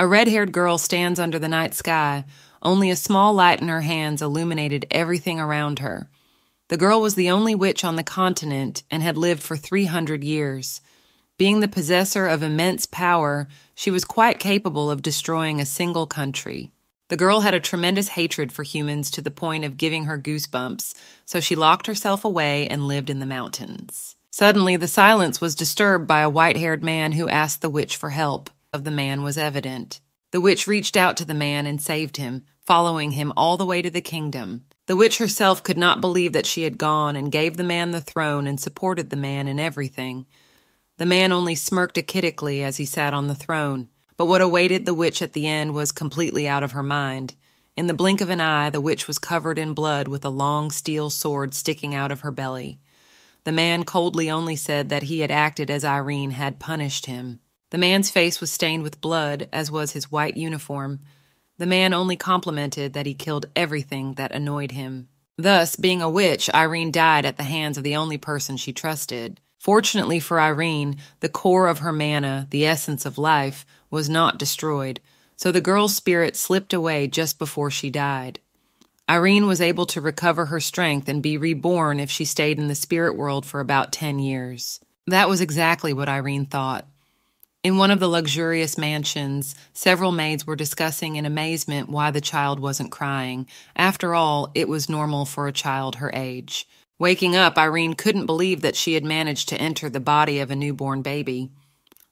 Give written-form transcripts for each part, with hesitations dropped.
A red-haired girl stands under the night sky. Only a small light in her hands illuminated everything around her. The girl was the only witch on the continent and had lived for 300 years. Being the possessor of immense power, she was quite capable of destroying a single country. The girl had a tremendous hatred for humans to the point of giving her goosebumps, so she locked herself away and lived in the mountains. Suddenly, the silence was disturbed by a white-haired man who asked the witch for help. Of the man was evident. The witch reached out to the man and saved him, following him all the way to the kingdom. The witch herself could not believe that she had gone and gave the man the throne and supported the man in everything. The man only smirked achidically as he sat on the throne, but what awaited the witch at the end was completely out of her mind. In the blink of an eye, the witch was covered in blood with a long steel sword sticking out of her belly. The man coldly only said that he had acted as Irene had punished him. The man's face was stained with blood, as was his white uniform. The man only complimented that he killed everything that annoyed him. Thus, being a witch, Irene died at the hands of the only person she trusted. Fortunately for Irene, the core of her mana, the essence of life, was not destroyed, so the girl's spirit slipped away just before she died. Irene was able to recover her strength and be reborn if she stayed in the spirit world for about 10 years. That was exactly what Irene thought. In one of the luxurious mansions, several maids were discussing in amazement why the child wasn't crying. After all, it was normal for a child her age. Waking up, Irene couldn't believe that she had managed to enter the body of a newborn baby.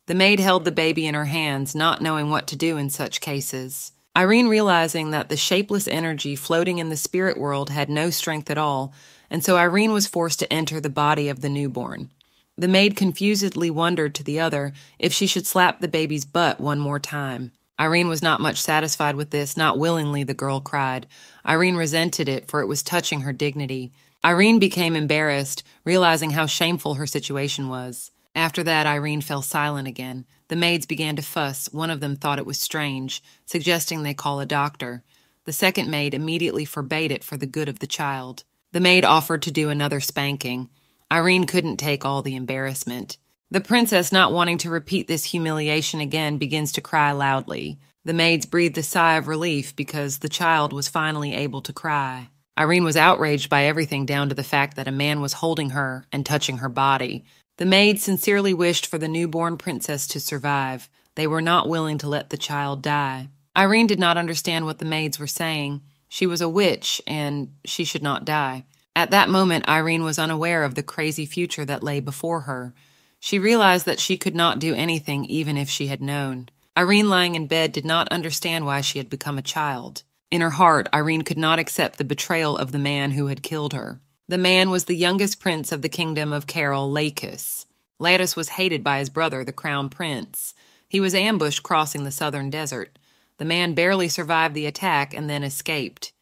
The maid held the baby in her hands, not knowing what to do in such cases. Irene, realizing that the shapeless energy floating in the spirit world had no strength at all, and so Irene was forced to enter the body of the newborn. The maid confusedly wondered to the other if she should slap the baby's butt one more time. Irene was not much satisfied with this. Not willingly, the girl cried. Irene resented it, for it was touching her dignity. Irene became embarrassed, realizing how shameful her situation was. After that, Irene fell silent again. The maids began to fuss. One of them thought it was strange, suggesting they call a doctor. The second maid immediately forbade it for the good of the child. The maid offered to do another spanking. Irene couldn't take all the embarrassment. The princess, not wanting to repeat this humiliation again, begins to cry loudly. The maids breathed a sigh of relief because the child was finally able to cry. Irene was outraged by everything down to the fact that a man was holding her and touching her body. The maids sincerely wished for the newborn princess to survive. They were not willing to let the child die. Irene did not understand what the maids were saying. She was a witch, and she should not die. At that moment, Irene was unaware of the crazy future that lay before her. She realized that she could not do anything even if she had known. Irene, lying in bed, did not understand why she had become a child. In her heart, Irene could not accept the betrayal of the man who had killed her. The man was the youngest prince of the kingdom of Carol, Lacus. Latus was hated by his brother, the crown prince. He was ambushed crossing the southern desert. The man barely survived the attack and then escaped.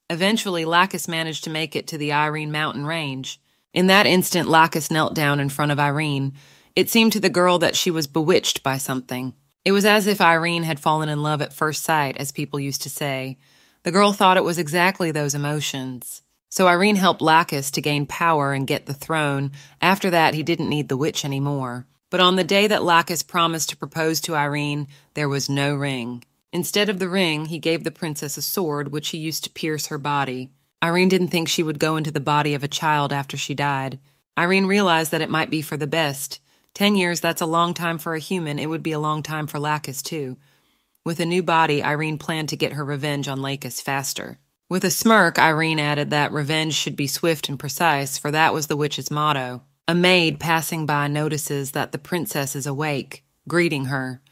Eventually, Lacus managed to make it to the Irene mountain range. In that instant, Lacus knelt down in front of Irene. It seemed to the girl that she was bewitched by something. It was as if Irene had fallen in love at first sight, as people used to say. The girl thought it was exactly those emotions. So Irene helped Lacus to gain power and get the throne. After that, he didn't need the witch anymore. But on the day that Lacus promised to propose to Irene, there was no ring. Instead of the ring, he gave the princess a sword, which he used to pierce her body. Irene didn't think she would go into the body of a child after she died. Irene realized that it might be for the best. 10 years, that's a long time for a human. It would be a long time for Lacus, too. With a new body, Irene planned to get her revenge on Lacus faster. With a smirk, Irene added that revenge should be swift and precise, for that was the witch's motto. A maid passing by notices that the princess is awake, greeting her.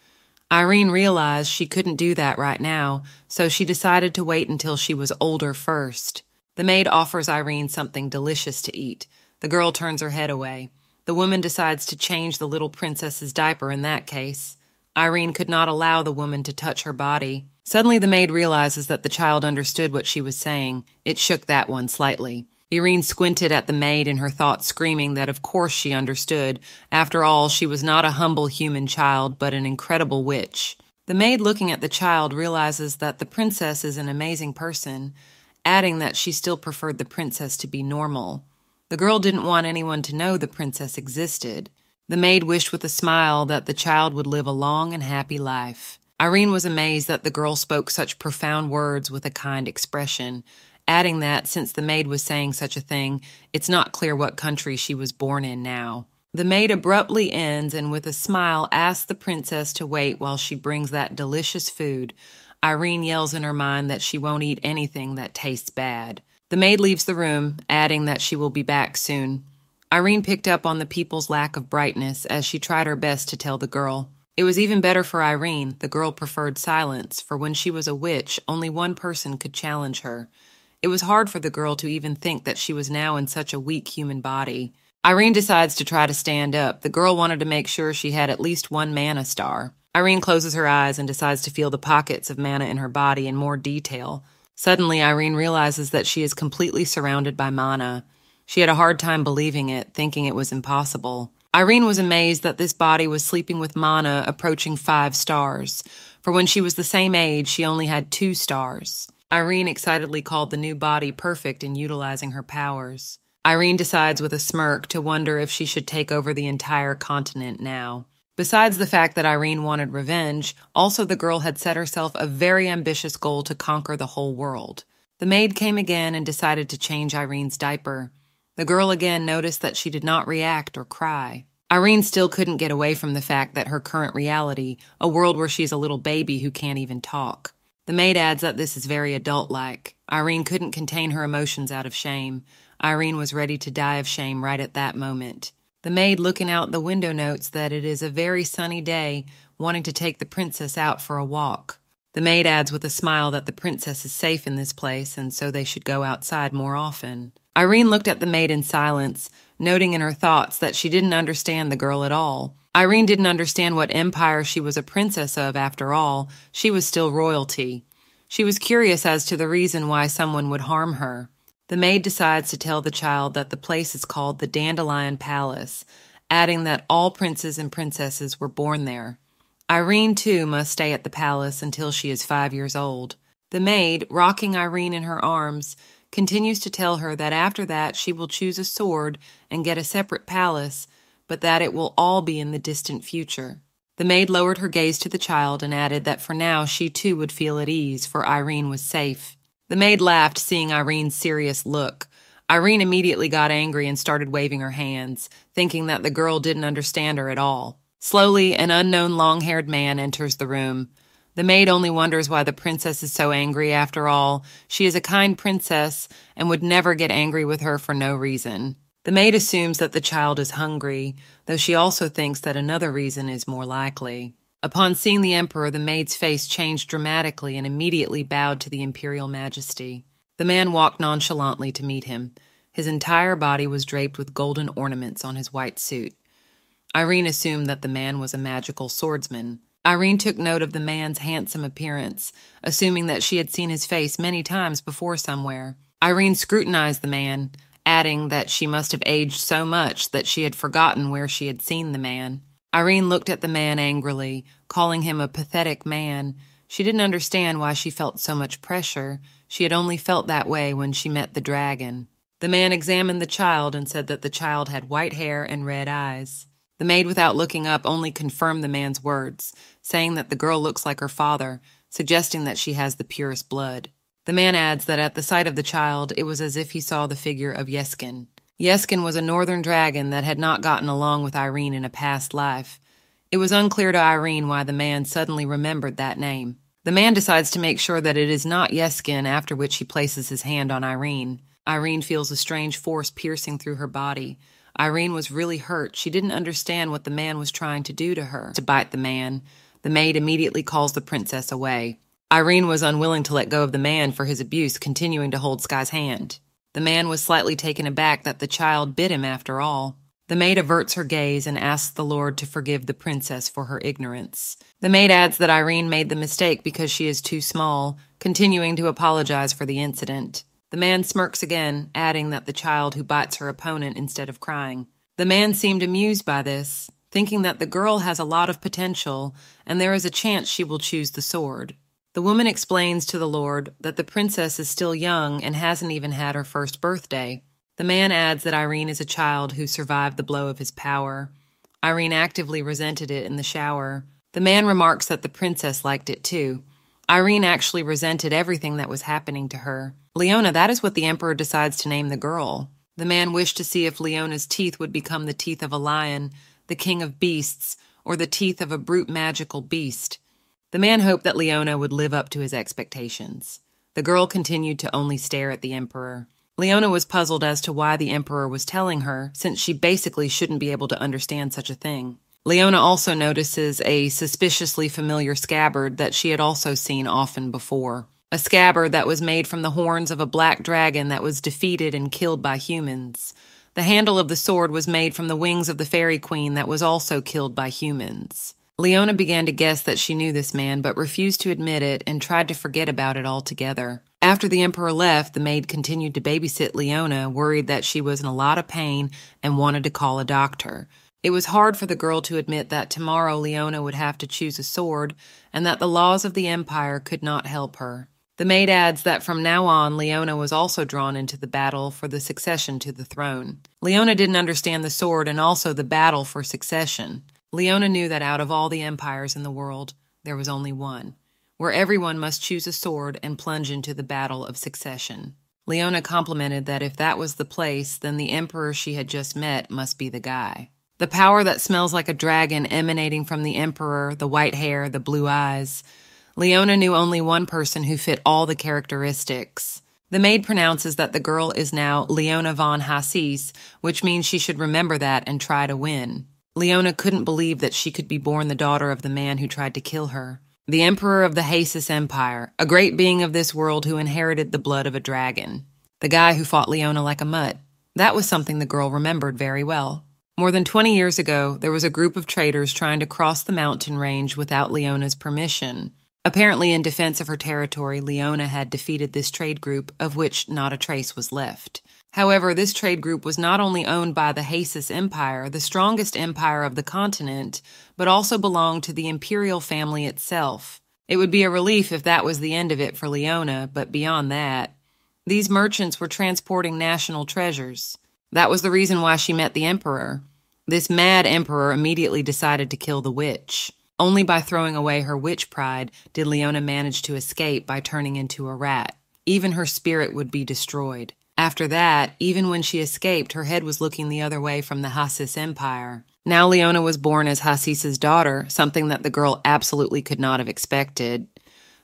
Irene realized she couldn't do that right now, so she decided to wait until she was older first. The maid offers Irene something delicious to eat. The girl turns her head away. The woman decides to change the little princess's diaper in that case. Irene could not allow the woman to touch her body. Suddenly the maid realizes that the child understood what she was saying. It shook that one slightly. Irene squinted at the maid in her thoughts, screaming that of course she understood. After all, she was not a humble human child, but an incredible witch. The maid, looking at the child, realizes that the princess is an amazing person, adding that she still preferred the princess to be normal. The girl didn't want anyone to know the princess existed. The maid wished with a smile that the child would live a long and happy life. Irene was amazed that the girl spoke such profound words with a kind expression, adding that, since the maid was saying such a thing, it's not clear what country she was born in now. The maid abruptly ends and with a smile asks the princess to wait while she brings that delicious food. Irene yells in her mind that she won't eat anything that tastes bad. The maid leaves the room, adding that she will be back soon. Irene picked up on the people's lack of brightness as she tried her best to tell the girl. It was even better for Irene. The girl preferred silence, for when she was a witch, only one person could challenge her. It was hard for the girl to even think that she was now in such a weak human body. Irene decides to try to stand up. The girl wanted to make sure she had at least one mana star. Irene closes her eyes and decides to feel the pockets of mana in her body in more detail. Suddenly, Irene realizes that she is completely surrounded by mana. She had a hard time believing it, thinking it was impossible. Irene was amazed that this body was sleeping with mana approaching 5 stars. For when she was the same age, she only had 2 stars. Irene excitedly called the new body perfect in utilizing her powers. Irene decides with a smirk to wonder if she should take over the entire continent now. Besides the fact that Irene wanted revenge, also the girl had set herself a very ambitious goal to conquer the whole world. The maid came again and decided to change Irene's diaper. The girl again noticed that she did not react or cry. Irene still couldn't get away from the fact that her current reality, a world where she's a little baby who can't even talk. The maid adds that this is very adult-like. Irene couldn't contain her emotions out of shame. Irene was ready to die of shame right at that moment. The maid looking out the window notes that it is a very sunny day, wanting to take the princess out for a walk. The maid adds with a smile that the princess is safe in this place and so they should go outside more often. Irene looked at the maid in silence, noting in her thoughts that she didn't understand the girl at all. Irene didn't understand what empire she was a princess of after all. She was still royalty. She was curious as to the reason why someone would harm her. The maid decides to tell the child that the place is called the Dandelion Palace, adding that all princes and princesses were born there. Irene, too, must stay at the palace until she is 5 years old. The maid, rocking Irene in her arms, continues to tell her that after that she will choose a sword and get a separate palace, but that it will all be in the distant future. The maid lowered her gaze to the child and added that for now she too would feel at ease, for Irene was safe. The maid laughed, seeing Irene's serious look. Irene immediately got angry and started waving her hands, thinking that the girl didn't understand her at all. Slowly, an unknown long-haired man enters the room. The maid only wonders why the princess is so angry after all. She is a kind princess and would never get angry with her for no reason. The maid assumes that the child is hungry, though she also thinks that another reason is more likely. Upon seeing the emperor, the maid's face changed dramatically and immediately bowed to the imperial majesty. The man walked nonchalantly to meet him. His entire body was draped with golden ornaments on his white suit. Irene assumed that the man was a magical swordsman. Irene took note of the man's handsome appearance, assuming that she had seen his face many times before somewhere. Irene scrutinized the man, adding that she must have aged so much that she had forgotten where she had seen the man. Irene looked at the man angrily, calling him a pathetic man. She didn't understand why she felt so much pressure. She had only felt that way when she met the dragon. The man examined the child and said that the child had white hair and red eyes. The maid, without looking up, only confirmed the man's words, saying that the girl looks like her father, suggesting that she has the purest blood. The man adds that at the sight of the child, it was as if he saw the figure of Yeskin. Yeskin was a northern dragon that had not gotten along with Irene in a past life. It was unclear to Irene why the man suddenly remembered that name. The man decides to make sure that it is not Yeskin, after which he places his hand on Irene. Irene feels a strange force piercing through her body. Irene was really hurt. She didn't understand what the man was trying to do to her. To bite the man. The maid immediately calls the princess away. Irene was unwilling to let go of the man for his abuse, continuing to hold Sky's hand. The man was slightly taken aback that the child bit him after all. The maid averts her gaze and asks the Lord to forgive the princess for her ignorance. The maid adds that Irene made the mistake because she is too small, continuing to apologize for the incident. The man smirks again, adding that the child who bites her opponent instead of crying. The man seemed amused by this, thinking that the girl has a lot of potential and there is a chance she will choose the sword. The woman explains to the Lord that the princess is still young and hasn't even had her first birthday. The man adds that Irene is a child who survived the blow of his power. Irene actively resented it in the shower. The man remarks that the princess liked it too. Irene actually resented everything that was happening to her. Leona, that is what the emperor decides to name the girl. The man wished to see if Leona's teeth would become the teeth of a lion, the king of beasts, or the teeth of a brute magical beast. The man hoped that Leona would live up to his expectations. The girl continued to only stare at the emperor. Leona was puzzled as to why the emperor was telling her, since she basically shouldn't be able to understand such a thing. Leona also notices a suspiciously familiar scabbard that she had also seen often before. A scabbard that was made from the horns of a black dragon that was defeated and killed by humans. The handle of the sword was made from the wings of the fairy queen that was also killed by humans. Leona began to guess that she knew this man, but refused to admit it and tried to forget about it altogether. After the emperor left, the maid continued to babysit Leona, worried that she was in a lot of pain and wanted to call a doctor. It was hard for the girl to admit that tomorrow Leona would have to choose a sword and that the laws of the empire could not help her. The maid adds that from now on, Leona was also drawn into the battle for the succession to the throne. Leona didn't understand the sword and also the battle for succession. Leona knew that out of all the empires in the world, there was only one, where everyone must choose a sword and plunge into the battle of succession. Leona complimented that if that was the place, then the emperor she had just met must be the guy. The power that smells like a dragon emanating from the emperor, the white hair, the blue eyes. Leona knew only one person who fit all the characteristics. The maid pronounces that the girl is now Leona von Hasis, which means she should remember that and try to win. Leona couldn't believe that she could be born the daughter of the man who tried to kill her. The emperor of the Hasis Empire, a great being of this world who inherited the blood of a dragon. The guy who fought Leona like a mutt. That was something the girl remembered very well. More than 20 years ago, there was a group of traders trying to cross the mountain range without Leona's permission. Apparently, in defense of her territory, Leona had defeated this trade group, of which not a trace was left. However, this trade group was not only owned by the Hasis Empire, the strongest empire of the continent, but also belonged to the imperial family itself. It would be a relief if that was the end of it for Leona, but beyond that, these merchants were transporting national treasures. That was the reason why she met the emperor. This mad emperor immediately decided to kill the witch. Only by throwing away her witch pride did Leona manage to escape by turning into a rat. Even her spirit would be destroyed. After that, even when she escaped, her head was looking the other way from the Hasis Empire. Now Leona was born as Hasis's daughter, something that the girl absolutely could not have expected.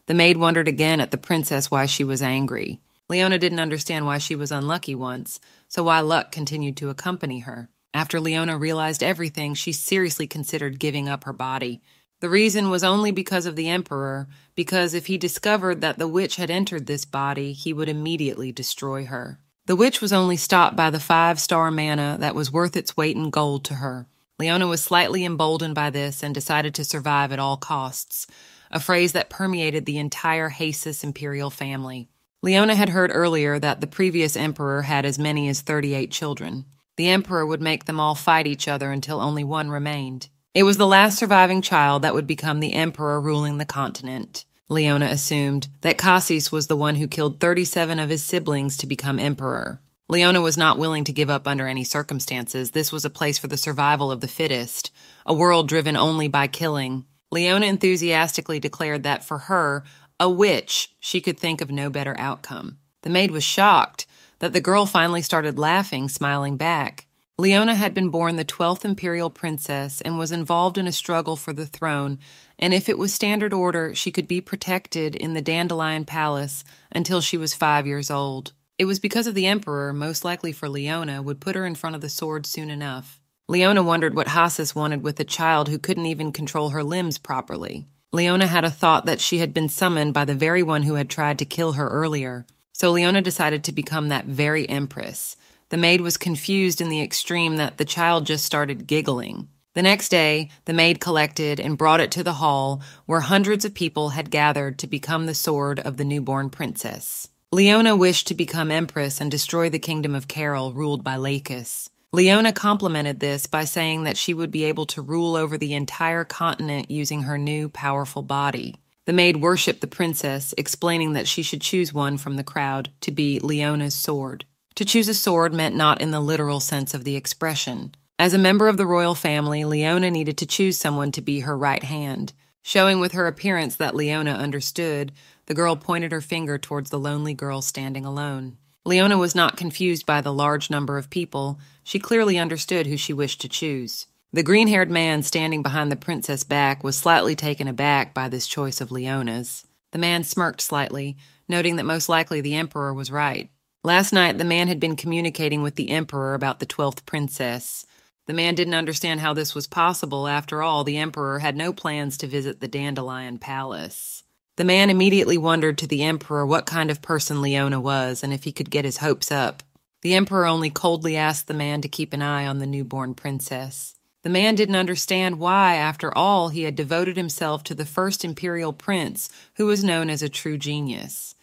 The maid wondered again at the princess why she was angry. Leona didn't understand why she was unlucky once, so why luck continued to accompany her. After Leona realized everything, she seriously considered giving up her body. The reason was only because of the emperor, because if he discovered that the witch had entered this body, he would immediately destroy her. The witch was only stopped by the 5-star manna that was worth its weight in gold to her. Leona was slightly emboldened by this and decided to survive at all costs, a phrase that permeated the entire Hasis imperial family. Leona had heard earlier that the previous emperor had as many as 38 children. The emperor would make them all fight each other until only one remained. It was the last surviving child that would become the emperor ruling the continent. Leona assumed that Cassis was the one who killed 37 of his siblings to become emperor. Leona was not willing to give up under any circumstances. This was a place for the survival of the fittest, a world driven only by killing. Leona enthusiastically declared that for her, a witch, she could think of no better outcome. The maid was shocked that the girl finally started laughing, smiling back. Leona had been born the 12th imperial princess and was involved in a struggle for the throne, and if it was standard order, she could be protected in the Dandelion Palace until she was 5 years old. It was because of the emperor, most likely for Leona, would put her in front of the sword soon enough. Leona wondered what Hasis wanted with a child who couldn't even control her limbs properly. Leona had a thought that she had been summoned by the very one who had tried to kill her earlier, so Leona decided to become that very empress. The maid was confused in the extreme that the child just started giggling. The next day, the maid collected and brought it to the hall where hundreds of people had gathered to become the sword of the newborn princess. Leona wished to become empress and destroy the kingdom of Carol, ruled by Lacus. Leona complimented this by saying that she would be able to rule over the entire continent using her new, powerful body. The maid worshipped the princess, explaining that she should choose one from the crowd to be Leona's sword. To choose a sword meant not in the literal sense of the expression. As a member of the royal family, Leona needed to choose someone to be her right hand. Showing with her appearance that Leona understood, the girl pointed her finger towards the lonely girl standing alone. Leona was not confused by the large number of people. She clearly understood who she wished to choose. The green-haired man standing behind the princess' back was slightly taken aback by this choice of Leona's. The man smirked slightly, noting that most likely the emperor was right. Last night, the man had been communicating with the emperor about the 12th princess. The man didn't understand how this was possible. After all, the emperor had no plans to visit the Dandelion Palace. The man immediately wondered to the emperor what kind of person Leona was and if he could get his hopes up. The emperor only coldly asked the man to keep an eye on the newborn princess. The man didn't understand why, after all, he had devoted himself to the first imperial prince, who was known as a true genius,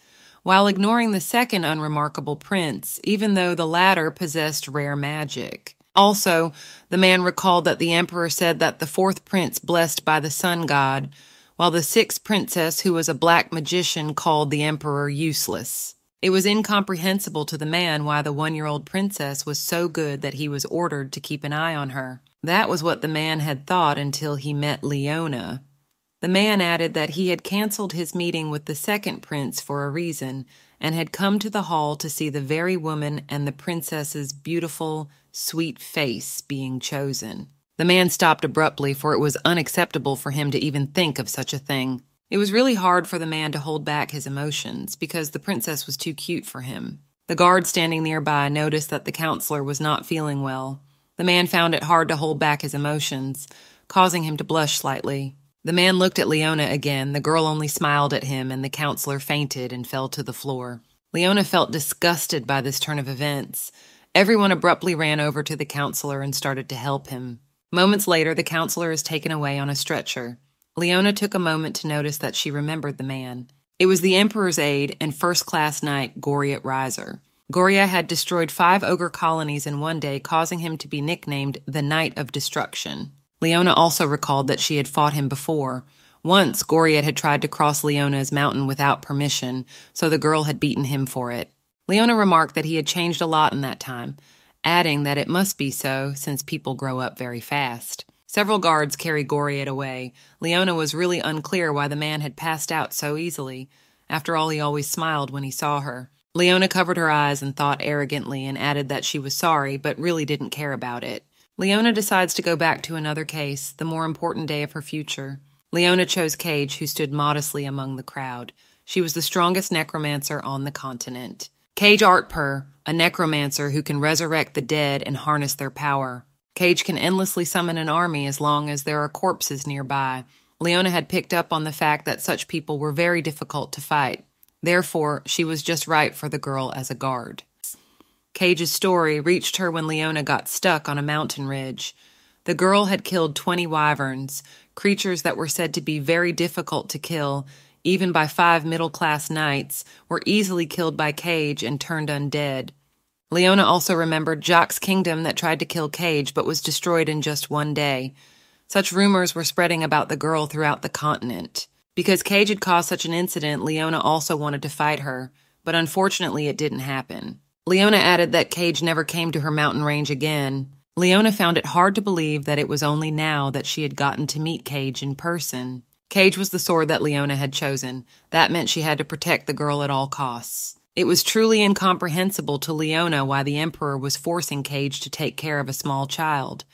while ignoring the second unremarkable prince, even though the latter possessed rare magic. Also, the man recalled that the emperor said that the fourth prince blessed by the sun god, while the sixth princess, who was a black magician, called the emperor useless. It was incomprehensible to the man why the 1-year-old princess was so good that he was ordered to keep an eye on her. That was what the man had thought until he met Leona. The man added that he had canceled his meeting with the second prince for a reason and had come to the hall to see the very woman and the princess's beautiful, sweet face being chosen. The man stopped abruptly, for it was unacceptable for him to even think of such a thing. It was really hard for the man to hold back his emotions because the princess was too cute for him. The guard standing nearby noticed that the counselor was not feeling well. The man found it hard to hold back his emotions, causing him to blush slightly. The man looked at Leona again. The girl only smiled at him, and the counselor fainted and fell to the floor. Leona felt disgusted by this turn of events. Everyone abruptly ran over to the counselor and started to help him. Moments later, the counselor is taken away on a stretcher. Leona took a moment to notice that she remembered the man. It was the emperor's aide and first-class knight, Goriot Riser. Goriot had destroyed 5 ogre colonies in one day, causing him to be nicknamed the Knight of Destruction. Leona also recalled that she had fought him before. Once, Goriot had tried to cross Leona's mountain without permission, so the girl had beaten him for it. Leona remarked that he had changed a lot in that time, adding that it must be so since people grow up very fast. Several guards carried Goriot away. Leona was really unclear why the man had passed out so easily. After all, he always smiled when he saw her. Leona covered her eyes and thought arrogantly and added that she was sorry, but really didn't care about it. Leona decides to go back to another case, the more important day of her future. Leona chose Cage, who stood modestly among the crowd. She was the strongest necromancer on the continent. Cage Artpur, a necromancer who can resurrect the dead and harness their power. Cage can endlessly summon an army as long as there are corpses nearby. Leona had picked up on the fact that such people were very difficult to fight. Therefore, she was just right for the girl as a guard. Cage's story reached her when Leona got stuck on a mountain ridge. The girl had killed 20 wyverns, creatures that were said to be very difficult to kill, even by 5 middle-class knights, were easily killed by Cage and turned undead. Leona also remembered Jacques' kingdom that tried to kill Cage but was destroyed in just one day. Such rumors were spreading about the girl throughout the continent. Because Cage had caused such an incident, Leona also wanted to fight her, but unfortunately it didn't happen. Leona added that Cage never came to her mountain range again. Leona found it hard to believe that it was only now that she had gotten to meet Cage in person. Cage was the sword that Leona had chosen. That meant she had to protect the girl at all costs. It was truly incomprehensible to Leona why the emperor was forcing Cage to take care of a small child.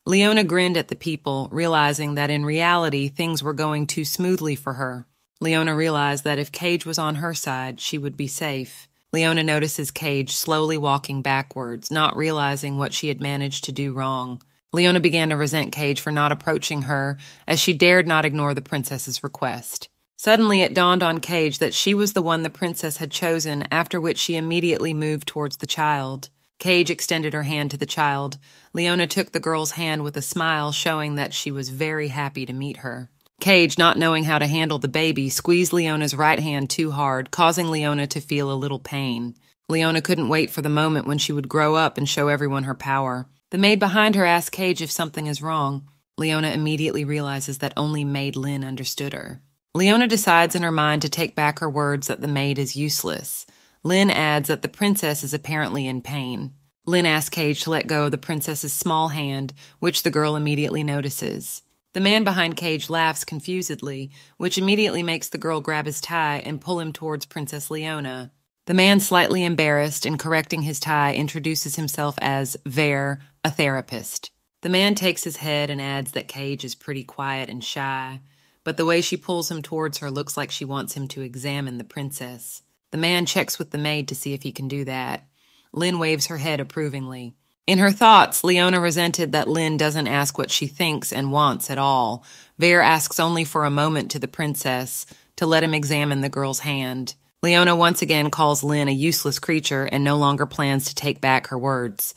Leona grinned at the people, realizing that in reality things were going too smoothly for her. Leona realized that if Cage was on her side, she would be safe. Leona notices Cage slowly walking backwards, not realizing what she had managed to do wrong. Leona began to resent Cage for not approaching her, as she dared not ignore the princess's request. Suddenly it dawned on Cage that she was the one the princess had chosen, after which she immediately moved towards the child. Cage extended her hand to the child. Leona took the girl's hand with a smile, showing that she was very happy to meet her. Cage, not knowing how to handle the baby, squeezed Leona's right hand too hard, causing Leona to feel a little pain. Leona couldn't wait for the moment when she would grow up and show everyone her power. The maid behind her asked Cage if something is wrong. Leona immediately realizes that only Maid Lynn understood her. Leona decides in her mind to take back her words that the maid is useless. Lynn adds that the princess is apparently in pain. Lynn asks Cage to let go of the princess's small hand, which the girl immediately notices. The man behind Cage laughs confusedly, which immediately makes the girl grab his tie and pull him towards Princess Leona. The man, slightly embarrassed and correcting his tie, introduces himself as Vere, a therapist. The man takes his head and adds that Cage is pretty quiet and shy, but the way she pulls him towards her looks like she wants him to examine the princess. The man checks with the maid to see if he can do that. Lynn waves her head approvingly. In her thoughts, Leona resented that Lynn doesn't ask what she thinks and wants at all. Vere asks only for a moment to the princess to let him examine the girl's hand. Leona once again calls Lynn a useless creature and no longer plans to take back her words.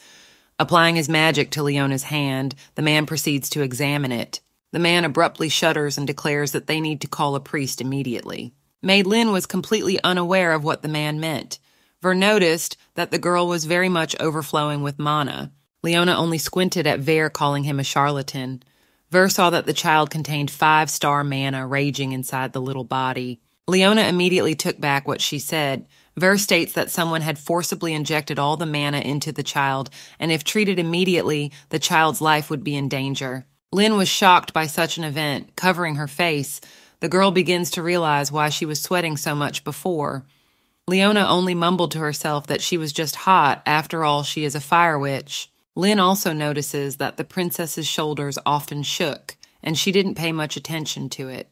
Applying his magic to Leona's hand, the man proceeds to examine it. The man abruptly shudders and declares that they need to call a priest immediately. Maid Lynn was completely unaware of what the man meant. Vere noticed that the girl was very much overflowing with mana. Leona only squinted at Vere, calling him a charlatan. Vere saw that the child contained 5-star mana raging inside the little body. Leona immediately took back what she said. Vere states that someone had forcibly injected all the mana into the child, and if treated immediately, the child's life would be in danger. Lynn was shocked by such an event, covering her face. The girl begins to realize why she was sweating so much before. Leona only mumbled to herself that she was just hot. After all, she is a fire witch. Lynn also notices that the princess's shoulders often shook, and she didn't pay much attention to it.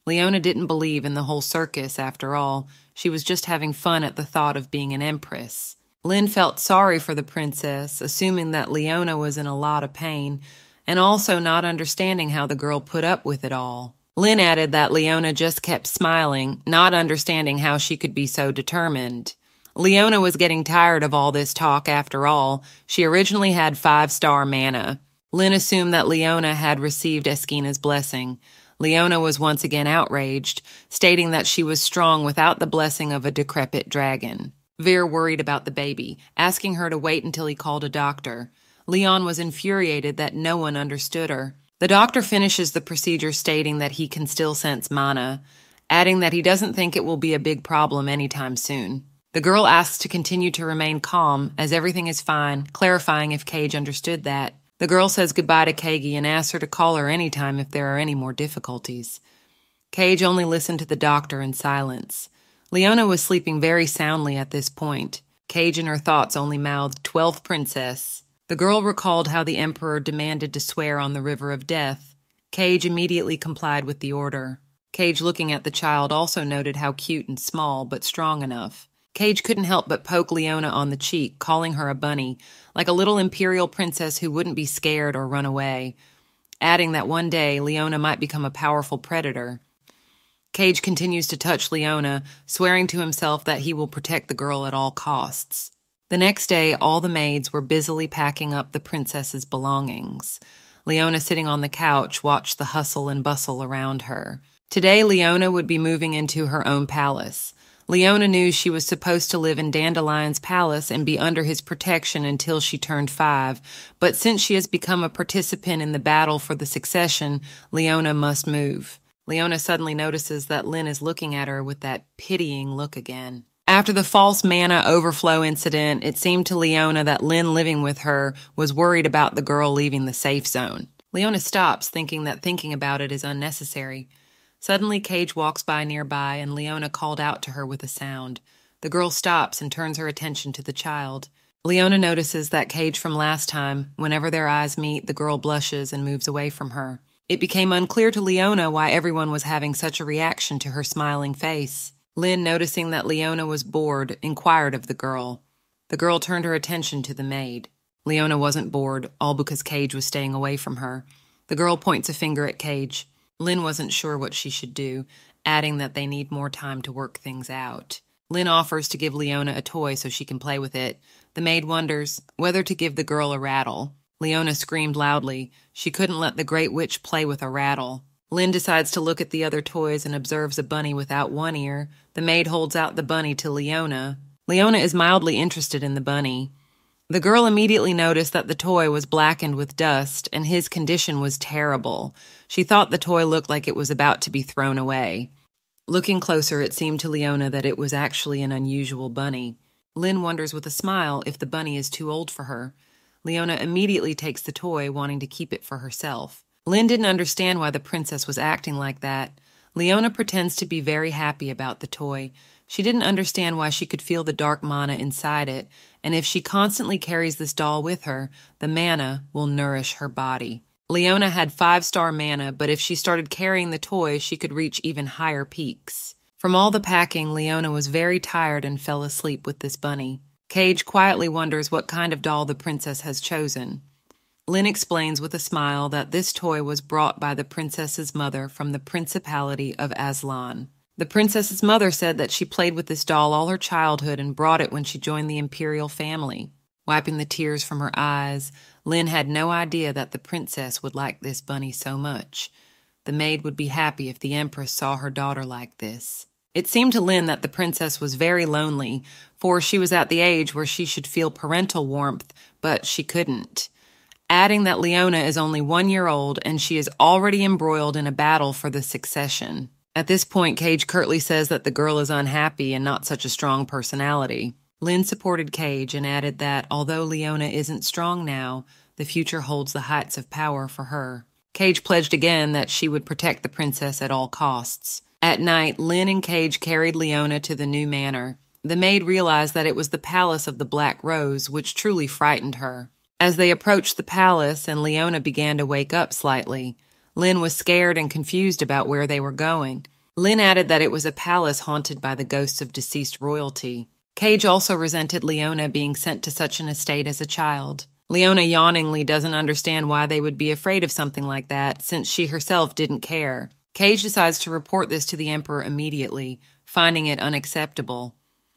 Leona didn't believe in the whole circus, after all. She was just having fun at the thought of being an empress. Lynn felt sorry for the princess, assuming that Leona was in a lot of pain, and also not understanding how the girl put up with it all. Lynn added that Leona just kept smiling, not understanding how she could be so determined. Leona was getting tired of all this talk after all. She originally had 5-star mana. Lynn assumed that Leona had received Esquina's blessing. Leona was once again outraged, stating that she was strong without the blessing of a decrepit dragon. Vere worried about the baby, asking her to wait until he called a doctor. Leon was infuriated that no one understood her. The doctor finishes the procedure stating that he can still sense mana, adding that he doesn't think it will be a big problem anytime soon. The girl asks to continue to remain calm, as everything is fine, clarifying if Cage understood that. The girl says goodbye to Kagi and asks her to call her anytime if there are any more difficulties. Cage only listened to the doctor in silence. Leona was sleeping very soundly at this point. Cage in her thoughts only mouthed, "12th princess." The girl recalled how the emperor demanded to swear on the River of Death. Cage immediately complied with the order. Cage, looking at the child, also noted how cute and small, but strong enough. Cage couldn't help but poke Leona on the cheek, calling her a bunny, like a little imperial princess who wouldn't be scared or run away, adding that one day Leona might become a powerful predator. Cage continues to touch Leona, swearing to himself that he will protect the girl at all costs. The next day, all the maids were busily packing up the princess's belongings. Leona, sitting on the couch, watched the hustle and bustle around her. Today, Leona would be moving into her own palace. Leona knew she was supposed to live in Dandelion's palace and be under his protection until she turned 5, but since she has become a participant in the battle for the succession, Leona must move. Leona suddenly notices that Lynn is looking at her with that pitying look again. After the false mana overflow incident, it seemed to Leona that Lynn living with her was worried about the girl leaving the safe zone. Leona stops, thinking that thinking about it is unnecessary. Suddenly, Cage walks by nearby, and Leona called out to her with a sound. The girl stops and turns her attention to the child. Leona notices that Cage from last time, whenever their eyes meet, the girl blushes and moves away from her. It became unclear to Leona why everyone was having such a reaction to her smiling face. Lynn, noticing that Leona was bored, inquired of the girl. The girl turned her attention to the maid. Leona wasn't bored, all because Cage was staying away from her. The girl points a finger at Cage. Lynn wasn't sure what she should do, adding that they need more time to work things out. Lynn offers to give Leona a toy so she can play with it. The maid wonders whether to give the girl a rattle. Leona screamed loudly. She couldn't let the Great Witch play with a rattle. Lynn decides to look at the other toys and observes a bunny without one ear. The maid holds out the bunny to Leona. Leona is mildly interested in the bunny. The girl immediately noticed that the toy was blackened with dust, and his condition was terrible. She thought the toy looked like it was about to be thrown away. Looking closer, it seemed to Leona that it was actually an unusual bunny. Lynn wonders with a smile if the bunny is too old for her. Leona immediately takes the toy, wanting to keep it for herself. Lynn didn't understand why the princess was acting like that. Leona pretends to be very happy about the toy. She didn't understand why she could feel the dark mana inside it, and if she constantly carries this doll with her, the mana will nourish her body. Leona had 5-star mana, but if she started carrying the toy, she could reach even higher peaks. From all the packing, Leona was very tired and fell asleep with this bunny. Cage quietly wonders what kind of doll the princess has chosen. Lynn explains with a smile that this toy was brought by the princess's mother from the Principality of Aztlan. The princess's mother said that she played with this doll all her childhood and brought it when she joined the imperial family. Wiping the tears from her eyes, Lynn had no idea that the princess would like this bunny so much. The maid would be happy if the empress saw her daughter like this. It seemed to Lynn that the princess was very lonely, for she was at the age where she should feel parental warmth, but she couldn't. Adding that Leona is only 1 year old and she is already embroiled in a battle for the succession. At this point, Cage curtly says that the girl is unhappy and not such a strong personality. Lynn supported Cage and added that, although Leona isn't strong now, the future holds the heights of power for her. Cage pledged again that she would protect the princess at all costs. At night, Lynn and Cage carried Leona to the new manor. The maid realized that it was the palace of the Black Rose, which truly frightened her. As they approached the palace and Leona began to wake up slightly, Lynn was scared and confused about where they were going. Lynn added that it was a palace haunted by the ghosts of deceased royalty. Cage also resented Leona being sent to such an estate as a child. Leona yawningly doesn't understand why they would be afraid of something like that, since she herself didn't care. Cage decides to report this to the Emperor immediately, finding it unacceptable.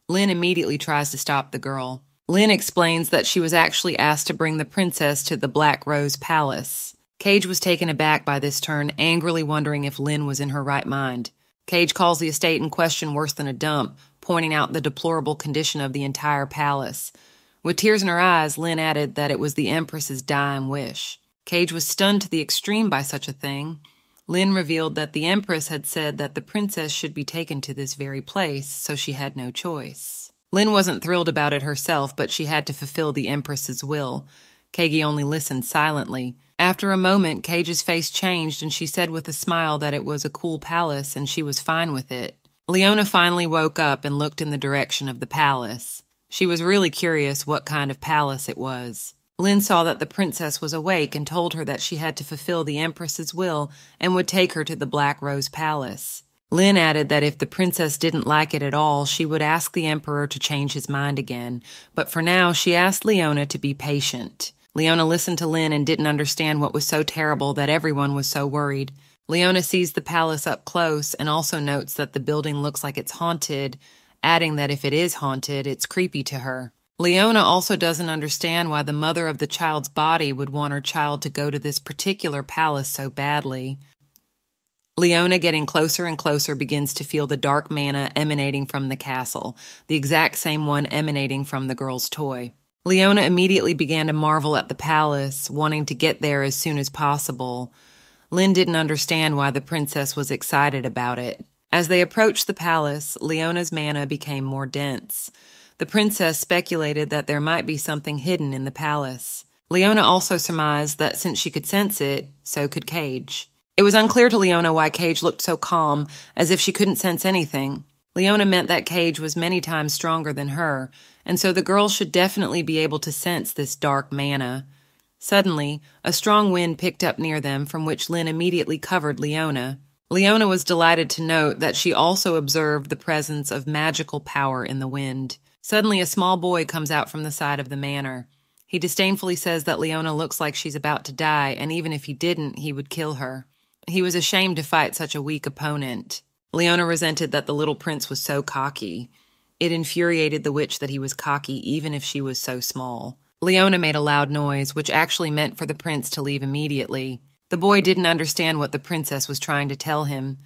Lynn immediately tries to stop the girl. Lynn explains that she was actually asked to bring the princess to the Black Rose Palace. Cage was taken aback by this turn, angrily wondering if Lynn was in her right mind. Cage calls the estate in question worse than a dump, pointing out the deplorable condition of the entire palace. With tears in her eyes, Lynn added that it was the Empress's dying wish. Cage was stunned to the extreme by such a thing. Lynn revealed that the Empress had said that the princess should be taken to this very place, so she had no choice. Lynn wasn't thrilled about it herself, but she had to fulfill the Empress's will. Cage only listened silently. After a moment, Cage's face changed and she said with a smile that it was a cool palace and she was fine with it. Leona finally woke up and looked in the direction of the palace. She was really curious what kind of palace it was. Lynn saw that the princess was awake and told her that she had to fulfill the Empress's will and would take her to the Black Rose Palace. Lynn added that if the princess didn't like it at all, she would ask the Emperor to change his mind again, but for now she asked Leona to be patient. Leona listened to Lynn and didn't understand what was so terrible that everyone was so worried. Leona sees the palace up close and also notes that the building looks like it's haunted, adding that if it is haunted, it's creepy to her. Leona also doesn't understand why the mother of the child's body would want her child to go to this particular palace so badly. Leona, getting closer and closer, begins to feel the dark mana emanating from the castle, the exact same one emanating from the girl's toy. Leona immediately began to marvel at the palace, wanting to get there as soon as possible. Lynn didn't understand why the princess was excited about it. As they approached the palace, Leona's mana became more dense. The princess speculated that there might be something hidden in the palace. Leona also surmised that since she could sense it, so could Cage. It was unclear to Leona why Cage looked so calm, as if she couldn't sense anything. Leona meant that Cage was many times stronger than her, and so the girl should definitely be able to sense this dark mana. Suddenly, a strong wind picked up near them, from which Lynn immediately covered Leona. Leona was delighted to note that she also observed the presence of magical power in the wind. Suddenly, a small boy comes out from the side of the manor. He disdainfully says that Leona looks like she's about to die, and even if he didn't, he would kill her. He was ashamed to fight such a weak opponent. Leona resented that the little prince was so cocky. It infuriated the witch that he was cocky even if she was so small. Leona made a loud noise, which actually meant for the prince to leave immediately. The boy didn't understand what the princess was trying to tell him.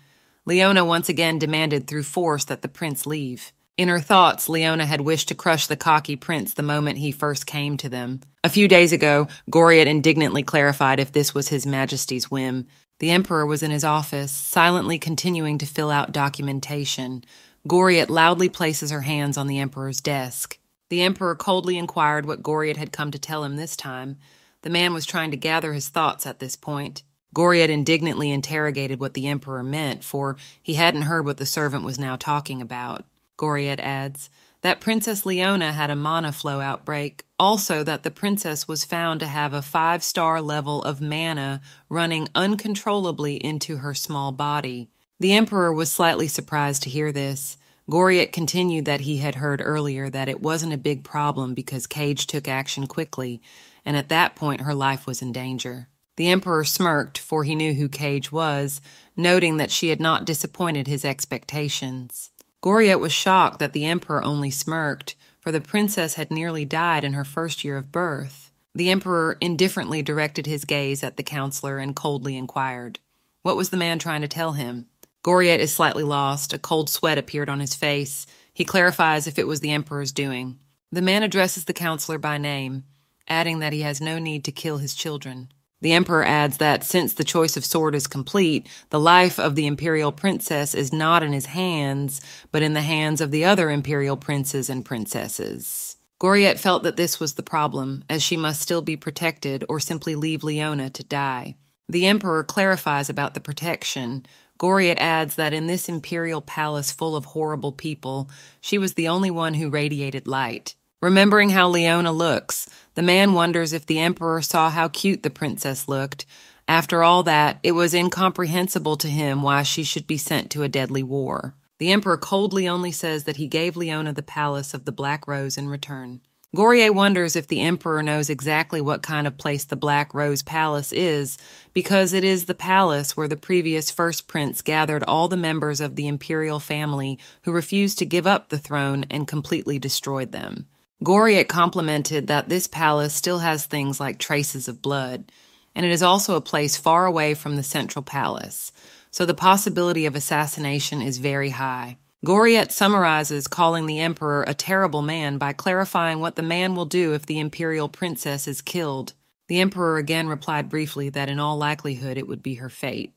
Leona once again demanded through force that the prince leave. In her thoughts, Leona had wished to crush the cocky prince the moment he first came to them. A few days ago, Goriot indignantly clarified if this was His Majesty's whim. The Emperor was in his office, silently continuing to fill out documentation. Goriot loudly places her hands on the Emperor's desk. The emperor coldly inquired what Goriot had come to tell him this time. The man was trying to gather his thoughts at this point. Goriot indignantly interrogated what the emperor meant, for he hadn't heard what the servant was now talking about. Goriot adds that Princess Leona had a mana flow outbreak, also that the princess was found to have a 5-star level of mana running uncontrollably into her small body. The emperor was slightly surprised to hear this. Goriot continued that he had heard earlier that it wasn't a big problem because Cage took action quickly, and at that point her life was in danger. The emperor smirked, for he knew who Cage was, noting that she had not disappointed his expectations. Goriot was shocked that the emperor only smirked, for the princess had nearly died in her first year of birth. The emperor indifferently directed his gaze at the counselor and coldly inquired, "What was the man trying to tell him?" Goriot is slightly lost. A cold sweat appeared on his face. He clarifies if it was the emperor's doing. The man addresses the counselor by name, adding that he has no need to kill his children. The emperor adds that since the choice of sword is complete, the life of the imperial princess is not in his hands, but in the hands of the other imperial princes and princesses. Goriot felt that this was the problem, as she must still be protected or simply leave Leona to die. The emperor clarifies about the protection. Goriot adds that in this imperial palace full of horrible people, she was the only one who radiated light. Remembering how Leona looks, the man wonders if the emperor saw how cute the princess looked. After all that, it was incomprehensible to him why she should be sent to a deadly war. The emperor coldly only says that he gave Leona the palace of the Black Rose in return. Goriot wonders if the emperor knows exactly what kind of place the Black Rose Palace is, because it is the palace where the previous first prince gathered all the members of the imperial family who refused to give up the throne and completely destroyed them. Goriot complimented that this palace still has things like traces of blood, and it is also a place far away from the central palace, so the possibility of assassination is very high. Goriot summarizes calling the emperor a terrible man by clarifying what the man will do if the imperial princess is killed. The emperor again replied briefly that in all likelihood it would be her fate.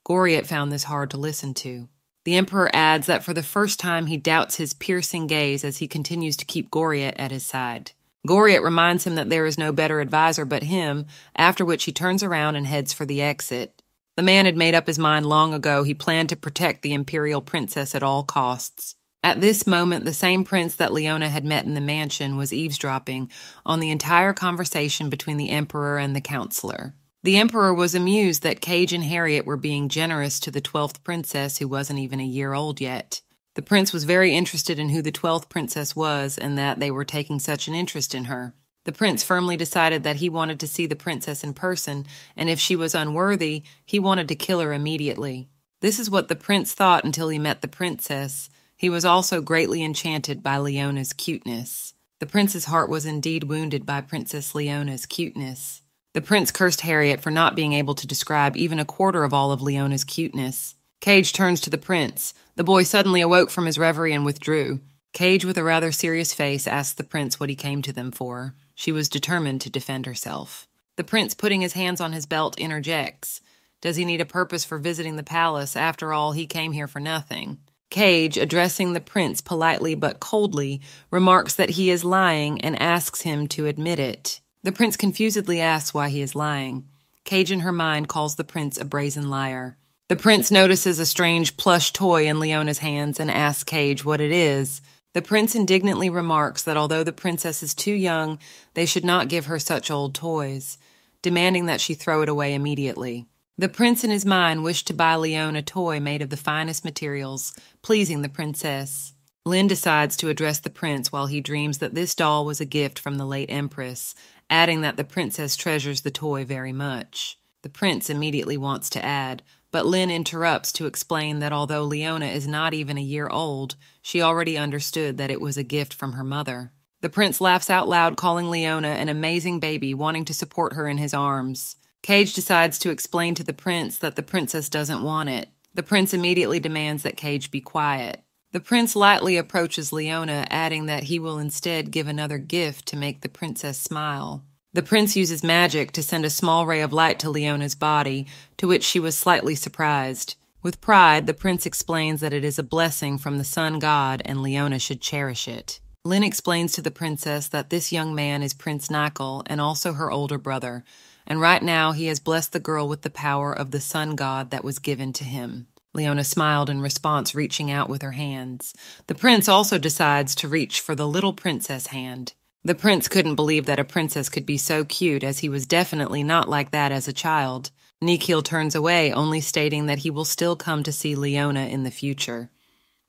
Goriot found this hard to listen to. The emperor adds that for the first time he doubts his piercing gaze as he continues to keep Goriot at his side. Goriot reminds him that there is no better advisor but him, after which he turns around and heads for the exit. The man had made up his mind long ago he planned to protect the imperial princess at all costs. At this moment, the same prince that Leona had met in the mansion was eavesdropping on the entire conversation between the emperor and the counselor. The emperor was amused that Cage and Harriet were being generous to the 12th princess who wasn't even a year old yet. The prince was very interested in who the 12th princess was and that they were taking such an interest in her. The prince firmly decided that he wanted to see the princess in person, and if she was unworthy, he wanted to kill her immediately. This is what the prince thought until he met the princess. He was also greatly enchanted by Leona's cuteness. The prince's heart was indeed wounded by Princess Leona's cuteness. The prince cursed Harriet for not being able to describe even a quarter of all of Leona's cuteness. Cage turns to the prince. The boy suddenly awoke from his reverie and withdrew. Cage, with a rather serious face, asked the prince what he came to them for. She was determined to defend herself. The prince, putting his hands on his belt, interjects. Does he need a purpose for visiting the palace? After all, he came here for nothing. Cage, addressing the prince politely but coldly, remarks that he is lying and asks him to admit it. The prince confusedly asks why he is lying. Cage, in her mind, calls the prince a brazen liar. The prince notices a strange plush toy in Leona's hands and asks Cage what it is. The prince indignantly remarks that although the princess is too young, they should not give her such old toys, demanding that she throw it away immediately. The prince in his mind wished to buy Leona a toy made of the finest materials, pleasing the princess. Lynn decides to address the prince while he dreams that this doll was a gift from the late empress, adding that the princess treasures the toy very much. The prince immediately wants to add, but Lynn interrupts to explain that although Leona is not even a year old, she already understood that it was a gift from her mother. The prince laughs out loud, calling Leona an amazing baby, wanting to support her in his arms. Cage decides to explain to the prince that the princess doesn't want it. The prince immediately demands that Cage be quiet. The prince lightly approaches Leona, adding that he will instead give another gift to make the princess smile. The prince uses magic to send a small ray of light to Leona's body, to which she was slightly surprised. With pride, the prince explains that it is a blessing from the sun god and Leona should cherish it. Lynn explains to the princess that this young man is Prince Nykul and also her older brother, and right now he has blessed the girl with the power of the sun god that was given to him. Leona smiled in response, reaching out with her hands. The prince also decides to reach for the little princess hand. The prince couldn't believe that a princess could be so cute, as he was definitely not like that as a child. Nikhil turns away, only stating that he will still come to see Leona in the future.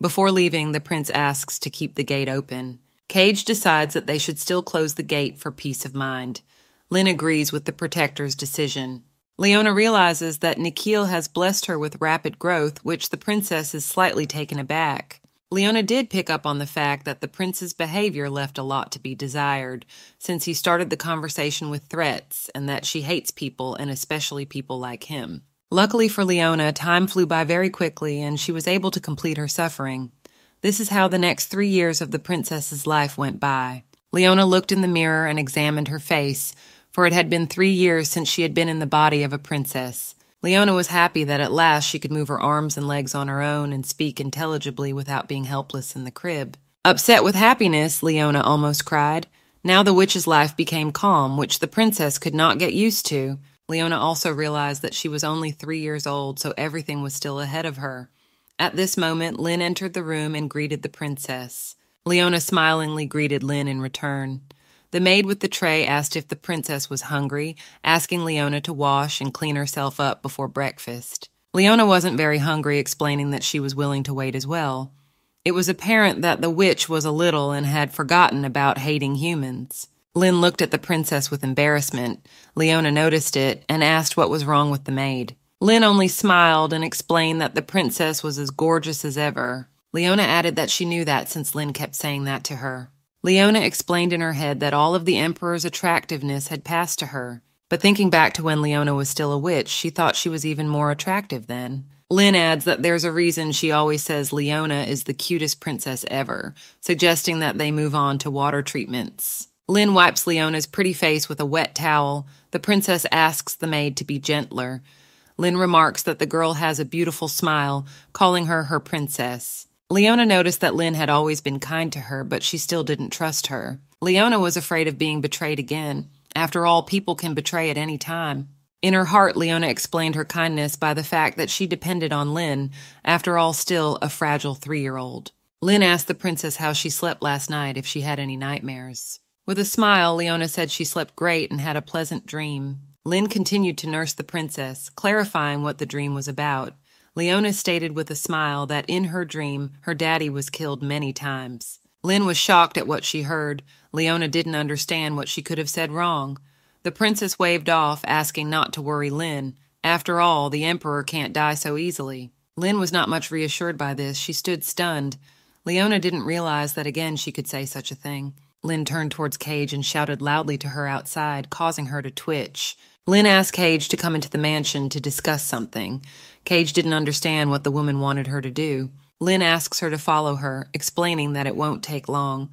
Before leaving, the prince asks to keep the gate open. Cage decides that they should still close the gate for peace of mind. Lynn agrees with the protector's decision. Leona realizes that Nikhil has blessed her with rapid growth, which the princess is slightly taken aback. Leona did pick up on the fact that the prince's behavior left a lot to be desired, since he started the conversation with threats, and that she hates people, and especially people like him. Luckily for Leona, time flew by very quickly, and she was able to complete her suffering. This is how the next 3 years of the princess's life went by. Leona looked in the mirror and examined her face, for it had been 3 years since she had been in the body of a princess. Leona was happy that at last she could move her arms and legs on her own and speak intelligibly without being helpless in the crib. Upset with happiness, Leona almost cried. Now the witch's life became calm, which the princess could not get used to. Leona also realized that she was only 3 years old, so everything was still ahead of her. At this moment, Lynn entered the room and greeted the princess. Leona smilingly greeted Lynn in return. The maid with the tray asked if the princess was hungry, asking Leona to wash and clean herself up before breakfast. Leona wasn't very hungry, explaining that she was willing to wait as well. It was apparent that the witch was a little and had forgotten about hating humans. Lynn looked at the princess with embarrassment. Leona noticed it and asked what was wrong with the maid. Lynn only smiled and explained that the princess was as gorgeous as ever. Leona added that she knew that since Lynn kept saying that to her. Leona explained in her head that all of the emperor's attractiveness had passed to her, but thinking back to when Leona was still a witch, she thought she was even more attractive then. Lynn adds that there's a reason she always says Leona is the cutest princess ever, suggesting that they move on to water treatments. Lynn wipes Leona's pretty face with a wet towel. The princess asks the maid to be gentler. Lynn remarks that the girl has a beautiful smile, calling her her princess. Leona noticed that Lynn had always been kind to her, but she still didn't trust her. Leona was afraid of being betrayed again. After all, people can betray at any time. In her heart, Leona explained her kindness by the fact that she depended on Lynn, after all still a fragile 3-year-old. Lynn asked the princess how she slept last night, if she had any nightmares. With a smile, Leona said she slept great and had a pleasant dream. Lynn continued to nurse the princess, clarifying what the dream was about. Leona stated with a smile that in her dream, her daddy was killed many times. Lynn was shocked at what she heard. Leona didn't understand what she could have said wrong. The princess waved off, asking not to worry Lynn. After all, the emperor can't die so easily. Lynn was not much reassured by this. She stood stunned. Leona didn't realize that again she could say such a thing. Lynn turned towards Cage and shouted loudly to her outside, causing her to twitch. Lynn asked Cage to come into the mansion to discuss something. Cage didn't understand what the woman wanted her to do. Lynn asks her to follow her, explaining that it won't take long.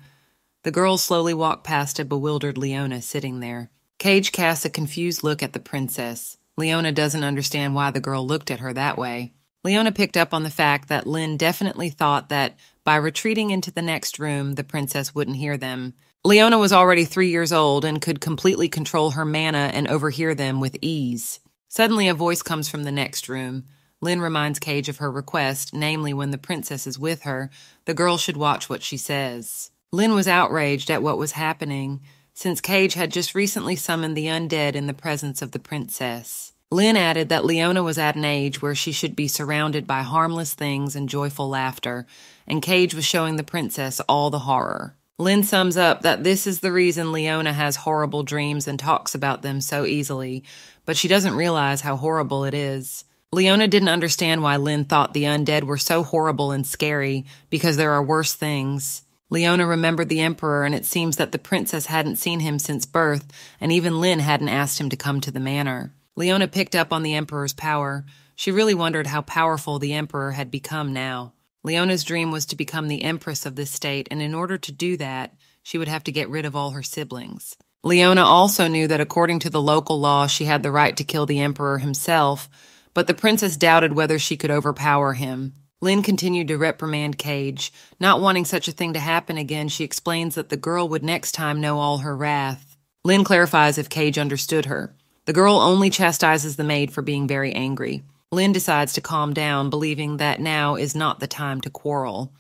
The girls slowly walk past a bewildered Leona sitting there. Cage casts a confused look at the princess. Leona doesn't understand why the girl looked at her that way. Leona picked up on the fact that Lynn definitely thought that by retreating into the next room, the princess wouldn't hear them. Leona was already 3 years old and could completely control her mana and overhear them with ease. Suddenly a voice comes from the next room. Lynn reminds Cage of her request, namely when the princess is with her, the girl should watch what she says. Lynn was outraged at what was happening, since Cage had just recently summoned the undead in the presence of the princess. Lynn added that Leona was at an age where she should be surrounded by harmless things and joyful laughter, and Cage was showing the princess all the horror. Lynn sums up that this is the reason Leona has horrible dreams and talks about them so easily, but she doesn't realize how horrible it is. Leona didn't understand why Lynn thought the undead were so horrible and scary, because there are worse things. Leona remembered the emperor, and it seems that the princess hadn't seen him since birth, and even Lynn hadn't asked him to come to the manor. Leona picked up on the emperor's power. She really wondered how powerful the emperor had become now. Leona's dream was to become the empress of this state, and in order to do that, she would have to get rid of all her siblings. Leona also knew that according to the local law, she had the right to kill the emperor himself, but the princess doubted whether she could overpower him. Lynn continued to reprimand Cage. Not wanting such a thing to happen again, she explains that the girl would next time know all her wrath. Lynn clarifies if Cage understood her. The girl only chastises the maid for being very angry. Lynn decides to calm down, believing that now is not the time to quarrel.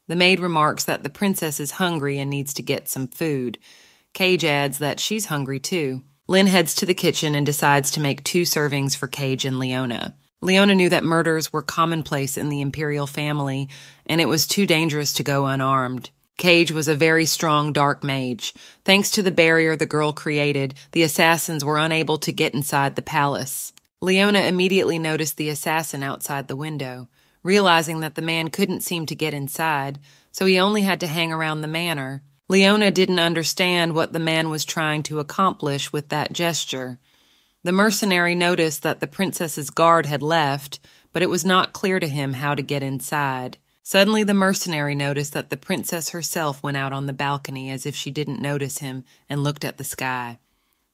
The maid remarks that the princess is hungry and needs to get some food. Cage adds that she's hungry too. Lynn heads to the kitchen and decides to make 2 servings for Cage and Leona. Leona knew that murders were commonplace in the imperial family, and it was too dangerous to go unarmed. Cage was a very strong dark mage. Thanks to the barrier the girl created, the assassins were unable to get inside the palace. Leona immediately noticed the assassin outside the window, realizing that the man couldn't seem to get inside, so he only had to hang around the manor. Leona didn't understand what the man was trying to accomplish with that gesture. The mercenary noticed that the princess's guard had left, but it was not clear to him how to get inside. Suddenly the mercenary noticed that the princess herself went out on the balcony as if she didn't notice him and looked at the sky.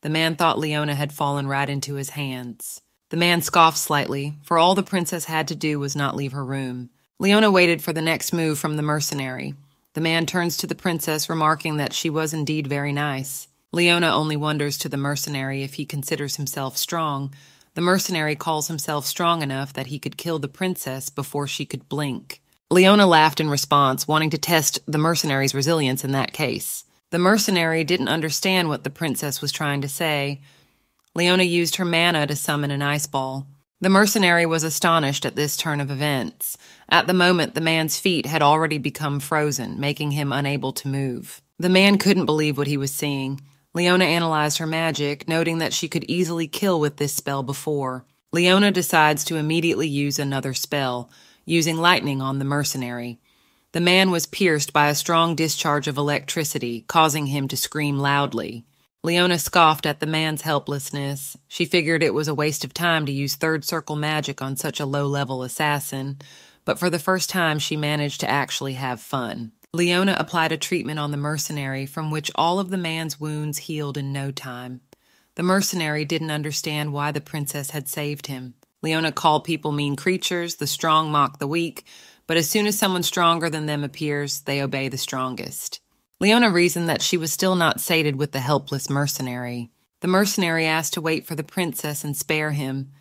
The man thought Leona had fallen right into his hands. The man scoffed slightly, for all the princess had to do was not leave her room. Leona waited for the next move from the mercenary. The man turns to the princess, remarking that she was indeed very nice. Leona only wonders to the mercenary if he considers himself strong. The mercenary calls himself strong enough that he could kill the princess before she could blink. Leona laughed in response, wanting to test the mercenary's resilience in that case. The mercenary didn't understand what the princess was trying to say. Leona used her mana to summon an ice ball. The mercenary was astonished at this turn of events. At the moment, the man's feet had already become frozen, making him unable to move. The man couldn't believe what he was seeing. Leona analyzed her magic, noting that she could easily kill with this spell before. Leona decides to immediately use another spell, using lightning on the mercenary. The man was pierced by a strong discharge of electricity, causing him to scream loudly. Leona scoffed at the man's helplessness. She figured it was a waste of time to use third circle magic on such a low-level assassin, but for the first time she managed to actually have fun. Leona applied a treatment on the mercenary from which all of the man's wounds healed in no time. The mercenary didn't understand why the princess had saved him. Leona called people mean creatures, the strong mock the weak, but as soon as someone stronger than them appears, they obey the strongest. Leona reasoned that she was still not sated with the helpless mercenary. The mercenary asked to wait for the princess and spare him.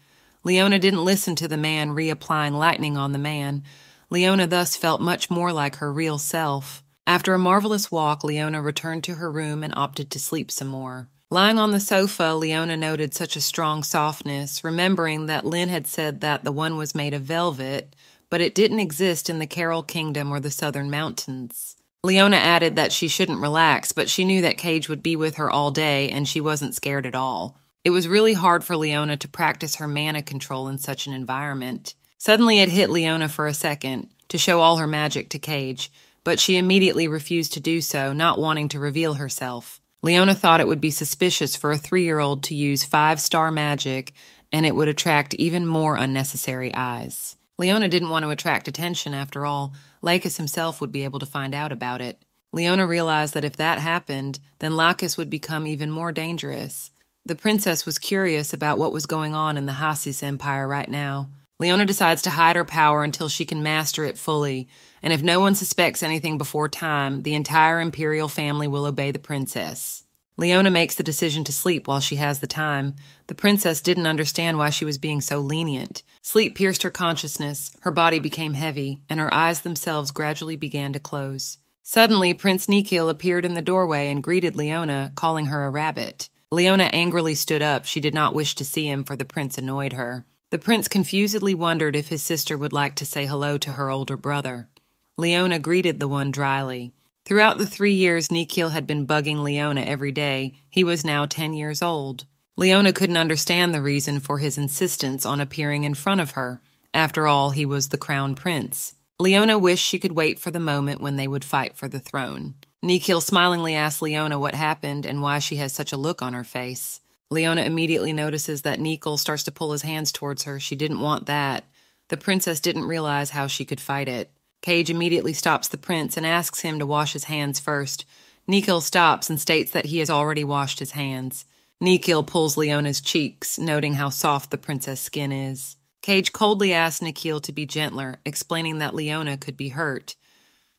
Leona didn't listen to the man reapplying lightning on the man. Leona thus felt much more like her real self. After a marvelous walk, Leona returned to her room and opted to sleep some more. Lying on the sofa, Leona noted such a strong softness, remembering that Lynn had said that the one was made of velvet, but it didn't exist in the Carol Kingdom or the Southern Mountains. Leona added that she shouldn't relax, but she knew that Cage would be with her all day, and she wasn't scared at all. It was really hard for Leona to practice her mana control in such an environment. Suddenly it hit Leona for a second, to show all her magic to Cage, but she immediately refused to do so, not wanting to reveal herself. Leona thought it would be suspicious for a 3-year-old to use 5-star magic, and it would attract even more unnecessary eyes. Leona didn't want to attract attention after all. Lacus himself would be able to find out about it. Leona realized that if that happened, then Lacus would become even more dangerous. The princess was curious about what was going on in the Hasis Empire right now. Leona decides to hide her power until she can master it fully, and if no one suspects anything before time, the entire imperial family will obey the princess. Leona makes the decision to sleep while she has the time. The princess didn't understand why she was being so lenient. Sleep pierced her consciousness, her body became heavy, and her eyes themselves gradually began to close. Suddenly, Prince Nikhil appeared in the doorway and greeted Leona, calling her a rabbit. Leona angrily stood up. She did not wish to see him, for the prince annoyed her. The prince confusedly wondered if his sister would like to say hello to her older brother. Leona greeted the one dryly. Throughout the 3 years Nikhil had been bugging Leona every day, he was now 10 years old. Leona couldn't understand the reason for his insistence on appearing in front of her. After all, he was the crown prince. Leona wished she could wait for the moment when they would fight for the throne. Nikhil smilingly asked Leona what happened and why she has such a look on her face. Leona immediately notices that Nikhil starts to pull his hands towards her. She didn't want that. The princess didn't realize how she could fight it. Cage immediately stops the prince and asks him to wash his hands first. Nikhil stops and states that he has already washed his hands. Nikhil pulls Leona's cheeks, noting how soft the princess' skin is. Cage coldly asks Nikhil to be gentler, explaining that Leona could be hurt.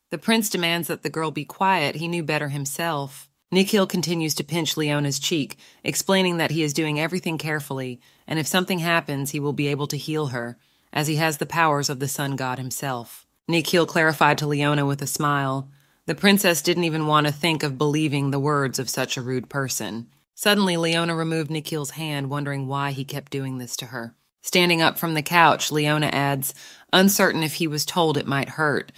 The prince demands that the girl be quiet. He knew better himself. Nikhil continues to pinch Leona's cheek, explaining that he is doing everything carefully, and if something happens, he will be able to heal her, as he has the powers of the sun god himself. Nikhil clarified to Leona with a smile. The princess didn't even want to think of believing the words of such a rude person. Suddenly, Leona removed Nikhil's hand, wondering why he kept doing this to her. Standing up from the couch, Leona adds, uncertain if he was told it might hurt.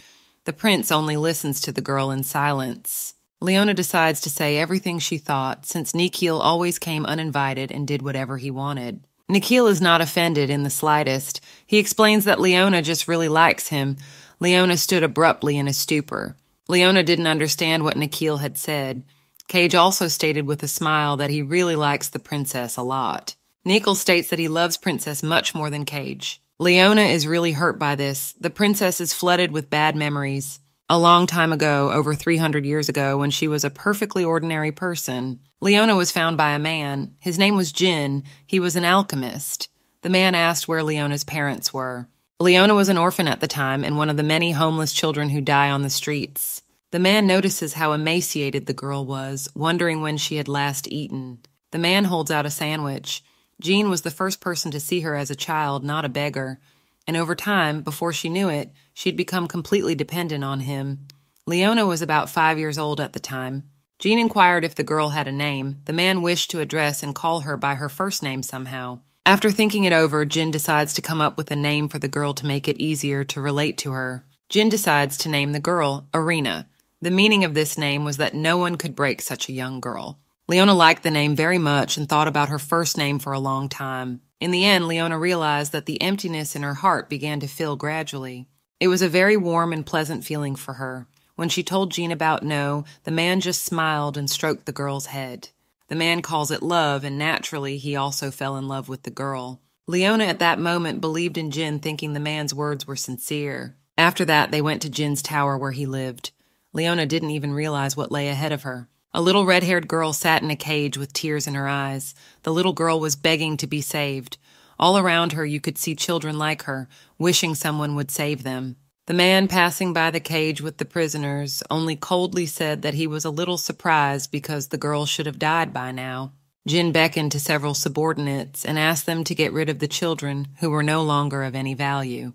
The prince only listens to the girl in silence. Leona decides to say everything she thought, since Nikhil always came uninvited and did whatever he wanted. Nikhil is not offended in the slightest. He explains that Leona just really likes him. Leona stood abruptly in a stupor. Leona didn't understand what Nikhil had said. Cage also stated with a smile that he really likes the princess a lot. Nikhil states that he loves Princess much more than Cage. Leona is really hurt by this. The princess is flooded with bad memories. A long time ago, over 300 years ago, when she was a perfectly ordinary person, Leona was found by a man. His name was Jin. He was an alchemist. The man asked where Leona's parents were. Leona was an orphan at the time and one of the many homeless children who die on the streets. The man notices how emaciated the girl was, wondering when she had last eaten. The man holds out a sandwich. Jean was the first person to see her as a child, not a beggar. And over time, before she knew it, she'd become completely dependent on him. Leona was about 5 years old at the time. Jean inquired if the girl had a name. The man wished to address and call her by her first name somehow. After thinking it over, Jin decides to come up with a name for the girl to make it easier to relate to her. Jin decides to name the girl Arena. The meaning of this name was that no one could break such a young girl. Leona liked the name very much and thought about her first name for a long time. In the end, Leona realized that the emptiness in her heart began to fill gradually. It was a very warm and pleasant feeling for her. When she told Jean about No, the man just smiled and stroked the girl's head. The man calls it love, and naturally, he also fell in love with the girl. Leona at that moment believed in Jin, thinking the man's words were sincere. After that, they went to Jin's tower where he lived. Leona didn't even realize what lay ahead of her. A little red-haired girl sat in a cage with tears in her eyes. The little girl was begging to be saved. All around her, you could see children like her, wishing someone would save them. The man passing by the cage with the prisoners only coldly said that he was a little surprised because the girl should have died by now. Jin beckoned to several subordinates and asked them to get rid of the children who were no longer of any value.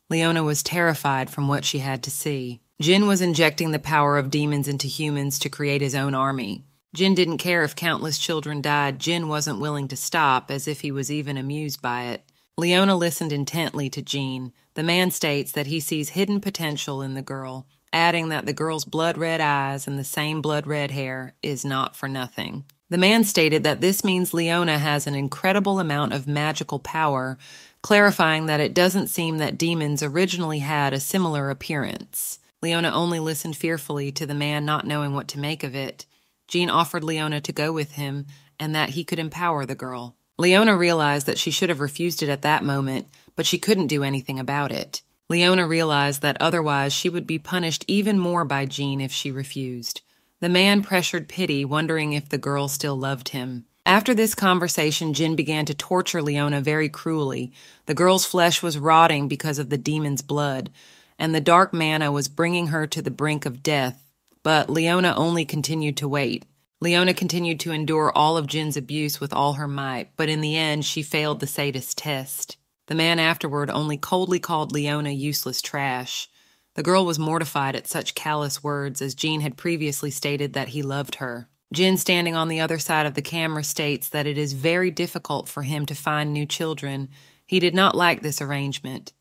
Leona was terrified from what she had to see. Jin was injecting the power of demons into humans to create his own army. Jin didn't care if countless children died. Jin wasn't willing to stop, as if he was even amused by it. Leona listened intently to Jean. The man states that he sees hidden potential in the girl, adding that the girl's blood-red eyes and the same blood-red hair is not for nothing. The man stated that this means Leona has an incredible amount of magical power, clarifying that it doesn't seem that demons originally had a similar appearance. Leona only listened fearfully to the man, not knowing what to make of it. Jean offered Leona to go with him and that he could empower the girl. Leona realized that she should have refused it at that moment, but she couldn't do anything about it. Leona realized that otherwise she would be punished even more by Jean if she refused. The man pressured pity, wondering if the girl still loved him. After this conversation, Jin began to torture Leona very cruelly. The girl's flesh was rotting because of the demon's blood, and the dark manna was bringing her to the brink of death. But Leona only continued to wait. Leona continued to endure all of Jin's abuse with all her might, but in the end she failed the sadist test. The man afterward only coldly called Leona useless trash. The girl was mortified at such callous words, as Jean had previously stated that he loved her. Jin, standing on the other side of the camera, states that it is very difficult for him to find new children. He did not like this arrangement.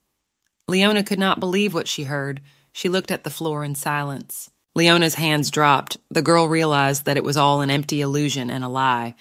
Leona could not believe what she heard. She looked at the floor in silence. Leona's hands dropped. The girl realized that it was all an empty illusion and a lie.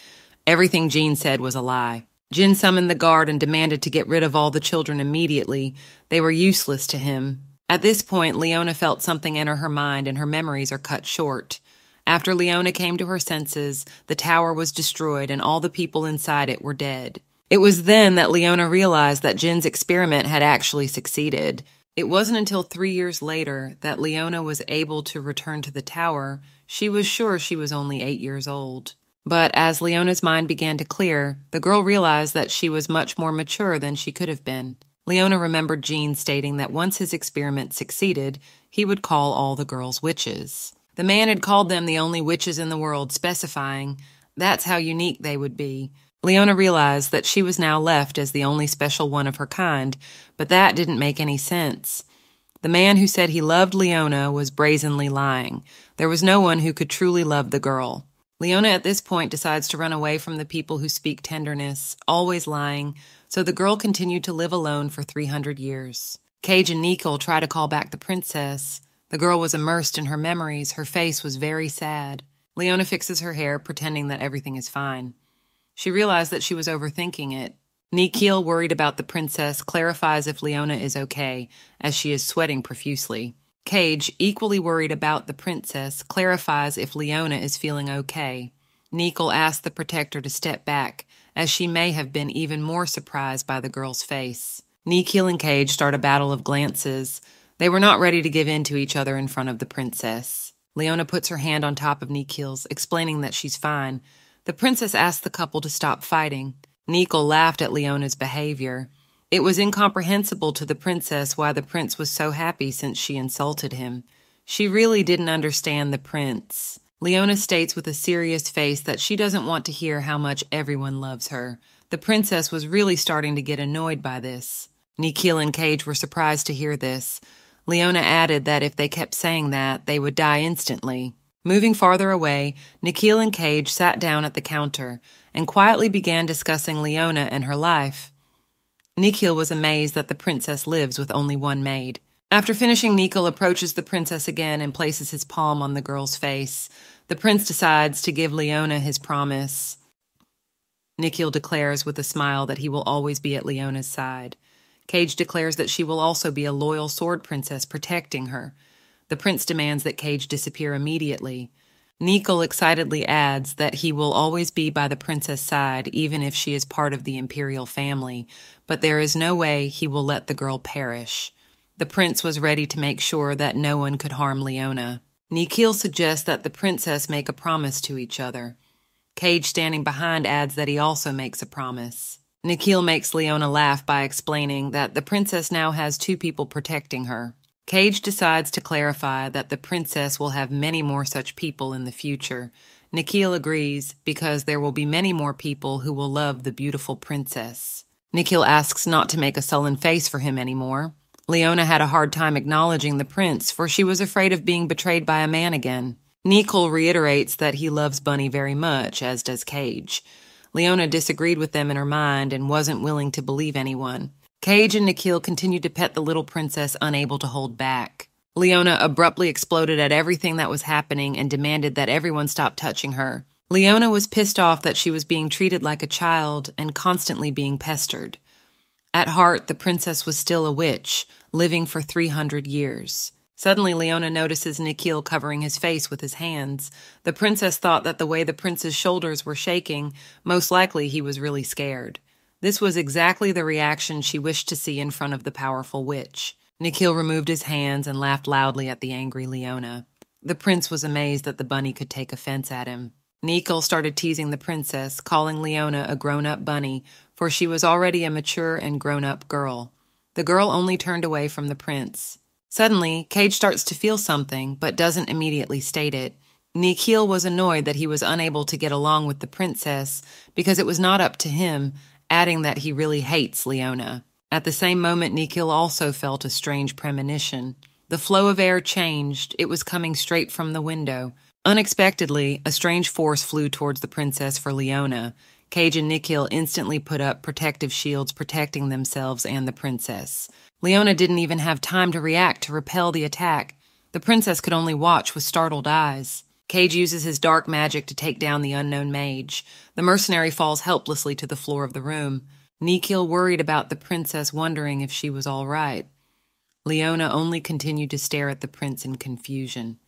Everything Jean said was a lie. Jin summoned the guard and demanded to get rid of all the children immediately. They were useless to him. At this point, Leona felt something enter her mind and her memories are cut short. After Leona came to her senses, the tower was destroyed and all the people inside it were dead. It was then that Leona realized that Jin's experiment had actually succeeded. It wasn't until 3 years later that Leona was able to return to the tower. She was sure she was only 8 years old. But as Leona's mind began to clear, the girl realized that she was much more mature than she could have been. Leona remembered Jean stating that once his experiment succeeded, he would call all the girls witches. The man had called them the only witches in the world, specifying that's how unique they would be. Leona realized that she was now left as the only special one of her kind, but that didn't make any sense. The man who said he loved Leona was brazenly lying. There was no one who could truly love the girl. Leona at this point decides to run away from the people who speak tenderness, always lying, so the girl continued to live alone for 300 years. Cage and Nicole try to call back the princess. The girl was immersed in her memories. Her face was very sad. Leona fixes her hair, pretending that everything is fine. She realized that she was overthinking it. Nikhil, worried about the princess, clarifies if Leona is okay, as she is sweating profusely. Cage, equally worried about the princess, clarifies if Leona is feeling okay. Nikhil asks the protector to step back, as she may have been even more surprised by the girl's face. Nikhil and Cage start a battle of glances. They were not ready to give in to each other in front of the princess. Leona puts her hand on top of Nikhil's, explaining that she's fine. The princess asked the couple to stop fighting. Nikhil laughed at Leona's behavior. It was incomprehensible to the princess why the prince was so happy since she insulted him. She really didn't understand the prince. Leona states with a serious face that she doesn't want to hear how much everyone loves her. The princess was really starting to get annoyed by this. Nikhil and Cage were surprised to hear this. Leona added that if they kept saying that, they would die instantly. Moving farther away, Nikhil and Cage sat down at the counter and quietly began discussing Leona and her life. Nikhil was amazed that the princess lives with only one maid. After finishing, Nikhil approaches the princess again and places his palm on the girl's face. The prince decides to give Leona his promise. Nikhil declares with a smile that he will always be at Leona's side. Cage declares that she will also be a loyal sword princess protecting her. The prince demands that Cage disappear immediately. Nikhil excitedly adds that he will always be by the princess' side even if she is part of the imperial family, but there is no way he will let the girl perish. The prince was ready to make sure that no one could harm Leona. Nikhil suggests that the princess make a promise to each other. Cage, standing behind, adds that he also makes a promise. Nikhil makes Leona laugh by explaining that the princess now has two people protecting her. Cage decides to clarify that the princess will have many more such people in the future. Nikhil agrees because there will be many more people who will love the beautiful princess. Nikhil asks not to make a sullen face for him anymore. Leona had a hard time acknowledging the prince, for she was afraid of being betrayed by a man again. Nikhil reiterates that he loves Bunny very much, as does Cage. Leona disagreed with them in her mind and wasn't willing to believe anyone. Cage and Nikhil continued to pet the little princess, unable to hold back. Leona abruptly exploded at everything that was happening and demanded that everyone stop touching her. Leona was pissed off that she was being treated like a child and constantly being pestered. At heart, the princess was still a witch, living for 300 years. Suddenly, Leona notices Nikhil covering his face with his hands. The princess thought that the way the prince's shoulders were shaking, most likely he was really scared. This was exactly the reaction she wished to see in front of the powerful witch. Nikhil removed his hands and laughed loudly at the angry Leona. The prince was amazed that the bunny could take offense at him. Nikhil started teasing the princess, calling Leona a grown-up bunny, for she was already a mature and grown-up girl. The girl only turned away from the prince. Suddenly, Cage starts to feel something, but doesn't immediately state it. Nikhil was annoyed that he was unable to get along with the princess because it was not up to him, adding that he really hates Leona. At the same moment, Nikhil also felt a strange premonition. The flow of air changed. It was coming straight from the window. Unexpectedly, a strange force flew towards the princess for Leona. Cage and Nikhil instantly put up protective shields protecting themselves and the princess. Leona didn't even have time to react to repel the attack. The princess could only watch with startled eyes. Cage uses his dark magic to take down the unknown mage. The mercenary falls helplessly to the floor of the room. Nikhil worried about the princess, wondering if she was all right. Leona only continued to stare at the prince in confusion.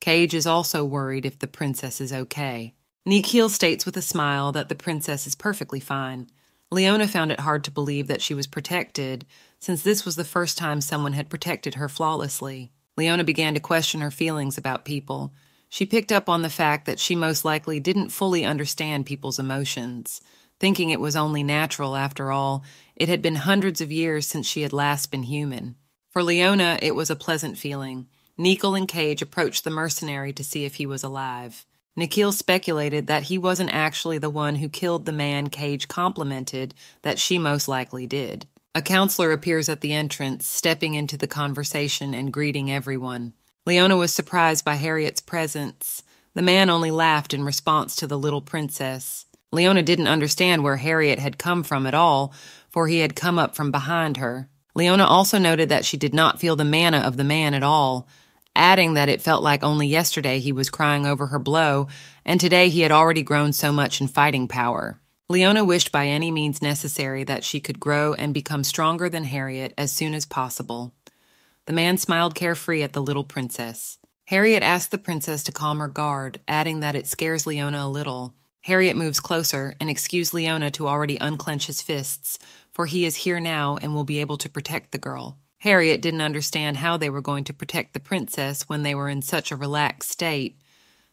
Cage is also worried if the princess is okay. Nikhil states with a smile that the princess is perfectly fine. Leona found it hard to believe that she was protected, since this was the first time someone had protected her flawlessly. Leona began to question her feelings about people. She picked up on the fact that she most likely didn't fully understand people's emotions. Thinking it was only natural, after all, it had been hundreds of years since she had last been human. For Leona, it was a pleasant feeling. Nikhil and Cage approached the mercenary to see if he was alive. Nikhil speculated that he wasn't actually the one who killed the man Cage complimented that she most likely did. A counselor appears at the entrance, stepping into the conversation and greeting everyone. Leona was surprised by Harriet's presence. The man only laughed in response to the little princess. Leona didn't understand where Harriet had come from at all, for he had come up from behind her. Leona also noted that she did not feel the mana of the man at all, adding that it felt like only yesterday he was crying over her blow, and today he had already grown so much in fighting power. Leona wished by any means necessary that she could grow and become stronger than Harriet as soon as possible. The man smiled carefree at the little princess. Harriet asked the princess to calm her guard, adding that it scares Leona a little. Harriet moves closer and excused Leona to already unclench his fists, for he is here now and will be able to protect the girl. Harriet didn't understand how they were going to protect the princess when they were in such a relaxed state.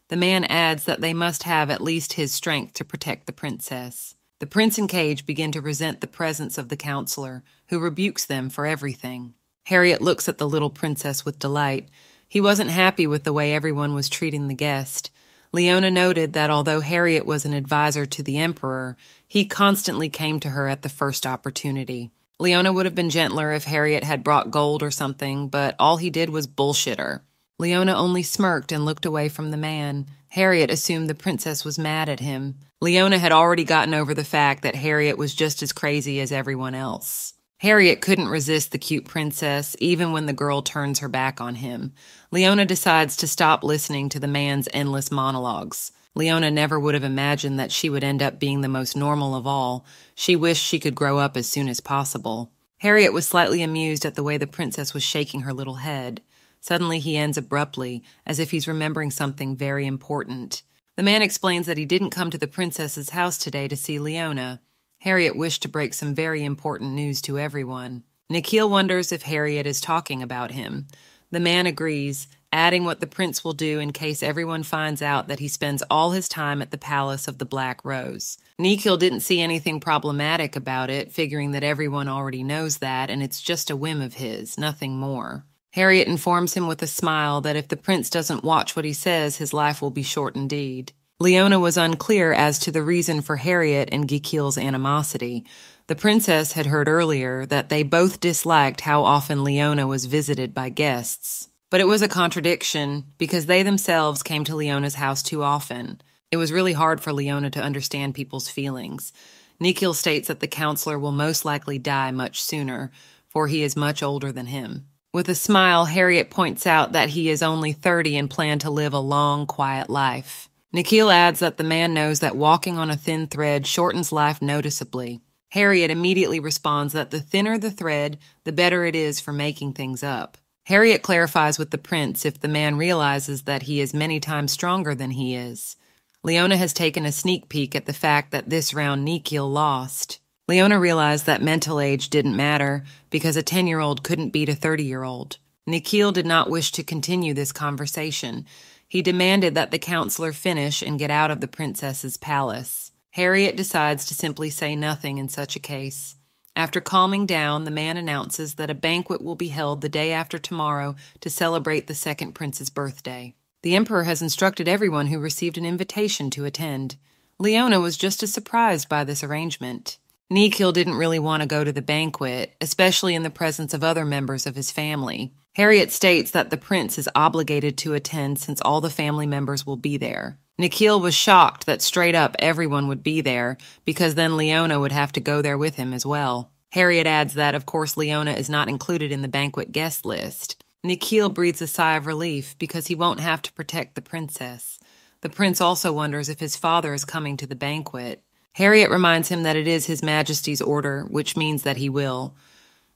The man adds that they must have at least his strength to protect the princess. The prince and Cage begin to resent the presence of the counselor, who rebukes them for everything. Harriet looks at the little princess with delight. He wasn't happy with the way everyone was treating the guest. Leona noted that although Harriet was an advisor to the emperor, he constantly came to her at the first opportunity. Leona would have been gentler if Harriet had brought gold or something, but all he did was bullshit her. Leona only smirked and looked away from the man. Harriet assumed the princess was mad at him. Leona had already gotten over the fact that Harriet was just as crazy as everyone else. Harriet couldn't resist the cute princess, even when the girl turns her back on him. Leona decides to stop listening to the man's endless monologues. Leona never would have imagined that she would end up being the most normal of all. She wished she could grow up as soon as possible. Harriet was slightly amused at the way the princess was shaking her little head. Suddenly he ends abruptly, as if he's remembering something very important. The man explains that he didn't come to the princess's house today to see Leona. Harriet wished to break some very important news to everyone. Nikhil wonders if Harriet is talking about him. The man agrees, adding what the prince will do in case everyone finds out that he spends all his time at the Palace of the Black Rose. Nikhil didn't see anything problematic about it, figuring that everyone already knows that and it's just a whim of his, nothing more. Harriet informs him with a smile that if the prince doesn't watch what he says, his life will be short indeed. Leona was unclear as to the reason for Harriet and Gikhil's animosity. The princess had heard earlier that they both disliked how often Leona was visited by guests. But it was a contradiction, because they themselves came to Leona's house too often. It was really hard for Leona to understand people's feelings. Nikhil states that the counselor will most likely die much sooner, for he is much older than him. With a smile, Harriet points out that he is only 30 and planned to live a long, quiet life. Nikhil adds that the man knows that walking on a thin thread shortens life noticeably. Harriet immediately responds that the thinner the thread, the better it is for making things up. Harriet clarifies with the prince if the man realizes that he is many times stronger than he is. Leona has taken a sneak peek at the fact that this round Nikhil lost. Leona realized that mental age didn't matter because a 10-year-old couldn't beat a 30-year-old. Nikhil did not wish to continue this conversation. He demanded that the counselor finish and get out of the princess's palace. Harriet decides to simply say nothing in such a case. After calming down, the man announces that a banquet will be held the day after tomorrow to celebrate the second prince's birthday. The emperor has instructed everyone who received an invitation to attend. Leona was just as surprised by this arrangement. Nikhil didn't really want to go to the banquet, especially in the presence of other members of his family. Harriet states that the prince is obligated to attend since all the family members will be there. Nikhil was shocked that straight up everyone would be there, because then Leona would have to go there with him as well. Harriet adds that, of course, Leona is not included in the banquet guest list. Nikhil breathes a sigh of relief because he won't have to protect the princess. The prince also wonders if his father is coming to the banquet. Harriet reminds him that it is His Majesty's order, which means that he will.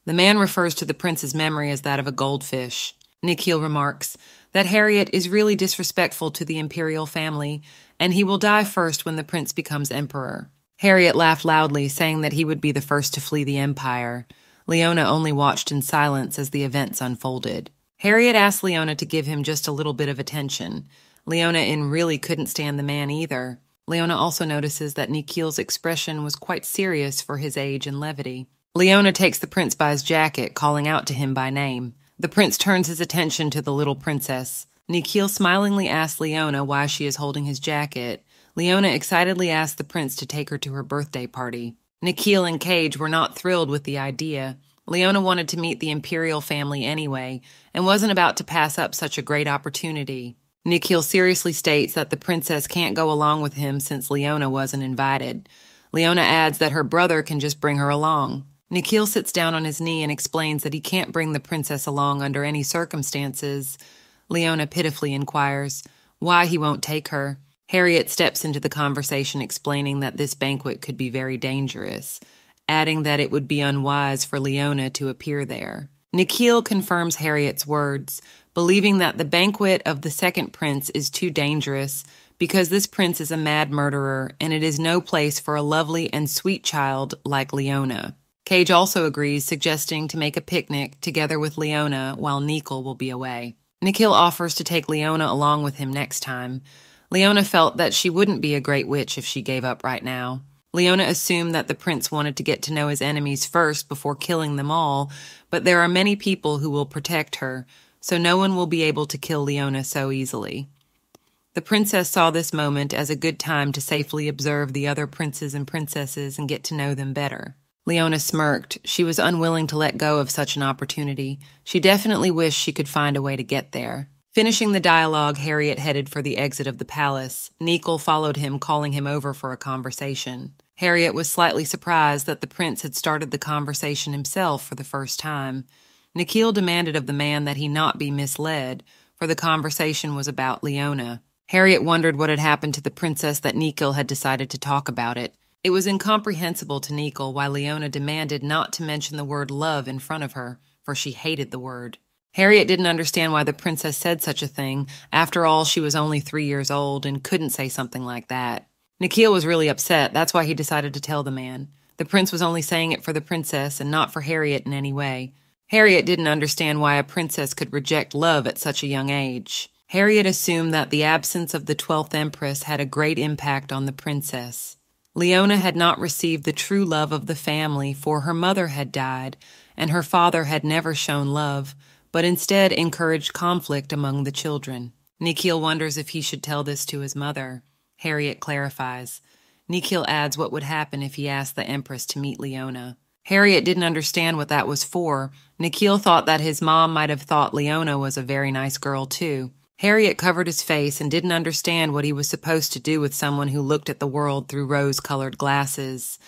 The man refers to the prince's memory as that of a goldfish. Nikhil remarks that Harriet is really disrespectful to the imperial family, and he will die first when the prince becomes emperor. Harriet laughed loudly, saying that he would be the first to flee the empire. Leona only watched in silence as the events unfolded. Harriet asked Leona to give him just a little bit of attention. Leona really couldn't stand the man either. Leona also notices that Nikhil's expression was quite serious for his age and levity. Leona takes the prince by his jacket, calling out to him by name. The prince turns his attention to the little princess. Nikhil smilingly asks Leona why she is holding his jacket. Leona excitedly asks the prince to take her to her birthday party. Nikhil and Cage were not thrilled with the idea. Leona wanted to meet the imperial family anyway, and wasn't about to pass up such a great opportunity. Nikhil seriously states that the princess can't go along with him since Leona wasn't invited. Leona adds that her brother can just bring her along. Nikhil sits down on his knee and explains that he can't bring the princess along under any circumstances. Leona pitifully inquires why he won't take her. Harriet steps into the conversation explaining that this banquet could be very dangerous, adding that it would be unwise for Leona to appear there. Nikhil confirms Harriet's words, believing that the banquet of the second prince is too dangerous because this prince is a mad murderer and it is no place for a lovely and sweet child like Leona. Cage also agrees, suggesting to make a picnic together with Leona while Nikhil will be away. Nikhil offers to take Leona along with him next time. Leona felt that she wouldn't be a great witch if she gave up right now. Leona assumed that the prince wanted to get to know his enemies first before killing them all, but there are many people who will protect her, so no one will be able to kill Leona so easily. The princess saw this moment as a good time to safely observe the other princes and princesses and get to know them better. Leona smirked. She was unwilling to let go of such an opportunity. She definitely wished she could find a way to get there. Finishing the dialogue, Harriet headed for the exit of the palace. Nikhil followed him, calling him over for a conversation. Harriet was slightly surprised that the prince had started the conversation himself for the first time. Nikhil demanded of the man that he not be misled, for the conversation was about Leona. Harriet wondered what had happened to the princess that Nikhil had decided to talk about it. It was incomprehensible to Nikhil why Leona demanded not to mention the word love in front of her, for she hated the word. Harriet didn't understand why the princess said such a thing. After all, she was only 3 years old and couldn't say something like that. Nikhil was really upset. That's why he decided to tell the man. The prince was only saying it for the princess and not for Harriet in any way. Harriet didn't understand why a princess could reject love at such a young age. Harriet assumed that the absence of the 12th Empress had a great impact on the princess. Leona had not received the true love of the family, for her mother had died, and her father had never shown love, but instead encouraged conflict among the children. Nikhil wonders if he should tell this to his mother. Harriet clarifies. Nikhil adds what would happen if he asked the Empress to meet Leona. Harriet didn't understand what that was for. Nikhil thought that his mom might have thought Leona was a very nice girl too. Harriet covered his face and didn't understand what he was supposed to do with someone who looked at the world through rose-colored glasses.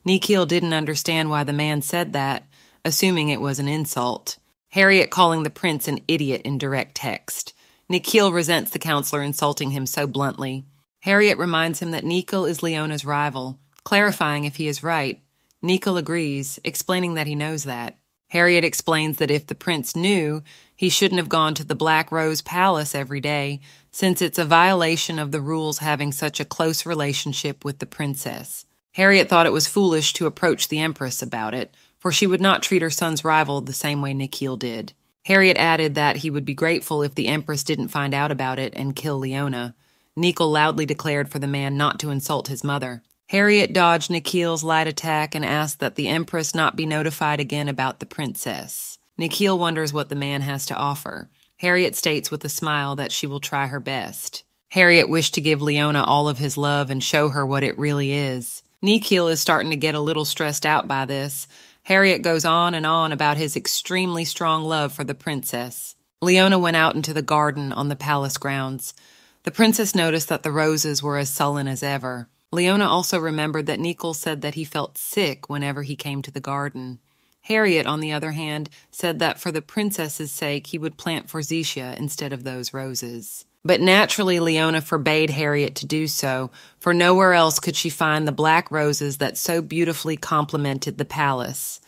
Nikhil didn't understand why the man said that, assuming it was an insult. Harriet calling the prince an idiot in direct text. Nikhil resents the counselor insulting him so bluntly. Harriet reminds him that Nikhil is Leona's rival, clarifying if he is right. Nikhil agrees, explaining that he knows that. Harriet explains that if the prince knew, he shouldn't have gone to the Black Rose Palace every day, since it's a violation of the rules having such a close relationship with the princess. Harriet thought it was foolish to approach the Empress about it, for she would not treat her son's rival the same way Nikhil did. Harriet added that he would be grateful if the Empress didn't find out about it and kill Leona. Nikhil loudly declared for the man not to insult his mother. Harriet dodged Nikhil's light attack and asked that the Empress not be notified again about the princess. Nikhil wonders what the man has to offer. Harriet states with a smile that she will try her best. Harriet wished to give Leona all of his love and show her what it really is. Nikhil is starting to get a little stressed out by this. Harriet goes on and on about his extremely strong love for the princess. Leona went out into the garden on the palace grounds. The princess noticed that the roses were as sullen as ever. Leona also remembered that Nikhil said that he felt sick whenever he came to the garden. Harriet, on the other hand, said that for the princess's sake he would plant forsythia instead of those roses. But naturally Leona forbade Harriet to do so, for nowhere else could she find the black roses that so beautifully complemented the palace.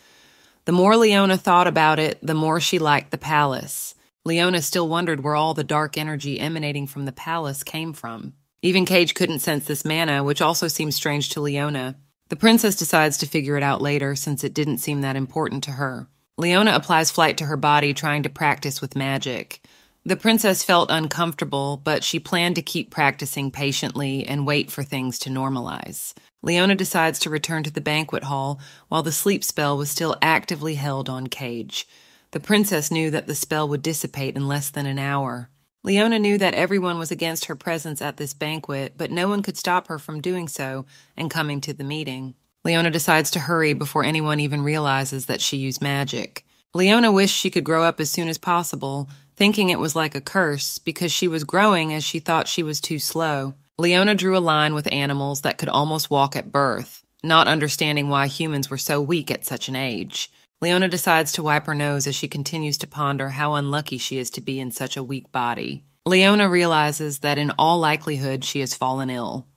The more Leona thought about it, the more she liked the palace. Leona still wondered where all the dark energy emanating from the palace came from. Even Cage couldn't sense this mana, which also seemed strange to Leona. The princess decides to figure it out later, since it didn't seem that important to her. Leona applies flight to her body, trying to practice with magic. The princess felt uncomfortable, but she planned to keep practicing patiently and wait for things to normalize. Leona decides to return to the banquet hall while the sleep spell was still actively held on Cage. The princess knew that the spell would dissipate in less than an hour. Leona knew that everyone was against her presence at this banquet, but no one could stop her from doing so and coming to the meeting. Leona decides to hurry before anyone even realizes that she used magic. Leona wished she could grow up as soon as possible, thinking it was like a curse because she was growing as she thought she was too slow. Leona drew a line with animals that could almost walk at birth, not understanding why humans were so weak at such an age. Leona decides to wipe her nose as she continues to ponder how unlucky she is to be in such a weak body. Leona realizes that in all likelihood she has fallen ill.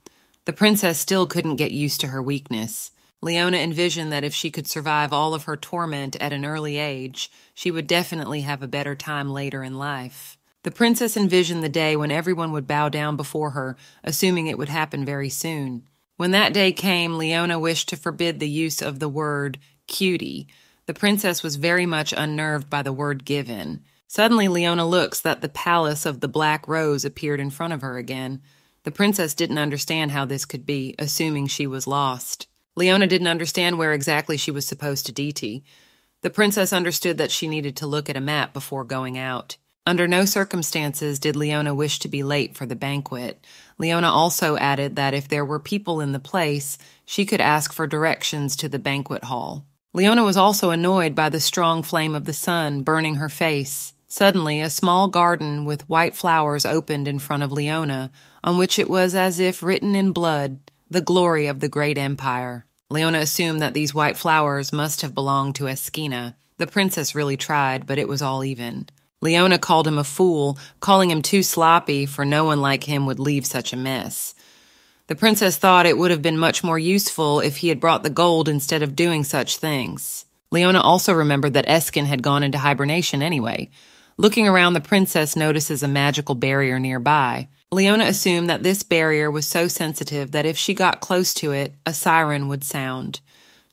The princess still couldn't get used to her weakness. Leona envisioned that if she could survive all of her torment at an early age, she would definitely have a better time later in life. The princess envisioned the day when everyone would bow down before her, assuming it would happen very soon. When that day came, Leona wished to forbid the use of the word cutie. The princess was very much unnerved by the word given. Suddenly, Leona looks that the palace of the Black Rose appeared in front of her again. The princess didn't understand how this could be, assuming she was lost. Leona didn't understand where exactly she was supposed to DT. The princess understood that she needed to look at a map before going out. Under no circumstances did Leona wish to be late for the banquet. Leona also added that if there were people in the place, she could ask for directions to the banquet hall. Leona was also annoyed by the strong flame of the sun burning her face. Suddenly, a small garden with white flowers opened in front of Leona, on which it was as if written in blood, the glory of the great empire. Leona assumed that these white flowers must have belonged to Esquina. The princess really tried, but it was all even. Leona called him a fool, calling him too sloppy, for no one like him would leave such a mess. The princess thought it would have been much more useful if he had brought the gold instead of doing such things. Leona also remembered that Eskin had gone into hibernation anyway. Looking around, the princess notices a magical barrier nearby. Leona assumed that this barrier was so sensitive that if she got close to it, a siren would sound.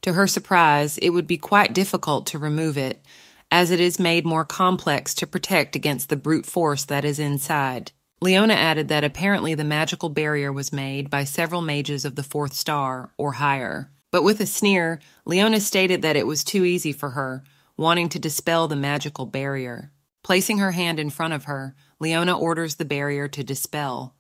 To her surprise, it would be quite difficult to remove it, as it is made more complex to protect against the brute force that is inside. Leona added that apparently the magical barrier was made by several mages of the 4th star, or higher. But with a sneer, Leona stated that it was too easy for her, wanting to dispel the magical barrier. Placing her hand in front of her, Leona orders the barrier to dispel.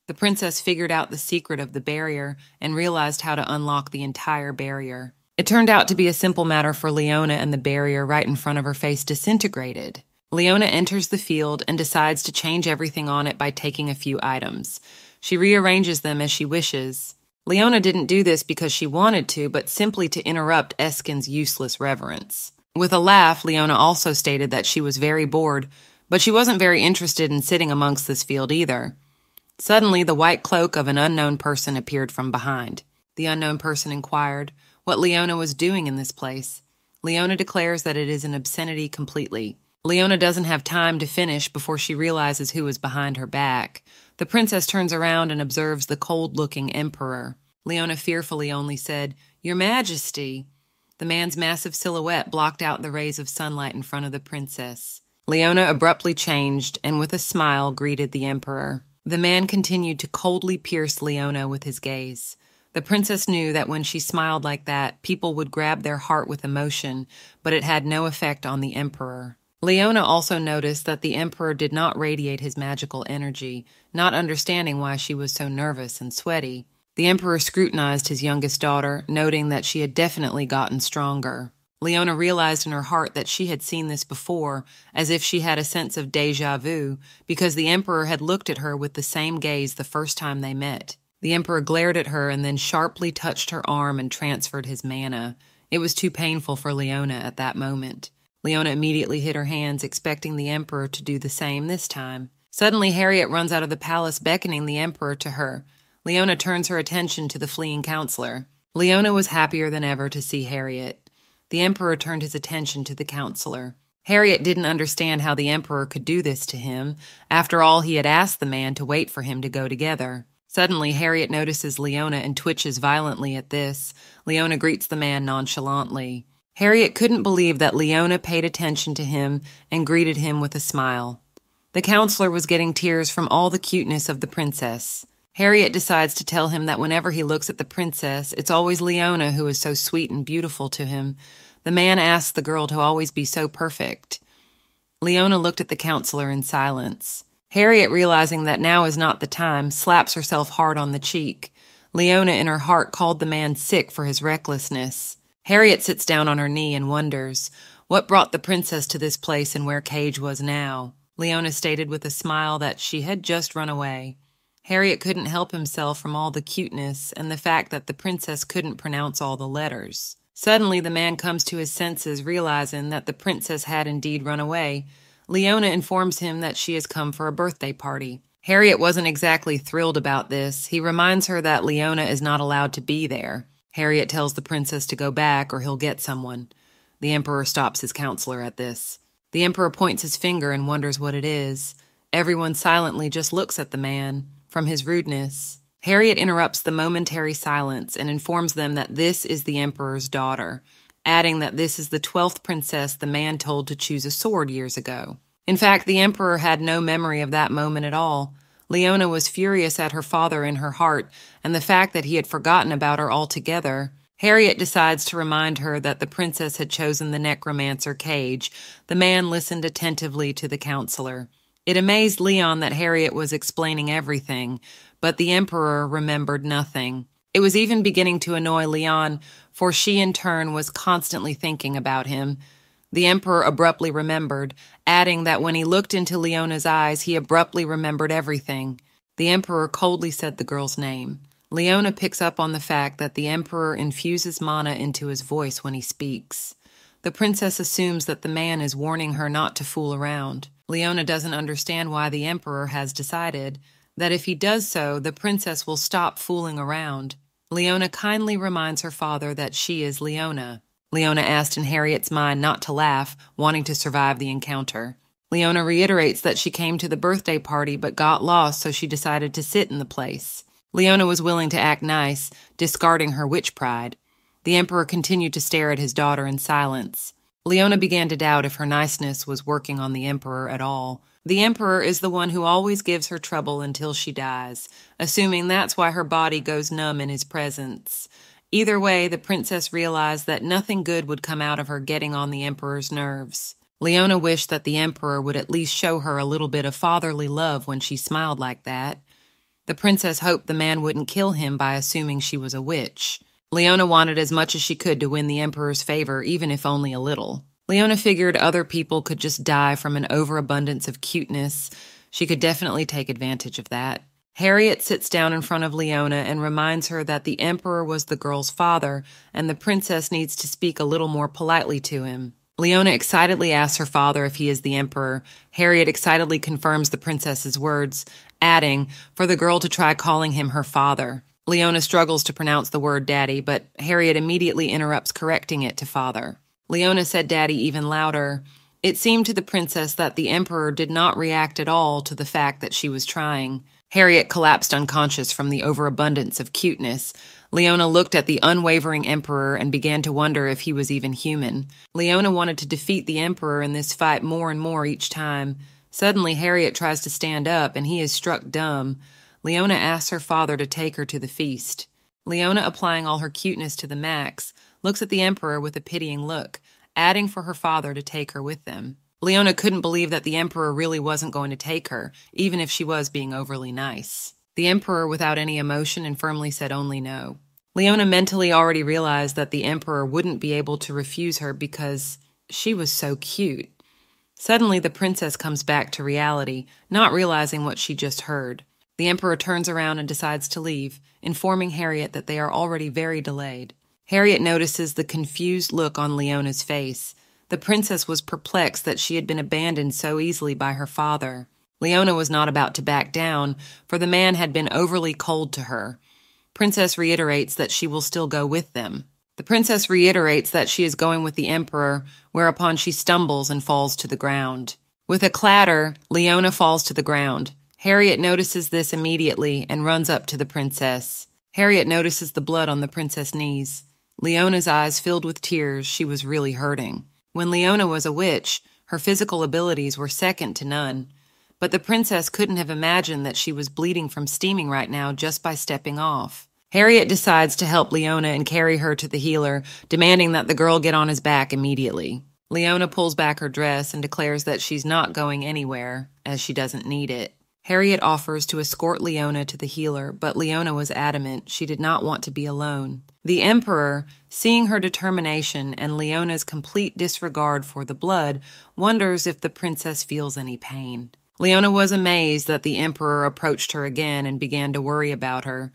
The princess figured out the secret of the barrier and realized how to unlock the entire barrier. It turned out to be a simple matter for Leona, and the barrier right in front of her face disintegrated. Leona enters the field and decides to change everything on it by taking a few items. She rearranges them as she wishes. Leona didn't do this because she wanted to, but simply to interrupt Eskin's useless reverence. With a laugh, Leona also stated that she was very bored, but she wasn't very interested in sitting amongst this field either. Suddenly, the white cloak of an unknown person appeared from behind. The unknown person inquired what Leona was doing in this place. Leona declares that it is an obscenity completely. Leona doesn't have time to finish before she realizes who is behind her back. The princess turns around and observes the cold-looking emperor. Leona fearfully only said, "Your Majesty." The man's massive silhouette blocked out the rays of sunlight in front of the princess. Leona abruptly changed and with a smile greeted the emperor. The man continued to coldly pierce Leona with his gaze. The princess knew that when she smiled like that, people would grab their heart with emotion, but it had no effect on the emperor. Leona also noticed that the emperor did not radiate his magical energy, not understanding why she was so nervous and sweaty. The emperor scrutinized his youngest daughter, noting that she had definitely gotten stronger. Leona realized in her heart that she had seen this before, as if she had a sense of déjà vu, because the emperor had looked at her with the same gaze the first time they met. The emperor glared at her and then sharply touched her arm and transferred his mana. It was too painful for Leona at that moment. Leona immediately hid her hands, expecting the emperor to do the same this time. Suddenly, Harriet runs out of the palace, beckoning the emperor to her. Leona turns her attention to the fleeing counselor. Leona was happier than ever to see Harriet. The emperor turned his attention to the counselor. Harriet didn't understand how the emperor could do this to him. After all, he had asked the man to wait for him to go together. Suddenly, Harriet notices Leona and twitches violently at this. Leona greets the man nonchalantly. Harriet couldn't believe that Leona paid attention to him and greeted him with a smile. The counselor was getting tears from all the cuteness of the princess. Harriet decides to tell him that whenever he looks at the princess, it's always Leona who is so sweet and beautiful to him. The man asks the girl to always be so perfect. Leona looked at the counselor in silence. Harriet, realizing that now is not the time, slaps herself hard on the cheek. Leona in her heart called the man sick for his recklessness. Harriet sits down on her knee and wonders, what brought the princess to this place and where Cage was now? Leona stated with a smile that she had just run away. Harriet couldn't help himself from all the cuteness and the fact that the princess couldn't pronounce all the letters. Suddenly, the man comes to his senses, realizing that the princess had indeed run away. Leona informs him that she has come for a birthday party. Harriet wasn't exactly thrilled about this. He reminds her that Leona is not allowed to be there. Harriet tells the princess to go back or he'll get someone. The emperor stops his counselor at this. The emperor points his finger and wonders what it is. Everyone silently just looks at the man. From his rudeness, Harriet interrupts the momentary silence and informs them that this is the emperor's daughter, adding that this is the 12th princess the man told to choose a sword years ago. In fact, the emperor had no memory of that moment at all. Leona was furious at her father in her heart and the fact that he had forgotten about her altogether. Harriet decides to remind her that the princess had chosen the necromancer Cage. The man listened attentively to the counselor. It amazed Leon that Harriet was explaining everything, but the emperor remembered nothing. It was even beginning to annoy Leon, for she in turn was constantly thinking about him. The emperor abruptly remembered, adding that when he looked into Leona's eyes, he abruptly remembered everything. The emperor coldly said the girl's name. Leona picks up on the fact that the emperor infuses mana into his voice when he speaks. The princess assumes that the man is warning her not to fool around. Leona doesn't understand why the emperor has decided that if he does so, the princess will stop fooling around. Leona kindly reminds her father that she is Leona. Leona asked in Harriet's mind not to laugh, wanting to survive the encounter. Leona reiterates that she came to the birthday party but got lost, so she decided to sit in the place. Leona was willing to act nice, discarding her witch pride. The emperor continued to stare at his daughter in silence. Leona began to doubt if her niceness was working on the emperor at all. The emperor is the one who always gives her trouble until she dies, assuming that's why her body goes numb in his presence. Either way, the princess realized that nothing good would come out of her getting on the emperor's nerves. Leona wished that the emperor would at least show her a little bit of fatherly love when she smiled like that. The princess hoped the man wouldn't kill him by assuming she was a witch. Leona wanted as much as she could to win the emperor's favor, even if only a little. Leona figured other people could just die from an overabundance of cuteness. She could definitely take advantage of that. Harriet sits down in front of Leona and reminds her that the emperor was the girl's father, and the princess needs to speak a little more politely to him. Leona excitedly asks her father if he is the emperor. Harriet excitedly confirms the princess's words, adding for the girl to try calling him her father. Leona struggles to pronounce the word daddy, but Harriet immediately interrupts, correcting it to father. Leona said daddy even louder. It seemed to the princess that the emperor did not react at all to the fact that she was trying. Harriet collapsed unconscious from the overabundance of cuteness. Leona looked at the unwavering emperor and began to wonder if he was even human. Leona wanted to defeat the emperor in this fight more and more each time. Suddenly, Harriet tries to stand up, and he is struck dumb. Leona asks her father to take her to the feast. Leona, applying all her cuteness to the max, looks at the emperor with a pitying look, adding for her father to take her with them. Leona couldn't believe that the emperor really wasn't going to take her, even if she was being overly nice. The emperor, without any emotion, and firmly said only no. Leona mentally already realized that the emperor wouldn't be able to refuse her because she was so cute. Suddenly, the princess comes back to reality, not realizing what she just heard. The emperor turns around and decides to leave, informing Harriet that they are already very delayed. Harriet notices the confused look on Leona's face. The princess was perplexed that she had been abandoned so easily by her father. Leona was not about to back down, for the man had been overly cold to her. Princess reiterates that she will still go with them. The princess reiterates that she is going with the emperor, whereupon she stumbles and falls to the ground. With a clatter, Leona falls to the ground. Harriet notices this immediately and runs up to the princess. Harriet notices the blood on the princess' knees. Leona's eyes filled with tears. She was really hurting. When Leona was a witch, her physical abilities were second to none. but the princess couldn't have imagined that she was bleeding from steaming right now just by stepping off. Harriet decides to help Leona and carry her to the healer, demanding that the girl get on his back immediately. Leona pulls back her dress and declares that she's not going anywhere, as she doesn't need it. Harriet offers to escort Leona to the healer, but Leona was adamant she did not want to be alone. The Emperor, seeing her determination and Leona's complete disregard for the blood, wonders if the princess feels any pain. Leona was amazed that the Emperor approached her again and began to worry about her.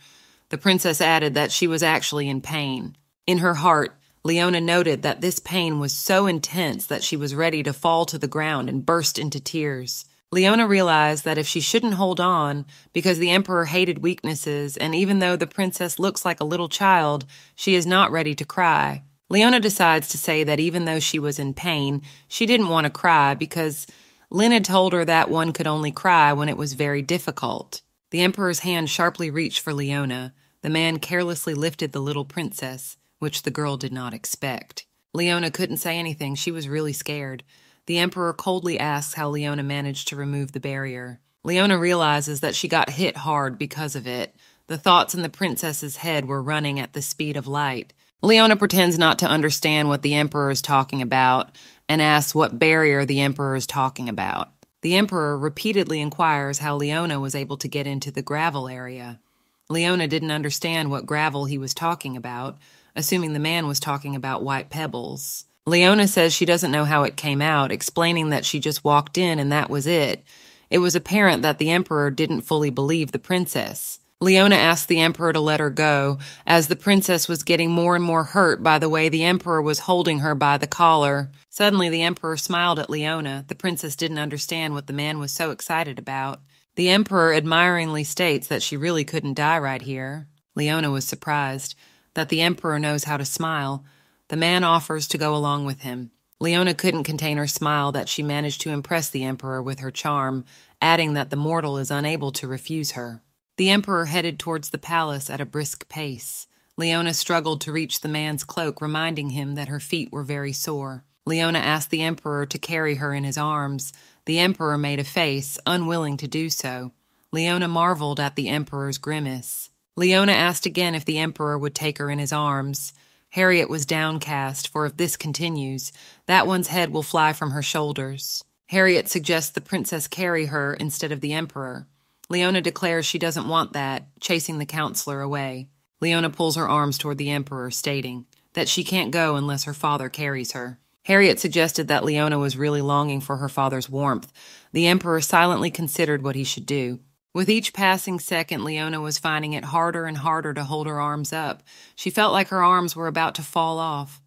The princess added that she was actually in pain. In her heart, Leona noted that this pain was so intense that she was ready to fall to the ground and burst into tears. Leona realized that if she shouldn't hold on, because the Emperor hated weaknesses, and even though the princess looks like a little child, she is not ready to cry. Leona decides to say that even though she was in pain, she didn't want to cry because Lynn had told her that one could only cry when it was very difficult. The Emperor's hand sharply reached for Leona. The man carelessly lifted the little princess, which the girl did not expect. Leona couldn't say anything. She was really scared. The Emperor coldly asks how Leona managed to remove the barrier. Leona realizes that she got hit hard because of it. The thoughts in the princess's head were running at the speed of light. Leona pretends not to understand what the Emperor is talking about and asks what barrier the Emperor is talking about. The Emperor repeatedly inquires how Leona was able to get into the gravel area. Leona didn't understand what gravel he was talking about, assuming the man was talking about white pebbles. Leona says she doesn't know how it came out, explaining that she just walked in and that was it. It was apparent that the Emperor didn't fully believe the princess. Leona asked the Emperor to let her go, as the princess was getting more and more hurt by the way the Emperor was holding her by the collar. Suddenly the Emperor smiled at Leona. The princess didn't understand what the man was so excited about. The Emperor admiringly states that she really couldn't die right here. Leona was surprised that the Emperor knows how to smile. The man offers to go along with him. Leona couldn't contain her smile that she managed to impress the Emperor with her charm, adding that the mortal is unable to refuse her. The Emperor headed towards the palace at a brisk pace. Leona struggled to reach the man's cloak, reminding him that her feet were very sore. Leona asked the Emperor to carry her in his arms. The Emperor made a face, unwilling to do so. Leona marveled at the Emperor's grimace. Leona asked again if the Emperor would take her in his arms. Harriet was downcast, for if this continues, that one's head will fly from her shoulders. Harriet suggests the princess carry her instead of the Emperor. Leona declares she doesn't want that, chasing the counselor away. Leona pulls her arms toward the Emperor, stating that she can't go unless her father carries her. Harriet suggested that Leona was really longing for her father's warmth. The Emperor silently considered what he should do. With each passing second, Leona was finding it harder and harder to hold her arms up. She felt like her arms were about to fall off.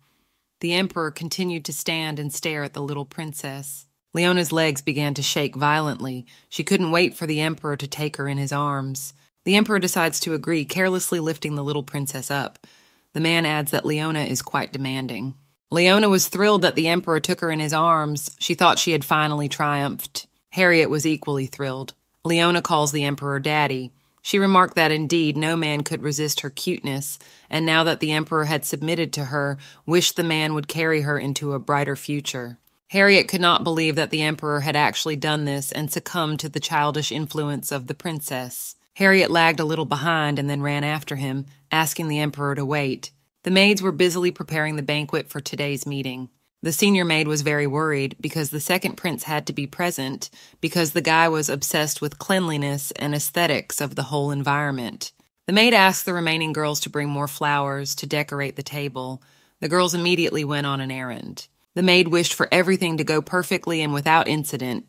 The Emperor continued to stand and stare at the little princess. Leona's legs began to shake violently. She couldn't wait for the Emperor to take her in his arms. The Emperor decides to agree, carelessly lifting the little princess up. The man adds that Leona is quite demanding. Leona was thrilled that the Emperor took her in his arms. She thought she had finally triumphed. Harriet was equally thrilled. Leona calls the Emperor Daddy. She remarked that indeed no man could resist her cuteness, and now that the Emperor had submitted to her, wished the man would carry her into a brighter future. Harriet could not believe that the Emperor had actually done this and succumbed to the childish influence of the princess. Harriet lagged a little behind and then ran after him, asking the Emperor to wait. The maids were busily preparing the banquet for today's meeting. The senior maid was very worried because the second prince had to be present because the guy was obsessed with cleanliness and aesthetics of the whole environment. The maid asked the remaining girls to bring more flowers to decorate the table. The girls immediately went on an errand. The maid wished for everything to go perfectly and without incident.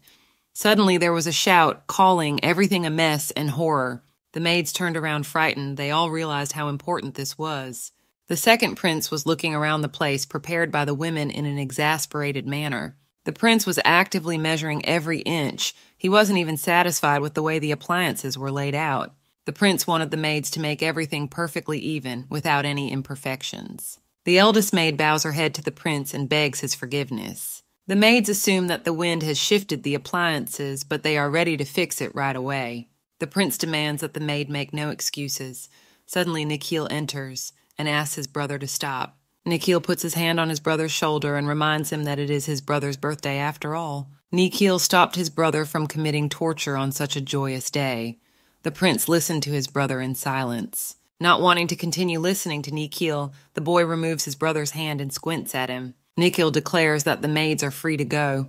Suddenly there was a shout, calling everything a mess and horror. The maids turned around frightened. They all realized how important this was. The second prince was looking around the place prepared by the women in an exasperated manner. The prince was actively measuring every inch. He wasn't even satisfied with the way the appliances were laid out. The prince wanted the maids to make everything perfectly even, without any imperfections. The eldest maid bows her head to the prince and begs his forgiveness. The maids assume that the wind has shifted the appliances, but they are ready to fix it right away. The prince demands that the maid make no excuses. Suddenly Nikhil enters and asks his brother to stop. Nikhil puts his hand on his brother's shoulder and reminds him that it is his brother's birthday after all. Nikhil stopped his brother from committing torture on such a joyous day. The prince listened to his brother in silence. Not wanting to continue listening to Nikhil, the boy removes his brother's hand and squints at him. Nikhil declares that the maids are free to go.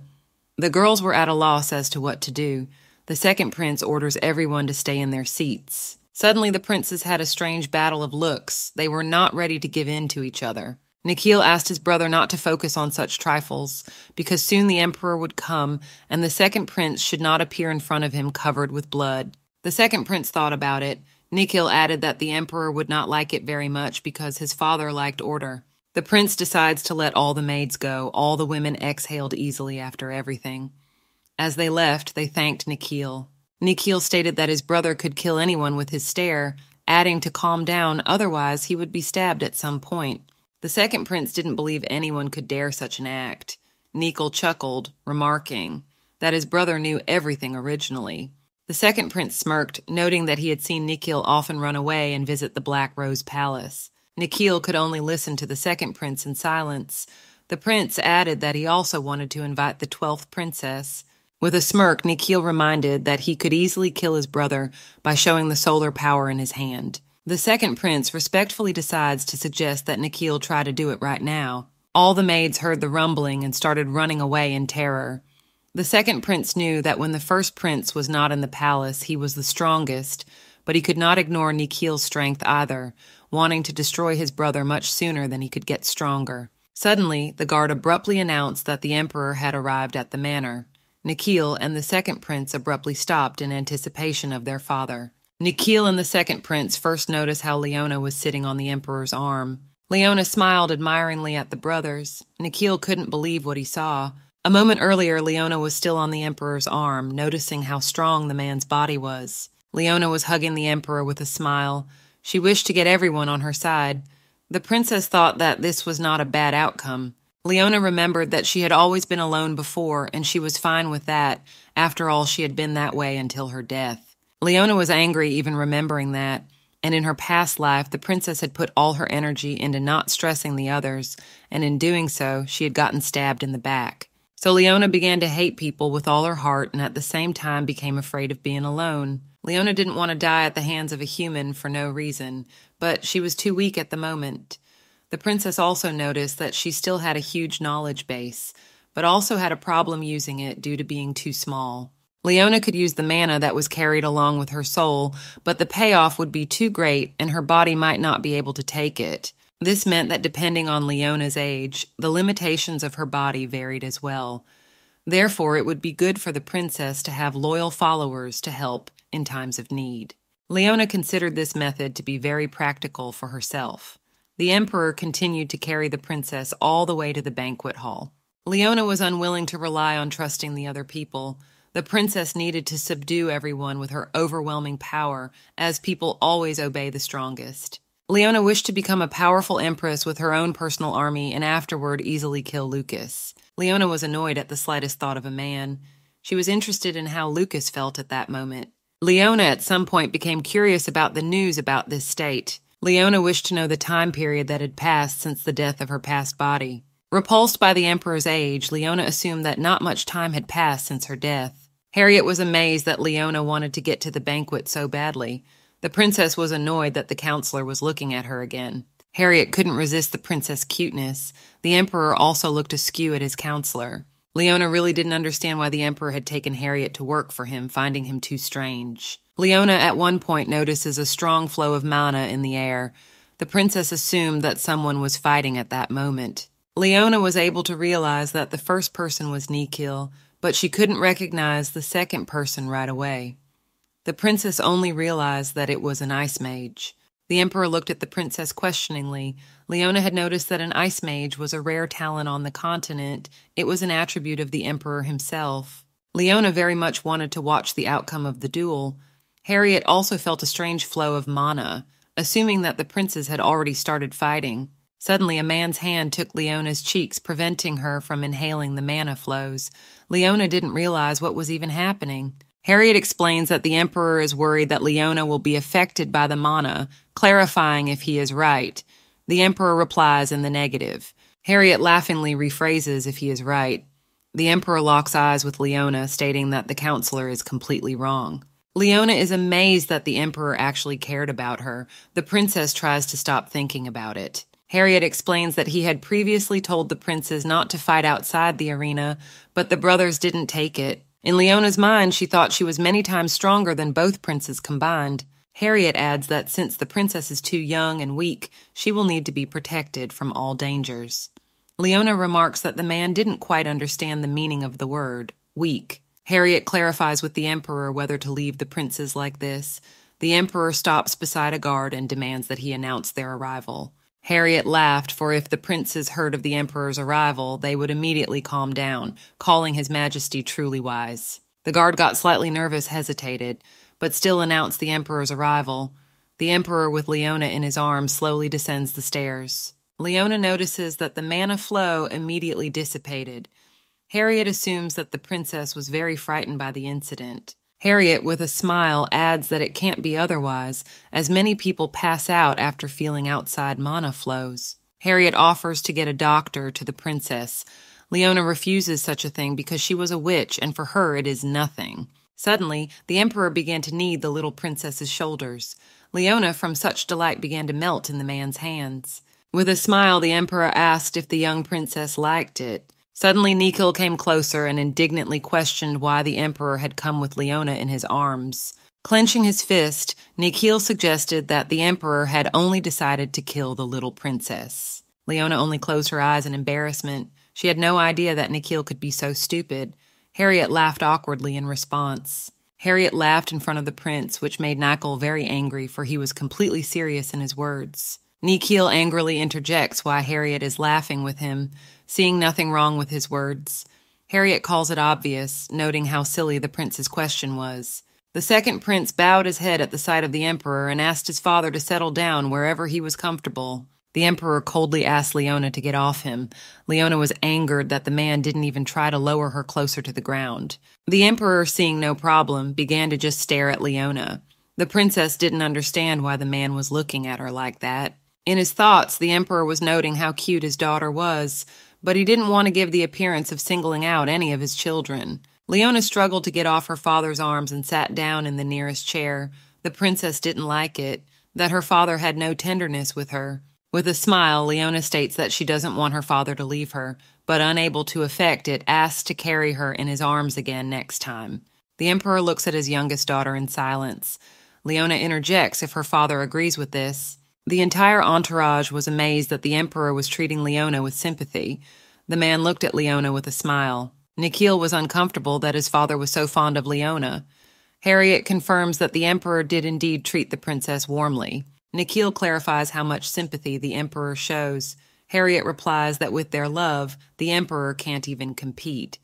The girls were at a loss as to what to do. The second prince orders everyone to stay in their seats. Suddenly the princes had a strange battle of looks. They were not ready to give in to each other. Nikhil asked his brother not to focus on such trifles, because soon the emperor would come, and the second prince should not appear in front of him covered with blood. The second prince thought about it. Nikhil added that the emperor would not like it very much because his father liked order. The prince decides to let all the maids go. All the women exhaled easily after everything. As they left, they thanked Nikhil. Nikhil stated that his brother could kill anyone with his stare, adding to calm down, otherwise he would be stabbed at some point. The second prince didn't believe anyone could dare such an act. Nikhil chuckled, remarking that his brother knew everything originally. The second prince smirked, noting that he had seen Nikhil often run away and visit the Black Rose Palace. Nikhil could only listen to the second prince in silence. The prince added that he also wanted to invite the 12th princess. With a smirk, Nikhil reminded that he could easily kill his brother by showing the solar power in his hand. The second prince respectfully decides to suggest that Nikhil try to do it right now. All the maids heard the rumbling and started running away in terror. The second prince knew that when the first prince was not in the palace, he was the strongest, but he could not ignore Nikhil's strength either, wanting to destroy his brother much sooner than he could get stronger. Suddenly, the guard abruptly announced that the emperor had arrived at the manor. Nikhil and the second prince abruptly stopped in anticipation of their father. Nikhil and the second prince first noticed how Leona was sitting on the emperor's arm. Leona smiled admiringly at the brothers. Nikhil couldn't believe what he saw. A moment earlier, Leona was still on the emperor's arm, noticing how strong the man's body was. Leona was hugging the emperor with a smile. She wished to get everyone on her side. The princess thought that this was not a bad outcome. Leona remembered that she had always been alone before, and she was fine with that. After all, she had been that way until her death. Leona was angry even remembering that, and in her past life, the princess had put all her energy into not stressing the others, and in doing so, she had gotten stabbed in the back. So Leona began to hate people with all her heart and at the same time became afraid of being alone. Leona didn't want to die at the hands of a human for no reason, but she was too weak at the moment. The princess also noticed that she still had a huge knowledge base, but also had a problem using it due to being too small. Leona could use the mana that was carried along with her soul, but the payoff would be too great and her body might not be able to take it. This meant that depending on Leona's age, the limitations of her body varied as well. Therefore, it would be good for the princess to have loyal followers to help in times of need. Leona considered this method to be very practical for herself. The emperor continued to carry the princess all the way to the banquet hall. Leona was unwilling to rely on trusting the other people. The princess needed to subdue everyone with her overwhelming power, as people always obey the strongest. Leona wished to become a powerful empress with her own personal army and afterward easily kill Lucas. Leona was annoyed at the slightest thought of a man. She was interested in how Lucas felt at that moment. Leona at some point became curious about the news about this state. Leona wished to know the time period that had passed since the death of her past body. Repulsed by the emperor's age, Leona assumed that not much time had passed since her death. Harriet was amazed that Leona wanted to get to the banquet so badly. The princess was annoyed that the counselor was looking at her again. Harriet couldn't resist the princess' cuteness. The emperor also looked askew at his counselor. Leona really didn't understand why the emperor had taken Harriet to work for him, finding him too strange. Leona at one point notices a strong flow of mana in the air. The princess assumed that someone was fighting at that moment. Leona was able to realize that the first person was Nikhil, but she couldn't recognize the second person right away. The princess only realized that it was an ice mage. The emperor looked at the princess questioningly. Leona had noticed that an ice mage was a rare talent on the continent. It was an attribute of the emperor himself. Leona very much wanted to watch the outcome of the duel. Harriet also felt a strange flow of mana, assuming that the princes had already started fighting. Suddenly, a man's hand took Leona's cheeks, preventing her from inhaling the mana flows. Leona didn't realize what was even happening. Harriet explains that the emperor is worried that Leona will be affected by the mana, clarifying if he is right. The emperor replies in the negative. Harriet laughingly rephrases if he is right. The Emperor locks eyes with Leona, stating that the counselor is completely wrong. Leona is amazed that the Emperor actually cared about her. The princess tries to stop thinking about it. Harriet explains that he had previously told the princes not to fight outside the arena, but the brothers didn't take it. In Leona's mind, she thought she was many times stronger than both princes combined. Harriet adds that since the princess is too young and weak, she will need to be protected from all dangers. Leona remarks that the man didn't quite understand the meaning of the word, weak. Harriet clarifies with the Emperor whether to leave the princes like this. The Emperor stops beside a guard and demands that he announce their arrival. Harriet laughed, for if the princes heard of the Emperor's arrival, they would immediately calm down, calling His Majesty truly wise. The guard got slightly nervous, hesitated, but still announced the Emperor's arrival. The Emperor, with Leona in his arms, slowly descends the stairs. Leona notices that the mana flow immediately dissipated. Harriet assumes that the princess was very frightened by the incident. Harriet, with a smile, adds that it can't be otherwise, as many people pass out after feeling outside mana flows. Harriet offers to get a doctor to the princess. Leona refuses such a thing because she was a witch, and for her it is nothing. Suddenly, the Emperor began to knead the little princess's shoulders. Leona, from such delight, began to melt in the man's hands. With a smile, the Emperor asked if the young princess liked it. Suddenly, Nikhil came closer and indignantly questioned why the Emperor had come with Leona in his arms. Clenching his fist, Nikhil suggested that the Emperor had only decided to kill the little princess. Leona only closed her eyes in embarrassment. She had no idea that Nikhil could be so stupid. Harriet laughed awkwardly in response. Harriet laughed in front of the prince, which made Nikhil very angry, for he was completely serious in his words. Nikhil angrily interjects why Harriet is laughing with him, seeing nothing wrong with his words. Harriet calls it obvious, noting how silly the prince's question was. The second prince bowed his head at the sight of the Emperor and asked his father to settle down wherever he was comfortable. The Emperor coldly asked Leona to get off him. Leona was angered that the man didn't even try to lower her closer to the ground. The Emperor, seeing no problem, began to just stare at Leona. The princess didn't understand why the man was looking at her like that. In his thoughts, the Emperor was noting how cute his daughter was, but he didn't want to give the appearance of singling out any of his children. Leona struggled to get off her father's arms and sat down in the nearest chair. The princess didn't like it, that her father had no tenderness with her. With a smile, Leona states that she doesn't want her father to leave her, but unable to effect it, asks to carry her in his arms again next time. The Emperor looks at his youngest daughter in silence. Leona interjects if her father agrees with this. The entire entourage was amazed that the Emperor was treating Leona with sympathy. The man looked at Leona with a smile. Nikhil was uncomfortable that his father was so fond of Leona. Harriet confirms that the Emperor did indeed treat the princess warmly. Nikhil clarifies how much sympathy the Emperor shows. Harriet replies that with their love, the Emperor can't even compete.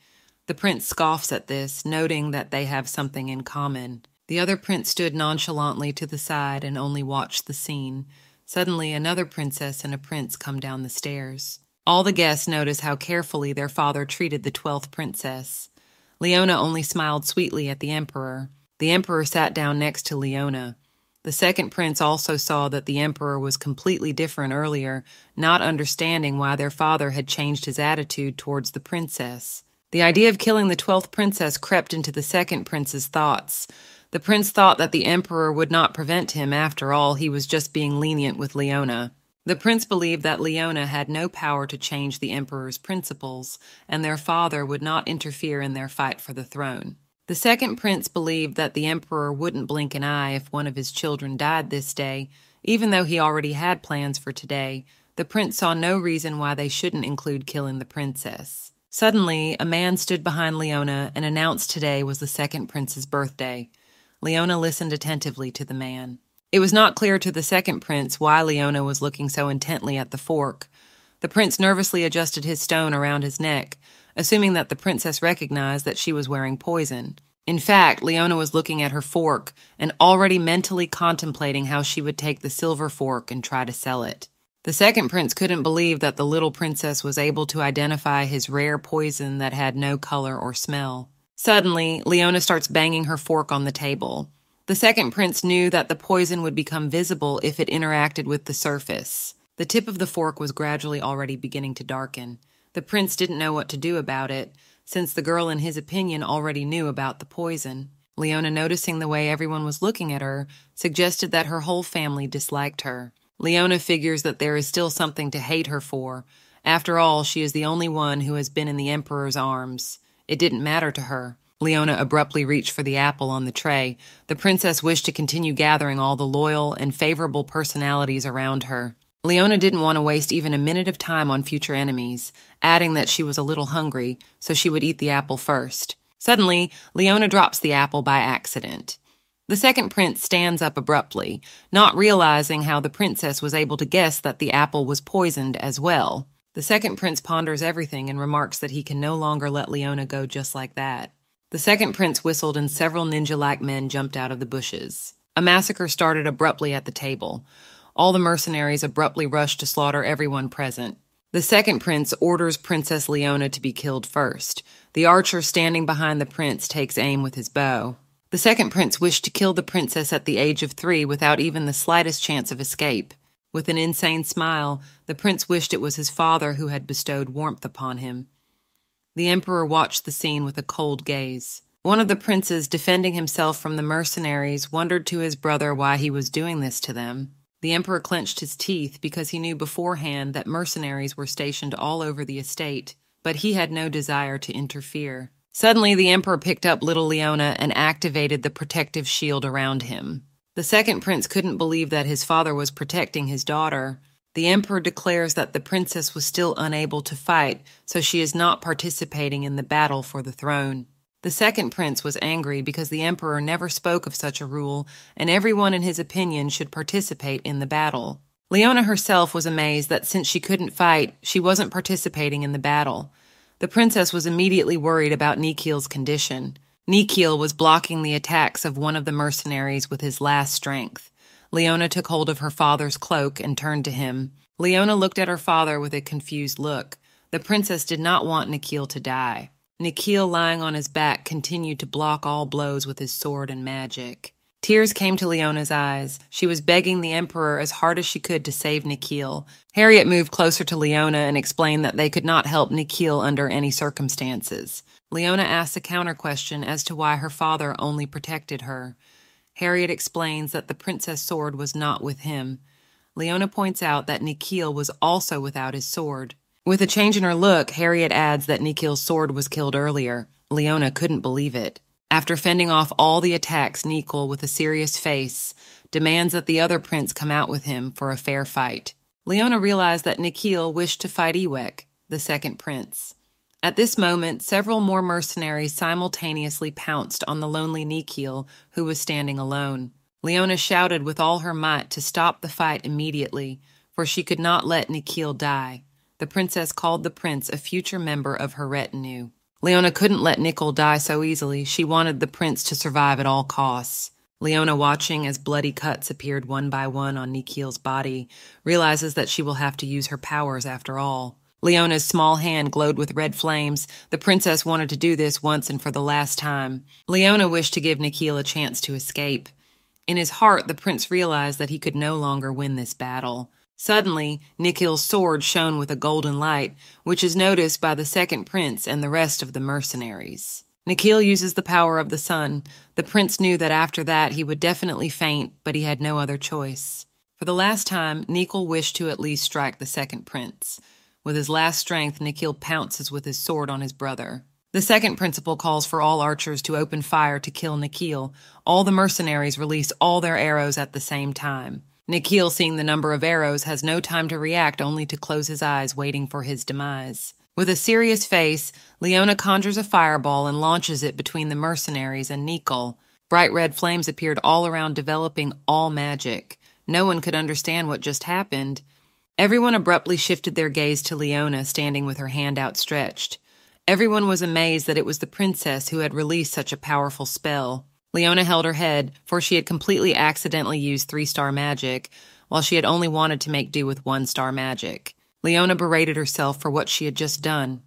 The prince scoffs at this, noting that they have something in common. The other prince stood nonchalantly to the side and only watched the scene. Suddenly, another princess and a prince come down the stairs. All the guests notice how carefully their father treated the 12th princess. Leona only smiled sweetly at the Emperor. The Emperor sat down next to Leona. The second prince also saw that the Emperor was completely different earlier, not understanding why their father had changed his attitude towards the princess. The idea of killing the 12th princess crept into the second prince's thoughts. The prince thought that the Emperor would not prevent him. After all, he was just being lenient with Leona. The prince believed that Leona had no power to change the Emperor's principles, and their father would not interfere in their fight for the throne. The second prince believed that the Emperor wouldn't blink an eye if one of his children died this day. Even though he already had plans for today, the prince saw no reason why they shouldn't include killing the princess. Suddenly, a man stood behind Leona and announced today was the second prince's birthday. Leona listened attentively to the man. It was not clear to the second prince why Leona was looking so intently at the fork. The prince nervously adjusted his stone around his neck, assuming that the princess recognized that she was wearing poison. In fact, Leona was looking at her fork and already mentally contemplating how she would take the silver fork and try to sell it. The second prince couldn't believe that the little princess was able to identify his rare poison that had no color or smell. Suddenly, Leona starts banging her fork on the table. The second prince knew that the poison would become visible if it interacted with the surface. The tip of the fork was gradually already beginning to darken. The prince didn't know what to do about it. since the girl in his opinion already knew about the poison. Leona, noticing the way everyone was looking at her, suggested that her whole family disliked her. Leona figures that there is still something to hate her for. After all, she is the only one who has been in the Emperor's arms. It didn't matter to her. Leona abruptly reached for the apple on the tray. The princess wished to continue gathering all the loyal and favorable personalities around her. Leona didn't want to waste even a minute of time on future enemies, adding that she was a little hungry, so she would eat the apple first. Suddenly, Leona drops the apple by accident. The second prince stands up abruptly, not realizing how the princess was able to guess that the apple was poisoned as well. The second prince ponders everything and remarks that he can no longer let Leona go just like that. The second prince whistled and several ninja-like men jumped out of the bushes. A massacre started abruptly at the table. All the mercenaries abruptly rushed to slaughter everyone present. The second prince orders Princess Leona to be killed first. The archer standing behind the prince takes aim with his bow. The second prince wished to kill the princess at the age of 3 without even the slightest chance of escape. With an insane smile, the prince wished it was his father who had bestowed warmth upon him. The emperor watched the scene with a cold gaze. One of the princes, defending himself from the mercenaries, wondered to his brother why he was doing this to them. The emperor clenched his teeth because he knew beforehand that mercenaries were stationed all over the estate, but he had no desire to interfere. Suddenly, the emperor picked up little Leona and activated the protective shield around him. The second prince couldn't believe that his father was protecting his daughter. The emperor declares that the princess was still unable to fight, so she is not participating in the battle for the throne. The second prince was angry because the emperor never spoke of such a rule, and everyone in his opinion should participate in the battle. Leona herself was amazed that since she couldn't fight, she wasn't participating in the battle. The princess was immediately worried about Nikhil's condition. Nikhil was blocking the attacks of one of the mercenaries with his last strength. Leona took hold of her father's cloak and turned to him. Leona looked at her father with a confused look. The princess did not want Nikhil to die. Nikhil, lying on his back, continued to block all blows with his sword and magic. Tears came to Leona's eyes. She was begging the emperor as hard as she could to save Nikhil. Harriet moved closer to Leona and explained that they could not help Nikhil under any circumstances. Leona asked a counter-question as to why her father only protected her. Harriet explains that the princess' sword was not with him. Leona points out that Nikhil was also without his sword. With a change in her look, Harriet adds that Nikhil's sword was killed earlier. Leona couldn't believe it. After fending off all the attacks, Nikhil, with a serious face, demands that the other prince come out with him for a fair fight. Leona realized that Nikhil wished to fight Ewek, the second prince. At this moment, several more mercenaries simultaneously pounced on the lonely Nikhil, who was standing alone. Leona shouted with all her might to stop the fight immediately, for she could not let Nikhil die. The princess called the prince a future member of her retinue. Leona couldn't let Nikhil die so easily. She wanted the prince to survive at all costs. Leona, watching as bloody cuts appeared one by one on Nikhil's body, realizes that she will have to use her powers after all. Leona's small hand glowed with red flames. The princess wanted to do this once and for the last time. Leona wished to give Nikhil a chance to escape. In his heart, the prince realized that he could no longer win this battle. Suddenly, Nikhil's sword shone with a golden light, which is noticed by the second prince and the rest of the mercenaries. Nikhil uses the power of the sun. The prince knew that after that he would definitely faint, but he had no other choice. For the last time, Nikhil wished to at least strike the second prince. With his last strength, Nikhil pounces with his sword on his brother. The second principal calls for all archers to open fire to kill Nikhil. All the mercenaries release all their arrows at the same time. Nikhil, seeing the number of arrows, has no time to react, only to close his eyes, waiting for his demise. With a serious face, Leona conjures a fireball and launches it between the mercenaries and Nikhil. Bright red flames appeared all around, developing all magic. No one could understand what just happened. Everyone abruptly shifted their gaze to Leona, standing with her hand outstretched. Everyone was amazed that it was the princess who had released such a powerful spell. Leona held her head, for she had completely accidentally used 3-star magic, while she had only wanted to make do with 1-star magic. Leona berated herself for what she had just done.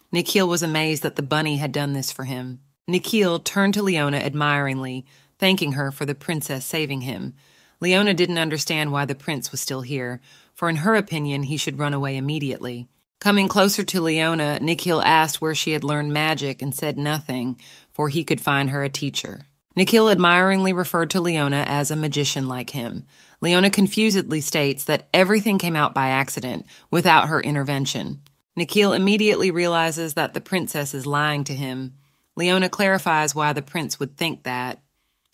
Nikhil was amazed that the bunny had done this for him. Nikhil turned to Leona admiringly, thanking her for the princess saving him. Leona didn't understand why the prince was still here, for in her opinion he should run away immediately. Coming closer to Leona, Nikhil asked where she had learned magic and said nothing, for he could find her a teacher. Nikhil admiringly referred to Leona as a magician like him. Leona confusedly states that everything came out by accident, without her intervention. Nikhil immediately realizes that the princess is lying to him. Leona clarifies why the prince would think that.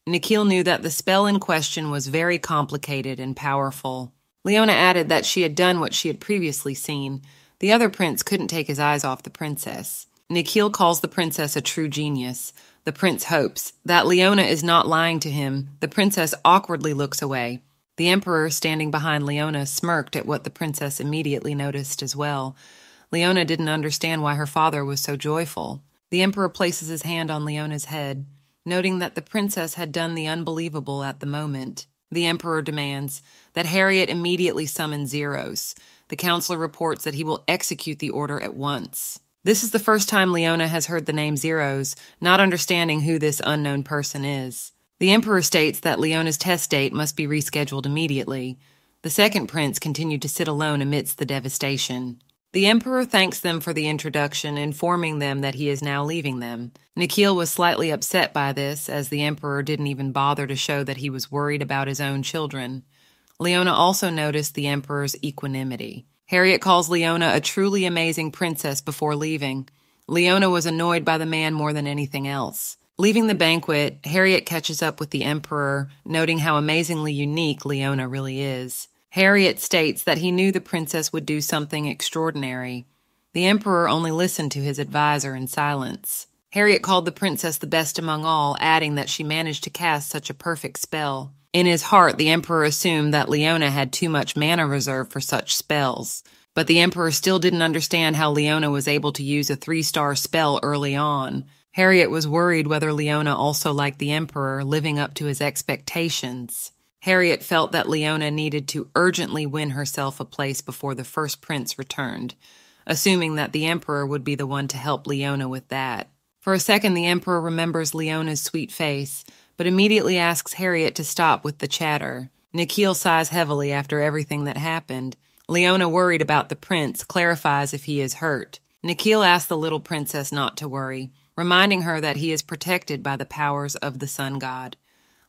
Nikhil knew that the spell in question was very complicated and powerful. Leona added that she had done what she had previously seen. The other prince couldn't take his eyes off the princess. Nikhil calls the princess a true genius. The prince hopes that Leona is not lying to him. The princess awkwardly looks away. The emperor, standing behind Leona, smirked at what the princess immediately noticed as well. Leona didn't understand why her father was so joyful. The emperor places his hand on Leona's head, noting that the princess had done the unbelievable at the moment. The emperor demands that Harriet immediately summon Zeros. The counselor reports that he will execute the order at once. This is the first time Leona has heard the name Zeros, not understanding who this unknown person is. The emperor states that Leona's test date must be rescheduled immediately. The second prince continued to sit alone amidst the devastation. The emperor thanks them for the introduction, informing them that he is now leaving them. Nikhil was slightly upset by this, as the emperor didn't even bother to show that he was worried about his own children. Leona also noticed the emperor's equanimity. Harriet calls Leona a truly amazing princess before leaving. Leona was annoyed by the man more than anything else. Leaving the banquet, Harriet catches up with the emperor, noting how amazingly unique Leona really is. Harriet states that he knew the princess would do something extraordinary. The emperor only listened to his advisor in silence. Harriet called the princess the best among all, adding that she managed to cast such a perfect spell. In his heart, the emperor assumed that Leona had too much mana reserve for such spells. But the emperor still didn't understand how Leona was able to use a 3-star spell early on. Harriet was worried whether Leona also liked the emperor, living up to his expectations. Harriet felt that Leona needed to urgently win herself a place before the first prince returned, assuming that the emperor would be the one to help Leona with that. For a second, the emperor remembers Leona's sweet face, but immediately asks Harriet to stop with the chatter. Nikhil sighs heavily after everything that happened. Leona, worried about the prince, clarifies if he is hurt. Nikhil asks the little princess not to worry, reminding her that he is protected by the powers of the sun god.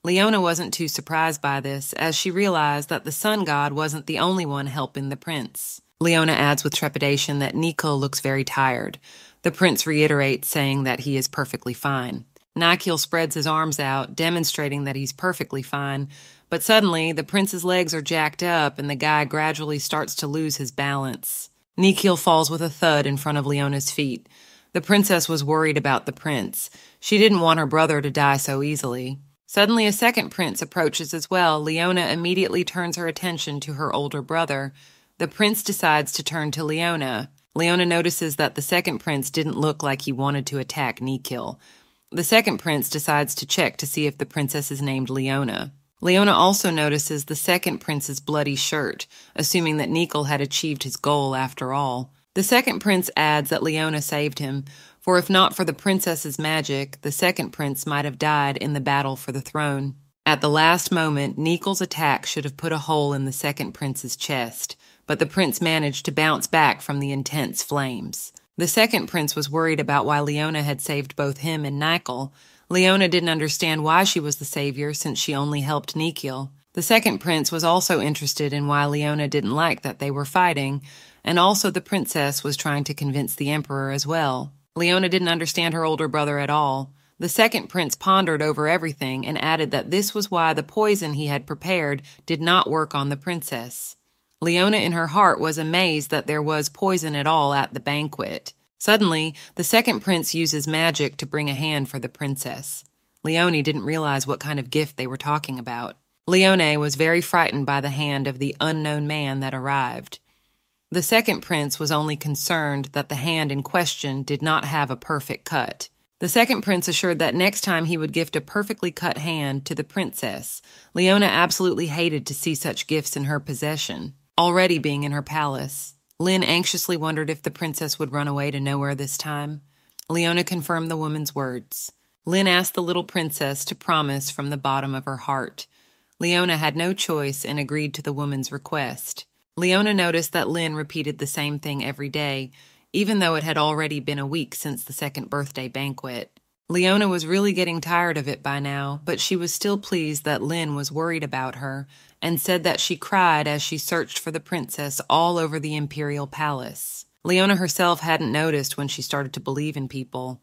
Leona wasn't too surprised by this, as she realized that the sun god wasn't the only one helping the prince. Leona adds with trepidation that Nikhil looks very tired. The prince reiterates, saying that he is perfectly fine. Nikhil spreads his arms out, demonstrating that he's perfectly fine, but suddenly the prince's legs are jacked up and the guy gradually starts to lose his balance. Nikhil falls with a thud in front of Leona's feet. The princess was worried about the prince. She didn't want her brother to die so easily. Suddenly a second prince approaches as well. Leona immediately turns her attention to her older brother. The prince decides to turn to Leona. Leona notices that the second prince didn't look like he wanted to attack Nikhil. The second prince decides to check to see if the princess is named Leona. Leona also notices the second prince's bloody shirt, assuming that Nikhil had achieved his goal after all. The second prince adds that Leona saved him, for if not for the princess's magic, the second prince might have died in the battle for the throne. At the last moment, Nikhil's attack should have put a hole in the second prince's chest, but the prince managed to bounce back from the intense flames. The second prince was worried about why Leona had saved both him and Nikhil. Leona didn't understand why she was the savior since she only helped Nikhil. The second prince was also interested in why Leona didn't like that they were fighting, and also the princess was trying to convince the emperor as well. Leona didn't understand her older brother at all. The second prince pondered over everything and added that this was why the poison he had prepared did not work on the princess. Leona in her heart was amazed that there was poison at all at the banquet. Suddenly, the second prince uses magic to bring a hand for the princess. Leone didn't realize what kind of gift they were talking about. Leone was very frightened by the hand of the unknown man that arrived. The second prince was only concerned that the hand in question did not have a perfect cut. The second prince assured that next time he would gift a perfectly cut hand to the princess. Leona absolutely hated to see such gifts in her possession, already being in her palace. Lynn anxiously wondered if the princess would run away to nowhere this time. Leona confirmed the woman's words. Lynn asked the little princess to promise from the bottom of her heart. Leona had no choice and agreed to the woman's request. Leona noticed that Lynn repeated the same thing every day, even though it had already been a week since the second birthday banquet. Leona was really getting tired of it by now, but she was still pleased that Lynn was worried about her and said that she cried as she searched for the princess all over the imperial palace. Leona herself hadn't noticed when she started to believe in people.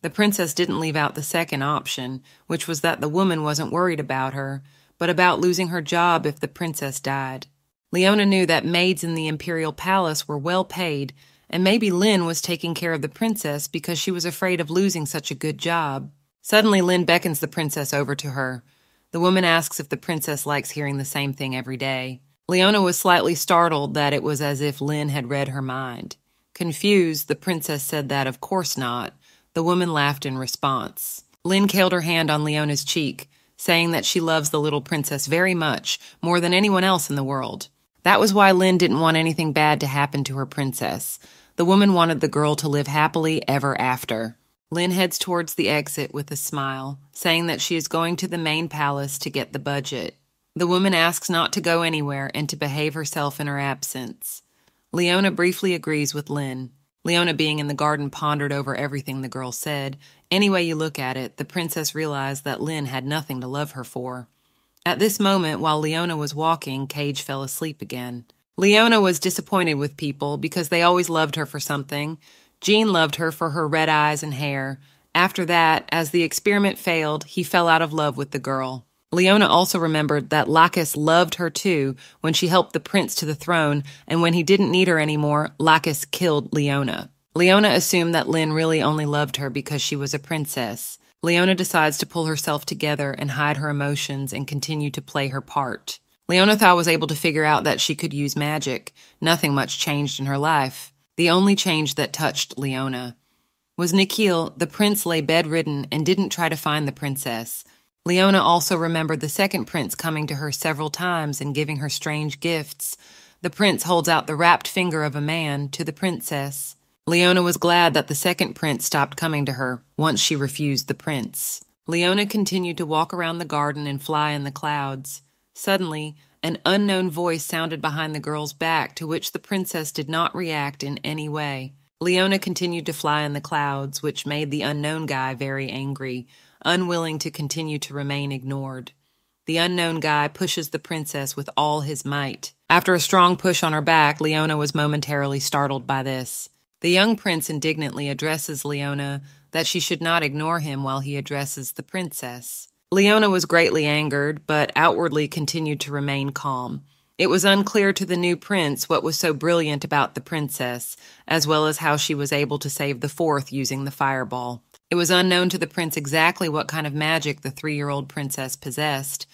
The princess didn't leave out the second option, which was that the woman wasn't worried about her, but about losing her job if the princess died. Leona knew that maids in the imperial palace were well paid, and maybe Lynn was taking care of the princess because she was afraid of losing such a good job. Suddenly, Lynn beckons the princess over to her. The woman asks if the princess likes hearing the same thing every day. Leona was slightly startled that it was as if Lynn had read her mind. Confused, the princess said that of course not. The woman laughed in response. Lynn killed her hand on Leona's cheek, saying that she loves the little princess very much, more than anyone else in the world. That was why Lynn didn't want anything bad to happen to her princess. The woman wanted the girl to live happily ever after. Lynn heads towards the exit with a smile, saying that she is going to the main palace to get the budget. The woman asks not to go anywhere and to behave herself in her absence. Leona briefly agrees with Lynn. Leona, being in the garden, pondered over everything the girl said. Any way you look at it, the princess realized that Lynn had nothing to love her for. At this moment, while Leona was walking, Cage fell asleep again. Leona was disappointed with people because they always loved her for something. Jean loved her for her red eyes and hair. After that, as the experiment failed, he fell out of love with the girl. Leona also remembered that Lacus loved her too when she helped the prince to the throne, and when he didn't need her anymore, Lacus killed Leona. Leona assumed that Lynn really only loved her because she was a princess. Leona decides to pull herself together and hide her emotions and continue to play her part. Leona was able to figure out that she could use magic. Nothing much changed in her life. The only change that touched Leona was Nikhil. The prince lay bedridden and didn't try to find the princess. Leona also remembered the second prince coming to her several times and giving her strange gifts. The prince holds out the wrapped finger of a man to the princess. Leona was glad that the second prince stopped coming to her once she refused the prince. Leona continued to walk around the garden and fly in the clouds. Suddenly, an unknown voice sounded behind the girl's back, to which the princess did not react in any way. Leona continued to fly in the clouds, which made the unknown guy very angry, unwilling to continue to remain ignored. The unknown guy pushes the princess with all his might. After a strong push on her back, Leona was momentarily startled by this. The young prince indignantly addresses Leona that she should not ignore him while he addresses the princess. Leona was greatly angered, but outwardly continued to remain calm. It was unclear to the new prince what was so brilliant about the princess, as well as how she was able to save the fourth using the fireball. It was unknown to the prince exactly what kind of magic the 3-year-old princess possessed.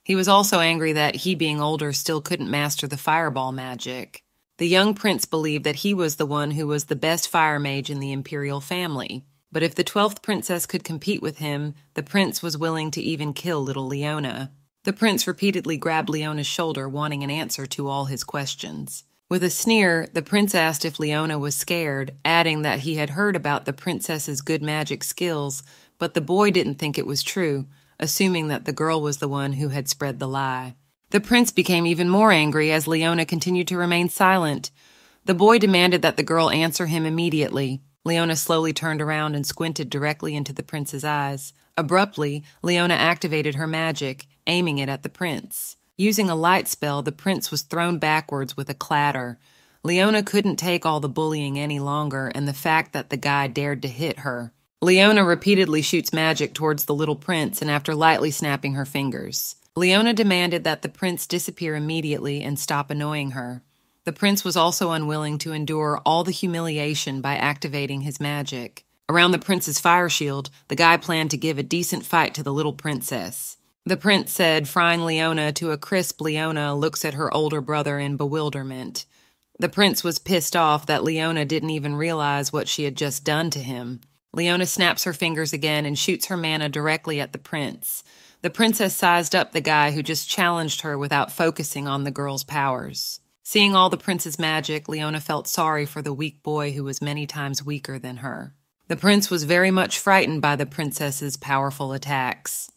He was also angry that he, being older, still couldn't master the fireball magic. The young prince believed that he was the one who was the best fire mage in the imperial family. But if the 12th princess could compete with him, the prince was willing to even kill little Leona. The prince repeatedly grabbed Leona's shoulder, wanting an answer to all his questions. With a sneer, the prince asked if Leona was scared, adding that he had heard about the princess's good magic skills, but the boy didn't think it was true, assuming that the girl was the one who had spread the lie. The prince became even more angry as Leona continued to remain silent. The boy demanded that the girl answer him immediately. Leona slowly turned around and squinted directly into the prince's eyes. Abruptly, Leona activated her magic, aiming it at the prince. Using a light spell, the prince was thrown backwards with a clatter. Leona couldn't take all the bullying any longer and the fact that the guy dared to hit her. Leona repeatedly shoots magic towards the little prince and after lightly snapping her fingers. Leona demanded that the prince disappear immediately and stop annoying her. The prince was also unwilling to endure all the humiliation by activating his magic. Around the prince's fire shield, the guy planned to give a decent fight to the little princess. The prince said, frying Leona to a crisp. Leona looks at her older brother in bewilderment. The prince was pissed off that Leona didn't even realize what she had just done to him. Leona snaps her fingers again and shoots her mana directly at the prince. The princess sized up the guy who just challenged her without focusing on the girl's powers. Seeing all the prince's magic, Leona felt sorry for the weak boy who was many times weaker than her. The prince was very much frightened by the princess's powerful attacks.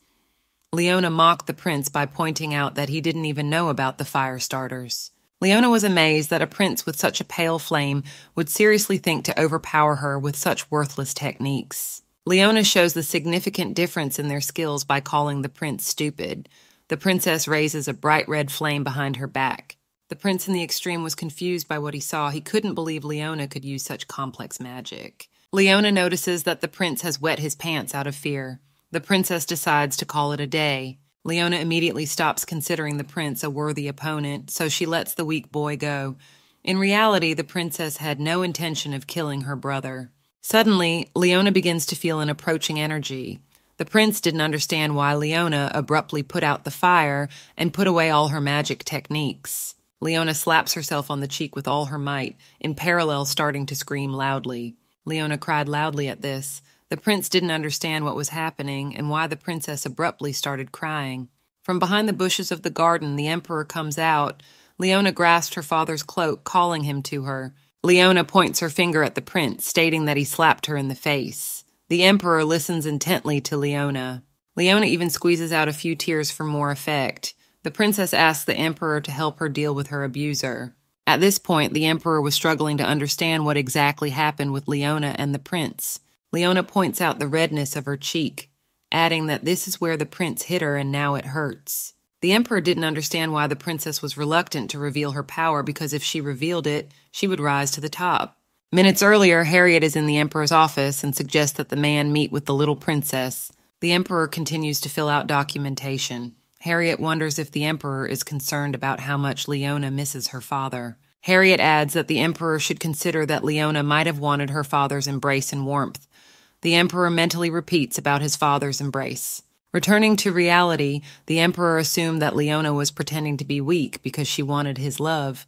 Leona mocked the prince by pointing out that he didn't even know about the fire starters. Leona was amazed that a prince with such a pale flame would seriously think to overpower her with such worthless techniques. Leona shows the significant difference in their skills by calling the prince stupid. The princess raises a bright red flame behind her back. The prince in the extreme was confused by what he saw. He couldn't believe Leona could use such complex magic. Leona notices that the prince has wet his pants out of fear. The princess decides to call it a day. Leona immediately stops considering the prince a worthy opponent, so she lets the weak boy go. In reality, the princess had no intention of killing her brother. Suddenly, Leona begins to feel an approaching energy. The prince didn't understand why Leona abruptly put out the fire and put away all her magic techniques. Leona slaps herself on the cheek with all her might, in parallel starting to scream loudly. Leona cried loudly at this. The prince didn't understand what was happening and why the princess abruptly started crying. From behind the bushes of the garden, the emperor comes out. Leona grasped her father's cloak, calling him to her. Leona points her finger at the prince, stating that he slapped her in the face. The emperor listens intently to Leona. Leona even squeezes out a few tears for more effect. The princess asks the emperor to help her deal with her abuser. At this point, the emperor was struggling to understand what exactly happened with Leona and the prince. Leona points out the redness of her cheek, adding that this is where the prince hit her and now it hurts. The emperor didn't understand why the princess was reluctant to reveal her power because if she revealed it, she would rise to the top. Minutes earlier, Harriet is in the emperor's office and suggests that the man meet with the little princess. The emperor continues to fill out documentation. Harriet wonders if the emperor is concerned about how much Leona misses her father. Harriet adds that the emperor should consider that Leona might have wanted her father's embrace and warmth. The emperor mentally repeats about his father's embrace. Returning to reality, the emperor assumed that Leona was pretending to be weak because she wanted his love.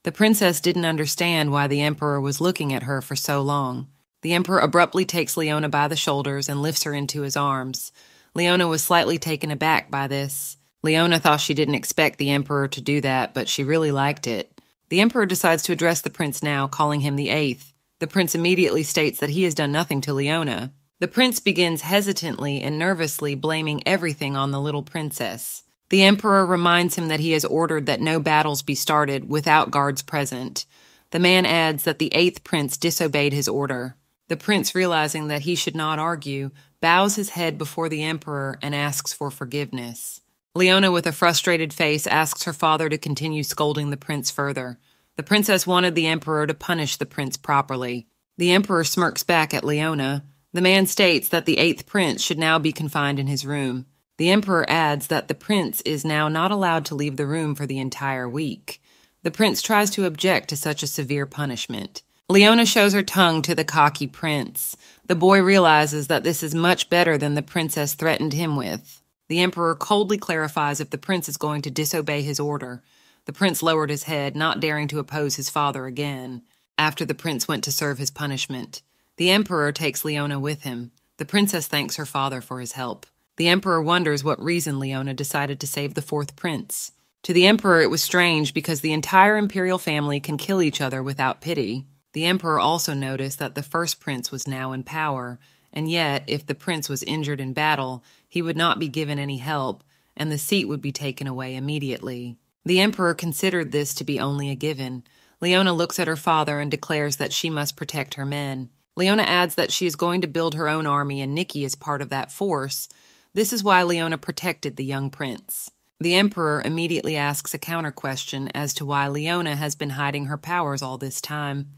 The princess didn't understand why the emperor was looking at her for so long. The emperor abruptly takes Leona by the shoulders and lifts her into his arms. Leona was slightly taken aback by this. Leona thought she didn't expect the emperor to do that, but she really liked it. The emperor decides to address the prince now, calling him the Eighth. The prince immediately states that he has done nothing to Leona. The prince begins hesitantly and nervously blaming everything on the little princess. The emperor reminds him that he has ordered that no battles be started without guards present. The man adds that the eighth prince disobeyed his order. The prince, realizing that he should not argue, bows his head before the emperor and asks for forgiveness. Leona, with a frustrated face, asks her father to continue scolding the prince further. The princess wanted the emperor to punish the prince properly. The emperor smirks back at Leona. The man states that the eighth prince should now be confined in his room. The emperor adds that the prince is now not allowed to leave the room for the entire week. The prince tries to object to such a severe punishment. Leona shows her tongue to the cocky prince. The boy realizes that this is much better than the princess threatened him with. The emperor coldly clarifies if the prince is going to disobey his order. The prince lowered his head, not daring to oppose his father again. After the prince went to serve his punishment, the emperor takes Leona with him. The princess thanks her father for his help. The emperor wonders what reason Leona decided to save the fourth prince. To the emperor, it was strange because the entire imperial family can kill each other without pity. The emperor also noticed that the first prince was now in power, and yet, if the prince was injured in battle, he would not be given any help, and the seat would be taken away immediately. The emperor considered this to be only a given. Leona looks at her father and declares that she must protect her men. Leona adds that she is going to build her own army and Nikki is part of that force. This is why Leona protected the young prince. The emperor immediately asks a counter-question as to why Leona has been hiding her powers all this time.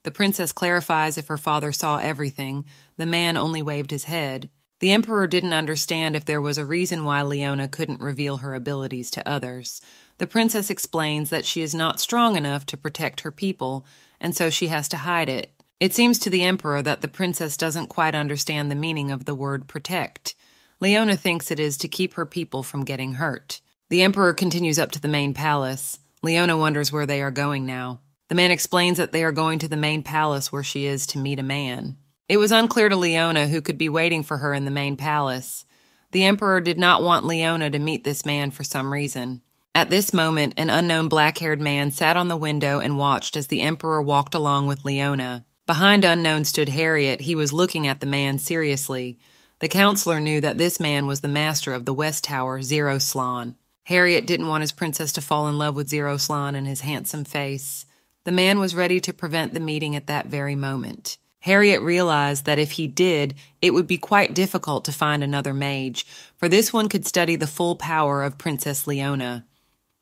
The princess clarifies if her father saw everything. The man only waved his head. The emperor didn't understand if there was a reason why Leona couldn't reveal her abilities to others. The princess explains that she is not strong enough to protect her people, and so she has to hide it. It seems to the emperor that the princess doesn't quite understand the meaning of the word protect. Leona thinks it is to keep her people from getting hurt. The emperor continues up to the main palace. Leona wonders where they are going now. The man explains that they are going to the main palace where she is to meet a man. It was unclear to Leona who could be waiting for her in the main palace. The emperor did not want Leona to meet this man for some reason. At this moment, an unknown black-haired man sat on the window and watched as the emperor walked along with Leona. Behind Unknown stood Harriet. He was looking at the man seriously. The counselor knew that this man was the master of the West Tower, Zero Slan. Harriet didn't want his princess to fall in love with Zeroslan and his handsome face. The man was ready to prevent the meeting at that very moment. Harriet realized that if he did, it would be quite difficult to find another mage, for this one could study the full power of Princess Leona.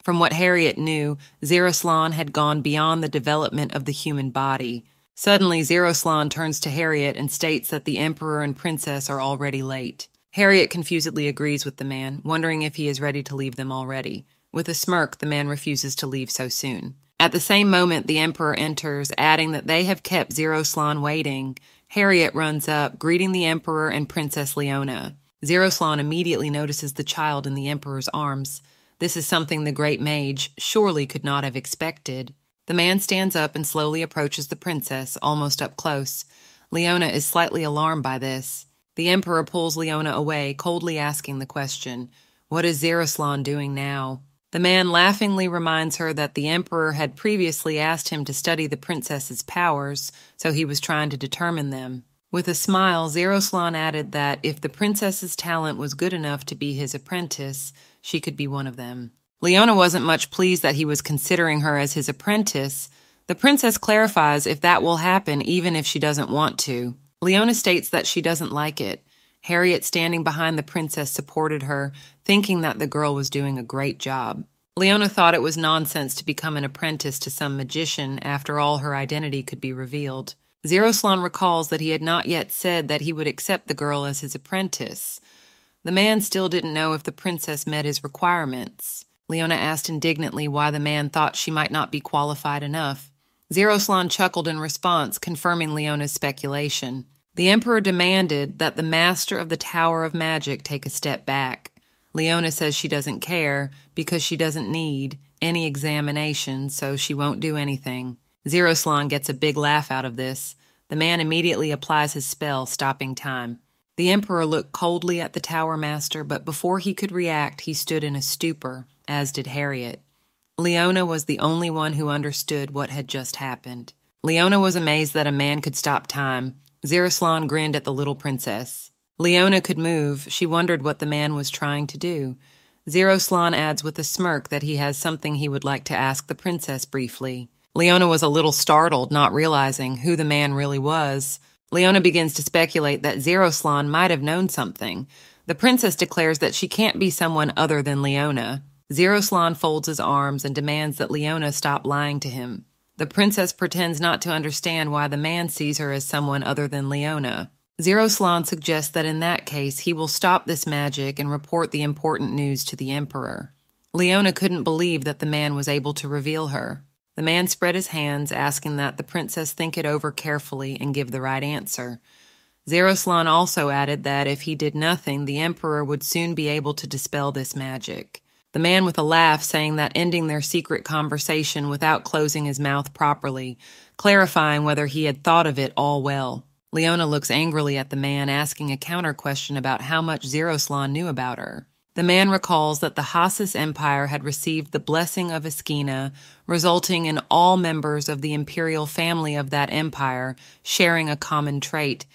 From what Harriet knew, Zeroslan had gone beyond the development of the human body. Suddenly, Zeroslan turns to Harriet and states that the Emperor and Princess are already late. Harriet confusedly agrees with the man, wondering if he is ready to leave them already. With a smirk, the man refuses to leave so soon. At the same moment, the Emperor enters, adding that they have kept Zeroslan waiting. Harriet runs up, greeting the Emperor and Princess Leona. Zeroslan immediately notices the child in the Emperor's arms. This is something the great mage surely could not have expected. The man stands up and slowly approaches the princess, almost up close. Leona is slightly alarmed by this. The Emperor pulls Leona away, coldly asking the question, "What is Zeroslan doing now?" The man laughingly reminds her that the Emperor had previously asked him to study the princess's powers, so he was trying to determine them. With a smile, Zeroslan added that if the princess's talent was good enough to be his apprentice, she could be one of them. Leona wasn't much pleased that he was considering her as his apprentice. The princess clarifies if that will happen even if she doesn't want to. Leona states that she doesn't like it. Harriet, standing behind the princess, supported her, thinking that the girl was doing a great job. Leona thought it was nonsense to become an apprentice to some magician after all her identity could be revealed. Zeroslan recalls that he had not yet said that he would accept the girl as his apprentice. The man still didn't know if the princess met his requirements. Leona asked indignantly why the man thought she might not be qualified enough. Zeroslan chuckled in response, confirming Leona's speculation. The Emperor demanded that the master of the Tower of Magic take a step back. Leona says she doesn't care because she doesn't need any examination, so she won't do anything. Zeroslan gets a big laugh out of this. The man immediately applies his spell, stopping time. The Emperor looked coldly at the Tower Master, but before he could react, he stood in a stupor, as did Harriet. Leona was the only one who understood what had just happened. Leona was amazed that a man could stop time. Zeroslan grinned at the little princess. Leona could move. She wondered what the man was trying to do. Zeroslan adds with a smirk that he has something he would like to ask the princess briefly. Leona was a little startled, not realizing who the man really was. Leona begins to speculate that Zeroslan might have known something. The princess declares that she can't be someone other than Leona. Zeroslan folds his arms and demands that Leona stop lying to him. The princess pretends not to understand why the man sees her as someone other than Leona. Zeroslan suggests that in that case he will stop this magic and report the important news to the Emperor. Leona couldn't believe that the man was able to reveal her. The man spread his hands, asking that the princess think it over carefully and give the right answer. Zeroslan also added that if he did nothing, the Emperor would soon be able to dispel this magic. The man with a laugh saying that ending their secret conversation without closing his mouth properly, clarifying whether he had thought of it all well. Leona looks angrily at the man, asking a counter-question about how much Zeroslan knew about her. The man recalls that the Hasis Empire had received the blessing of Esquina, resulting in all members of the imperial family of that empire sharing a common trait.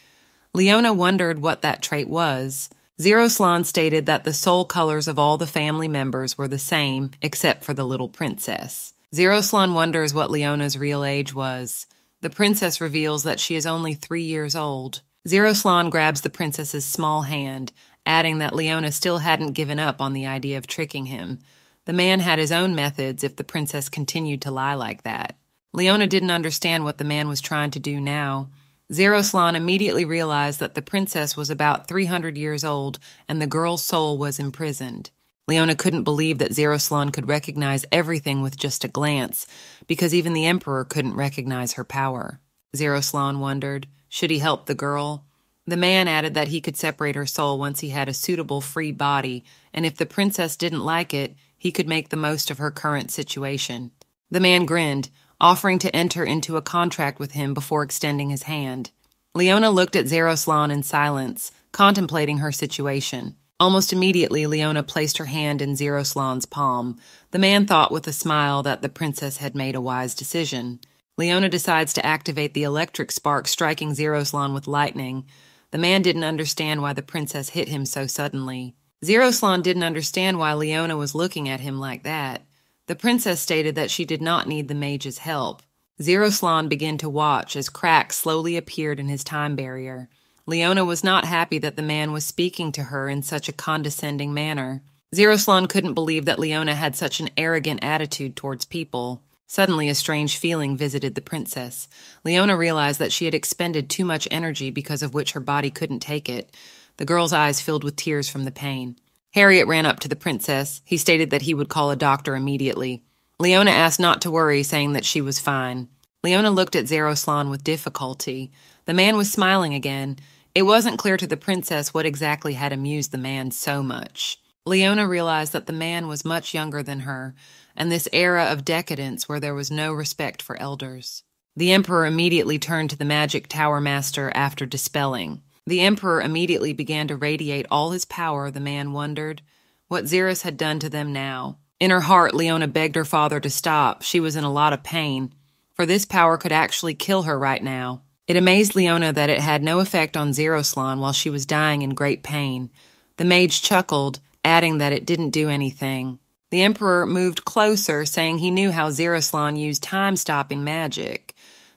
Leona wondered what that trait was. Zeroslan stated that the soul colors of all the family members were the same, except for the little princess. Zeroslan wonders what Leona's real age was. The princess reveals that she is only 3 years old. Zeroslan grabs the princess's small hand, adding that Leona still hadn't given up on the idea of tricking him. The man had his own methods if the princess continued to lie like that. Leona didn't understand what the man was trying to do now. Zeroslan immediately realized that the princess was about 300 years old and the girl's soul was imprisoned. Leona couldn't believe that Zeroslan could recognize everything with just a glance, because even the Emperor couldn't recognize her power. Zeroslan wondered, should he help the girl? The man added that he could separate her soul once he had a suitable free body, and if the princess didn't like it, he could make the most of her current situation. The man grinned, offering to enter into a contract with him before extending his hand. Leona looked at Zeroslan in silence, contemplating her situation. Almost immediately, Leona placed her hand in Zeroslan's palm. The man thought with a smile that the princess had made a wise decision. Leona decides to activate the electric spark, striking Zeroslan with lightning. The man didn't understand why the princess hit him so suddenly. Zeroslan didn't understand why Leona was looking at him like that. The princess stated that she did not need the mage's help. Zeroslan began to watch as cracks slowly appeared in his time barrier. Leona was not happy that the man was speaking to her in such a condescending manner. Zeroslan couldn't believe that Leona had such an arrogant attitude towards people. Suddenly, a strange feeling visited the princess. Leona realized that she had expended too much energy because of which her body couldn't take it. The girl's eyes filled with tears from the pain. Harriet ran up to the princess. He stated that he would call a doctor immediately. Leona asked not to worry, saying that she was fine. Leona looked at Zeroslan with difficulty. The man was smiling again. It wasn't clear to the princess what exactly had amused the man so much. Leona realized that the man was much younger than her, and this era of decadence where there was no respect for elders. The Emperor immediately turned to the magic tower master after dispelling. The Emperor immediately began to radiate all his power. The man wondered what Xeris had done to them now. In her heart, Leona begged her father to stop. She was in a lot of pain, for this power could actually kill her right now. It amazed Leona that it had no effect on Zeroslan while she was dying in great pain. The mage chuckled, adding that it didn't do anything. The Emperor moved closer, saying he knew how Zeroslan used time-stopping magic.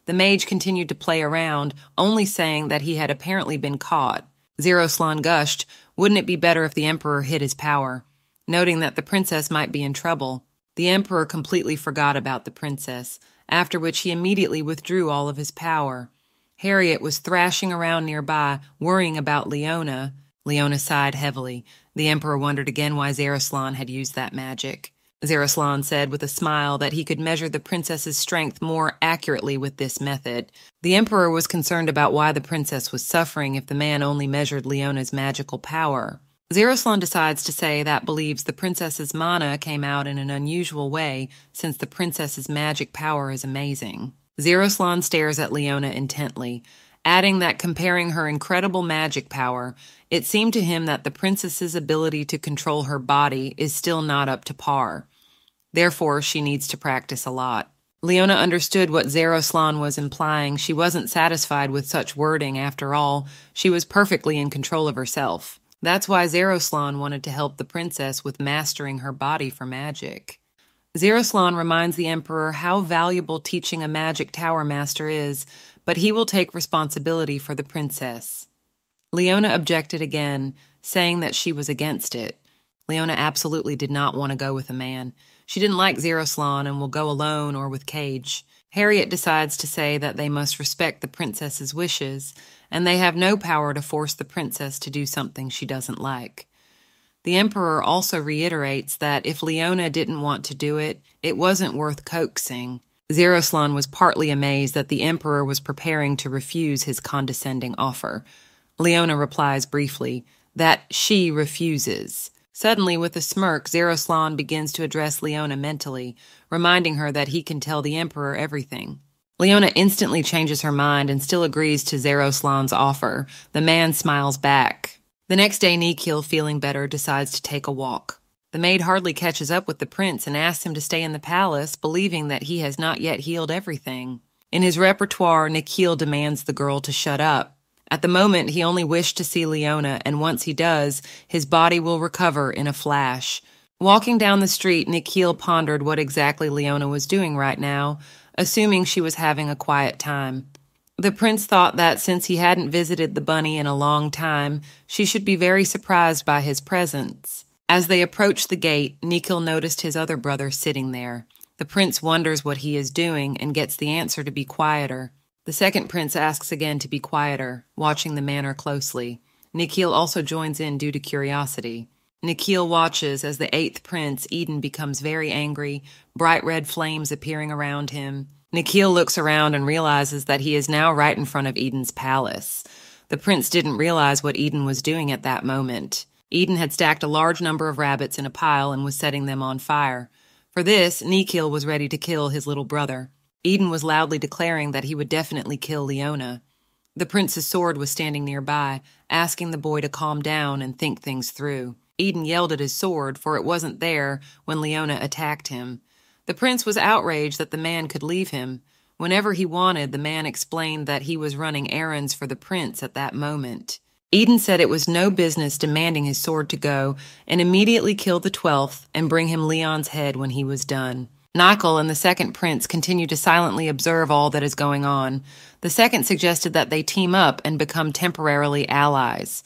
The mage continued to play around, only saying that he had apparently been caught. Zeroslan gushed, wouldn't it be better if the Emperor hid his power? Noting that the princess might be in trouble, the Emperor completely forgot about the princess, after which he immediately withdrew all of his power. Harriet was thrashing around nearby, worrying about Leona. Leona sighed heavily. The Emperor wondered again why Zeroslan had used that magic. Zeroslan said with a smile that he could measure the princess's strength more accurately with this method. The Emperor was concerned about why the princess was suffering if the man only measured Leona's magical power. Zeroslan decides to say that believes the princess's mana came out in an unusual way since the princess's magic power is amazing. Zeroslan stares at Leona intently, adding that comparing her incredible magic power, it seemed to him that the princess's ability to control her body is still not up to par. Therefore, she needs to practice a lot. Leona understood what Zeroslan was implying. She wasn't satisfied with such wording after all. She was perfectly in control of herself. That's why Zeroslan wanted to help the princess with mastering her body for magic. Zeroslan reminds the Emperor how valuable teaching a magic tower master is, but he will take responsibility for the princess. Leona objected again, saying that she was against it. Leona absolutely did not want to go with a man. She didn't like Zeroslan and will go alone or with Cage. Harriet decides to say that they must respect the princess's wishes, and they have no power to force the princess to do something she doesn't like. The Emperor also reiterates that if Leona didn't want to do it, it wasn't worth coaxing. Zeroslan was partly amazed that the Emperor was preparing to refuse his condescending offer. Leona replies briefly that she refuses. Suddenly, with a smirk, Zeroslan begins to address Leona mentally, reminding her that he can tell the Emperor everything. Leona instantly changes her mind and still agrees to Zeroslan's offer. The man smiles back. The next day, Nikhil, feeling better, decides to take a walk. The maid hardly catches up with the prince and asks him to stay in the palace, believing that he has not yet healed everything. In his repertoire, Nikhil demands the girl to shut up. At the moment, he only wished to see Leona, and once he does, his body will recover in a flash. Walking down the street, Nikhil pondered what exactly Leona was doing right now, assuming she was having a quiet time. The prince thought that since he hadn't visited the bunny in a long time, she should be very surprised by his presence. As they approached the gate, Nikhil noticed his other brother sitting there. The prince wonders what he is doing and gets the answer to be quieter. The second prince asks again to be quieter, watching the manner closely. Nikhil also joins in due to curiosity. Nikhil watches as the eighth prince, Eden, becomes very angry, bright red flames appearing around him. Nikhil looks around and realizes that he is now right in front of Eden's palace. The prince didn't realize what Eden was doing at that moment. Eden had stacked a large number of rabbits in a pile and was setting them on fire. For this, Nikhil was ready to kill his little brother. Eden was loudly declaring that he would definitely kill Leona. The prince's sword was standing nearby, asking the boy to calm down and think things through. Eden yelled at his sword, for it wasn't there when Leona attacked him. The prince was outraged that the man could leave him. Whenever he wanted, the man explained that he was running errands for the prince at that moment. Eden said it was no business demanding his sword to go and immediately killed the 12th and bring him Leon's head when he was done. Nigel and the second prince continue to silently observe all that is going on. The second suggested that they team up and become temporarily allies.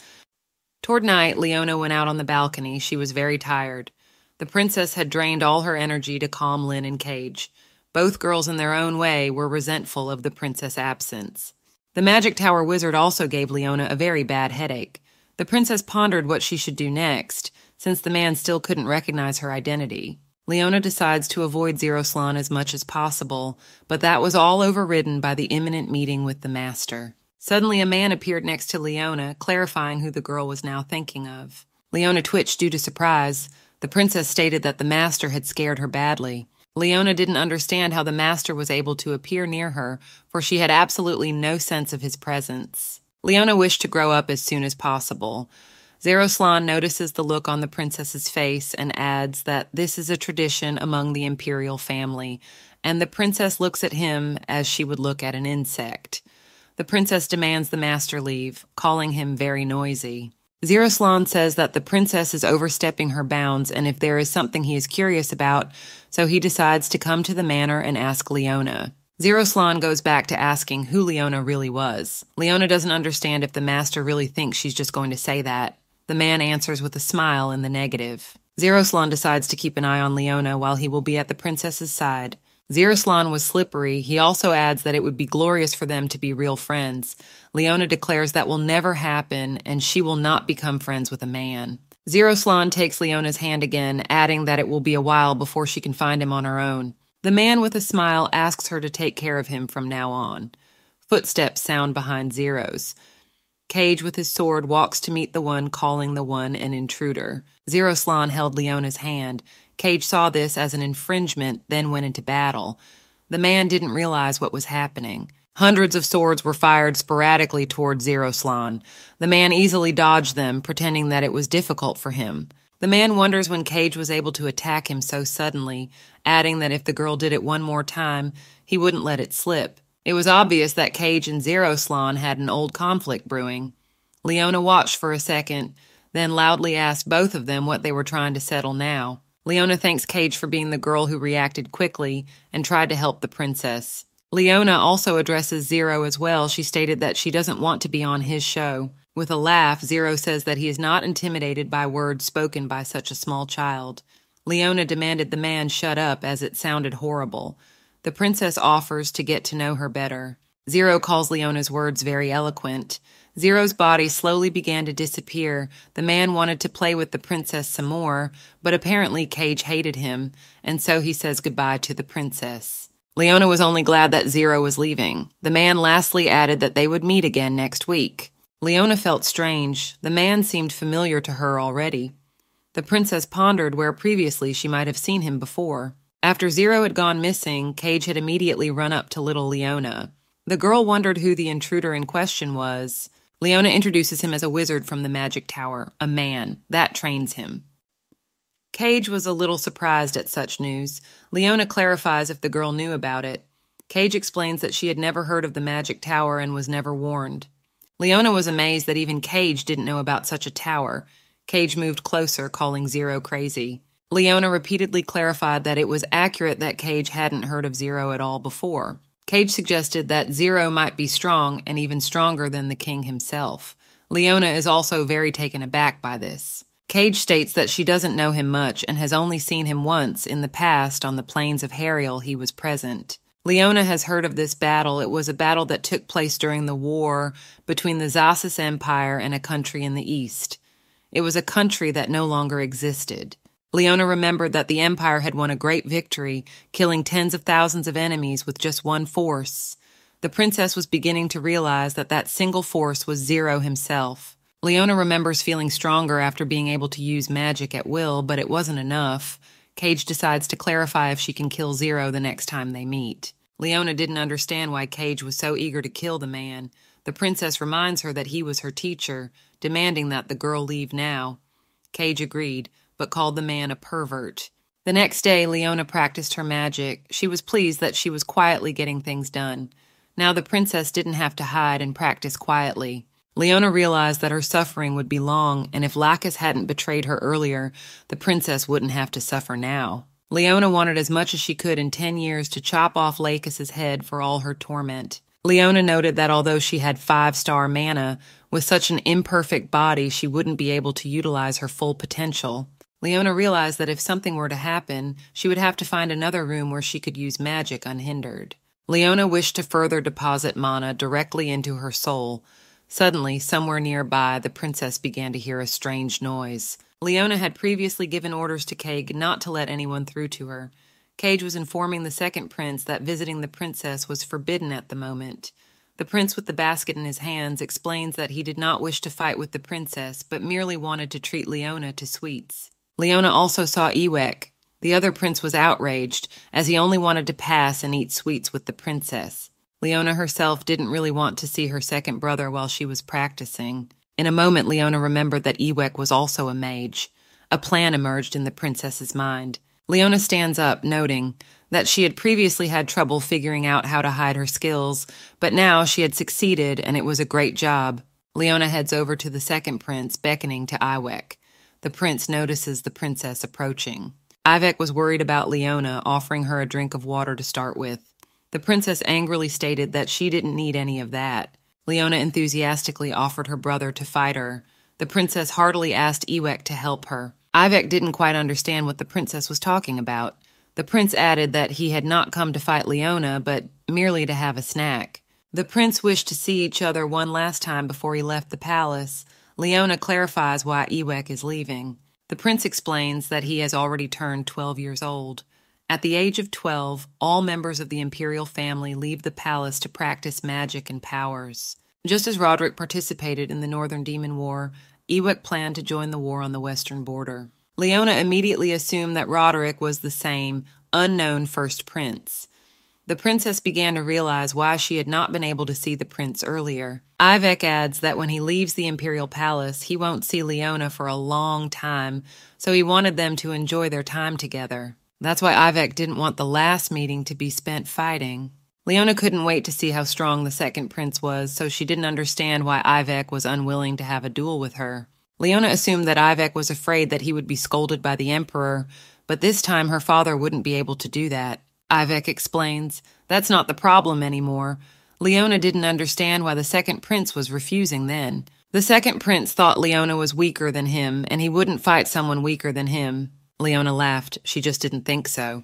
Toward night, Leona went out on the balcony. She was very tired. The princess had drained all her energy to calm Lynn and Cage. Both girls in their own way were resentful of the princess' absence. The Magic Tower wizard also gave Leona a very bad headache. The princess pondered what she should do next, since the man still couldn't recognize her identity. Leona decides to avoid Zeroslan as much as possible, but that was all overridden by the imminent meeting with the master. Suddenly a man appeared next to Leona, clarifying who the girl was now thinking of. Leona twitched due to surprise. The princess stated that the master had scared her badly. Leona didn't understand how the master was able to appear near her, for she had absolutely no sense of his presence. Leona wished to grow up as soon as possible. Zeroslan notices the look on the princess's face and adds that this is a tradition among the imperial family, and the princess looks at him as she would look at an insect. The princess demands the master leave, calling him very noisy. Zeroslan says that the princess is overstepping her bounds and if there is something he is curious about, so he decides to come to the manor and ask Leona. Zeroslan goes back to asking who Leona really was. Leona doesn't understand if the master really thinks she's just going to say that. The man answers with a smile in the negative. Zeroslan decides to keep an eye on Leona while he will be at the princess's side. Zeroslan was slippery. He also adds that it would be glorious for them to be real friends. Leona declares that will never happen, and she will not become friends with a man. Zeroslan takes Leona's hand again, adding that it will be a while before she can find him on her own. The man with a smile asks her to take care of him from now on. Footsteps sound behind Zero's. Cage with his sword walks to meet the one calling the one an intruder. Zeroslan held Leona's hand. Cage saw this as an infringement, then went into battle. The man didn't realize what was happening. Hundreds of swords were fired sporadically toward Zeroslan. The man easily dodged them, pretending that it was difficult for him. The man wonders when Cage was able to attack him so suddenly, adding that if the girl did it one more time, he wouldn't let it slip. It was obvious that Cage and Zeroslan had an old conflict brewing. Leona watched for a second, then loudly asked both of them what they were trying to settle now. Leona thanks Cage for being the girl who reacted quickly and tried to help the princess. Leona also addresses Zero as well. She stated that she doesn't want to be on his show. With a laugh, Zero says that he is not intimidated by words spoken by such a small child. Leona demanded the man shut up as it sounded horrible. The princess offers to get to know her better. Zero calls Leona's words very eloquent. Zero's body slowly began to disappear. The man wanted to play with the princess some more, but apparently Cage hated him, and so he says goodbye to the princess. Leona was only glad that Zero was leaving. The man lastly added that they would meet again next week. Leona felt strange. The man seemed familiar to her already. The princess pondered where previously she might have seen him before. After Zero had gone missing, Cage had immediately run up to little Leona. The girl wondered who the intruder in question was. Leona introduces him as a wizard from the Magic Tower, a man. That trains him. Cage was a little surprised at such news. Leona clarifies if the girl knew about it. Cage explains that she had never heard of the Magic Tower and was never warned. Leona was amazed that even Cage didn't know about such a tower. Cage moved closer, calling Zero crazy. Leona repeatedly clarified that it was accurate that Cage hadn't heard of Zero at all before. Cage suggested that Zero might be strong and even stronger than the king himself. Leona is also very taken aback by this. Cage states that she doesn't know him much and has only seen him once in the past on the plains of Hariel he was present. Leona has heard of this battle. It was a battle that took place during the war between the Zasis Empire and a country in the east. It was a country that no longer existed. Leona remembered that the Empire had won a great victory, killing tens of thousands of enemies with just one force. The princess was beginning to realize that that single force was Zero himself. Leona remembers feeling stronger after being able to use magic at will, but it wasn't enough. Cage decides to clarify if she can kill Zero the next time they meet. Leona didn't understand why Cage was so eager to kill the man. The princess reminds her that he was her teacher, demanding that the girl leave now. Cage agreed, but called the man a pervert. The next day, Leona practiced her magic. She was pleased that she was quietly getting things done. Now the princess didn't have to hide and practice quietly. Leona realized that her suffering would be long, and if Lacus hadn't betrayed her earlier, the princess wouldn't have to suffer now. Leona wanted as much as she could in 10 years to chop off Lacus's head for all her torment. Leona noted that although she had 5-star mana, with such an imperfect body she wouldn't be able to utilize her full potential. Leona realized that if something were to happen, she would have to find another room where she could use magic unhindered. Leona wished to further deposit mana directly into her soul. Suddenly, somewhere nearby, the princess began to hear a strange noise. Leona had previously given orders to Cage not to let anyone through to her. Cage was informing the second prince that visiting the princess was forbidden at the moment. The prince with the basket in his hands explains that he did not wish to fight with the princess, but merely wanted to treat Leona to sweets. Leona also saw Ewek. The other prince was outraged, as he only wanted to pass and eat sweets with the princess. Leona herself didn't really want to see her second brother while she was practicing. In a moment, Leona remembered that Ewek was also a mage. A plan emerged in the princess's mind. Leona stands up, noting that she had previously had trouble figuring out how to hide her skills, but now she had succeeded and it was a great job. Leona heads over to the second prince, beckoning to Ewek. The prince notices the princess approaching. Ewek was worried about Leona, offering her a drink of water to start with. The princess angrily stated that she didn't need any of that. Leona enthusiastically offered her brother to fight her. The princess heartily asked Ewek to help her. Ewek didn't quite understand what the princess was talking about. The prince added that he had not come to fight Leona, but merely to have a snack. The prince wished to see each other one last time before he left the palace. Leona clarifies why Ewek is leaving. The prince explains that he has already turned 12 years old. At the age of 12, all members of the imperial family leave the palace to practice magic and powers. Just as Roderick participated in the Northern Demon War, Ewek planned to join the war on the western border. Leona immediately assumed that Roderick was the same, unknown first prince. The princess began to realize why she had not been able to see the prince earlier. Ewek adds that when he leaves the imperial palace, he won't see Leona for a long time, so he wanted them to enjoy their time together. That's why Ewek didn't want the last meeting to be spent fighting. Leona couldn't wait to see how strong the second prince was, so she didn't understand why Ewek was unwilling to have a duel with her. Leona assumed that Ewek was afraid that he would be scolded by the emperor, but this time her father wouldn't be able to do that. Ewek explains, that's not the problem anymore. Leona didn't understand why the second prince was refusing then. The second prince thought Leona was weaker than him, and he wouldn't fight someone weaker than him. Leona laughed. She just didn't think so.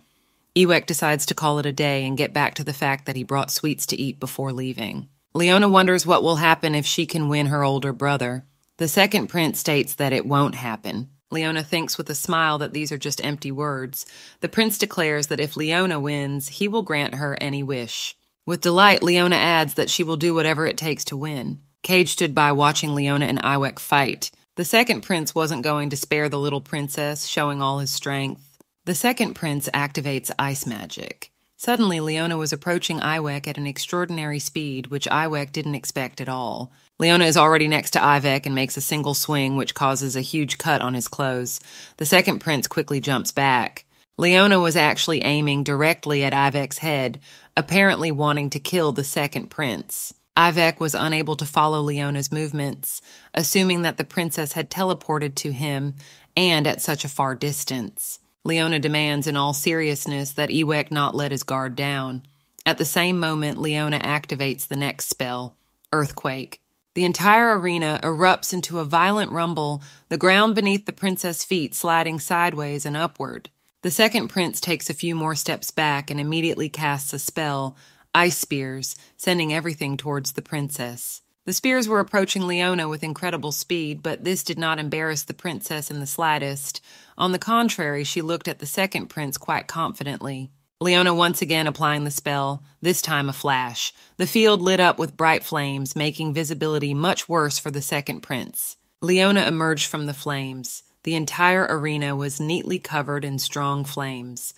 Ewek decides to call it a day and get back to the fact that he brought sweets to eat before leaving. Leona wonders what will happen if she can win her older brother. The second prince states that it won't happen. Leona thinks with a smile that these are just empty words. The prince declares that if Leona wins, he will grant her any wish. With delight, Leona adds that she will do whatever it takes to win. Cage stood by watching Leona and Ewek fight. The second prince wasn't going to spare the little princess, showing all his strength. The second prince activates ice magic. Suddenly, Leona was approaching Ewek at an extraordinary speed, which Ewek didn't expect at all. Leona is already next to Ewek and makes a single swing, which causes a huge cut on his clothes. The second prince quickly jumps back. Leona was actually aiming directly at Ewek's head, apparently wanting to kill the second prince. Ewek was unable to follow Leona's movements, assuming that the princess had teleported to him and at such a far distance. Leona demands in all seriousness that Ewek not let his guard down. At the same moment, Leona activates the next spell, Earthquake. The entire arena erupts into a violent rumble, the ground beneath the princess' feet sliding sideways and upward. The second prince takes a few more steps back and immediately casts a spell, Ice Spears, sending everything towards the princess. The spears were approaching Leona with incredible speed, but this did not embarrass the princess in the slightest. On the contrary, she looked at the second prince quite confidently. Leona once again applying the spell, this time a flash. The field lit up with bright flames, making visibility much worse for the second prince. Leona emerged from the flames. The entire arena was neatly covered in strong flames.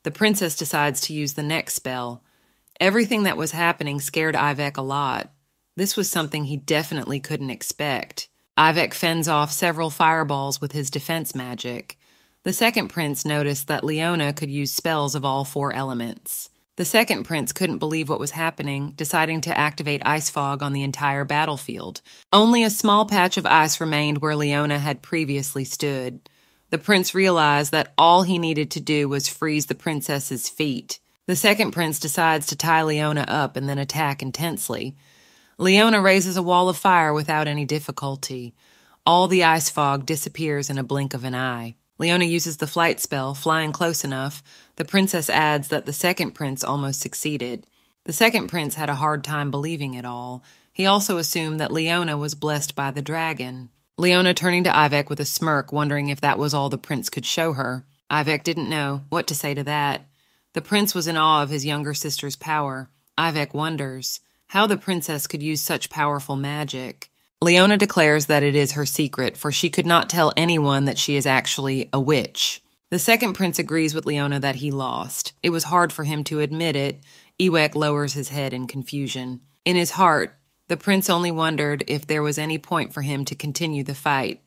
The princess decides to use the next spell. Everything that was happening scared Ewek a lot. This was something he definitely couldn't expect. Ewek fends off several fireballs with his defense magic. The second prince noticed that Leona could use spells of all 4 elements. The second prince couldn't believe what was happening, deciding to activate ice fog on the entire battlefield. Only a small patch of ice remained where Leona had previously stood. The prince realized that all he needed to do was freeze the princess's feet. The second prince decides to tie Leona up and then attack intensely. Leona raises a wall of fire without any difficulty. All the ice fog disappears in a blink of an eye. Leona uses the flight spell, flying close enough. The princess adds that the second prince almost succeeded. The second prince had a hard time believing it all. He also assumed that Leona was blessed by the dragon. Leona turning to Ivek with a smirk, wondering if that was all the prince could show her. Ivek didn't know what to say to that. The prince was in awe of his younger sister's power. Ivek wonders how the princess could use such powerful magic. Leona declares that it is her secret, for she could not tell anyone that she is actually a witch. The second prince agrees with Leona that he lost. It was hard for him to admit it. Ewek lowers his head in confusion. In his heart, the prince only wondered if there was any point for him to continue the fight,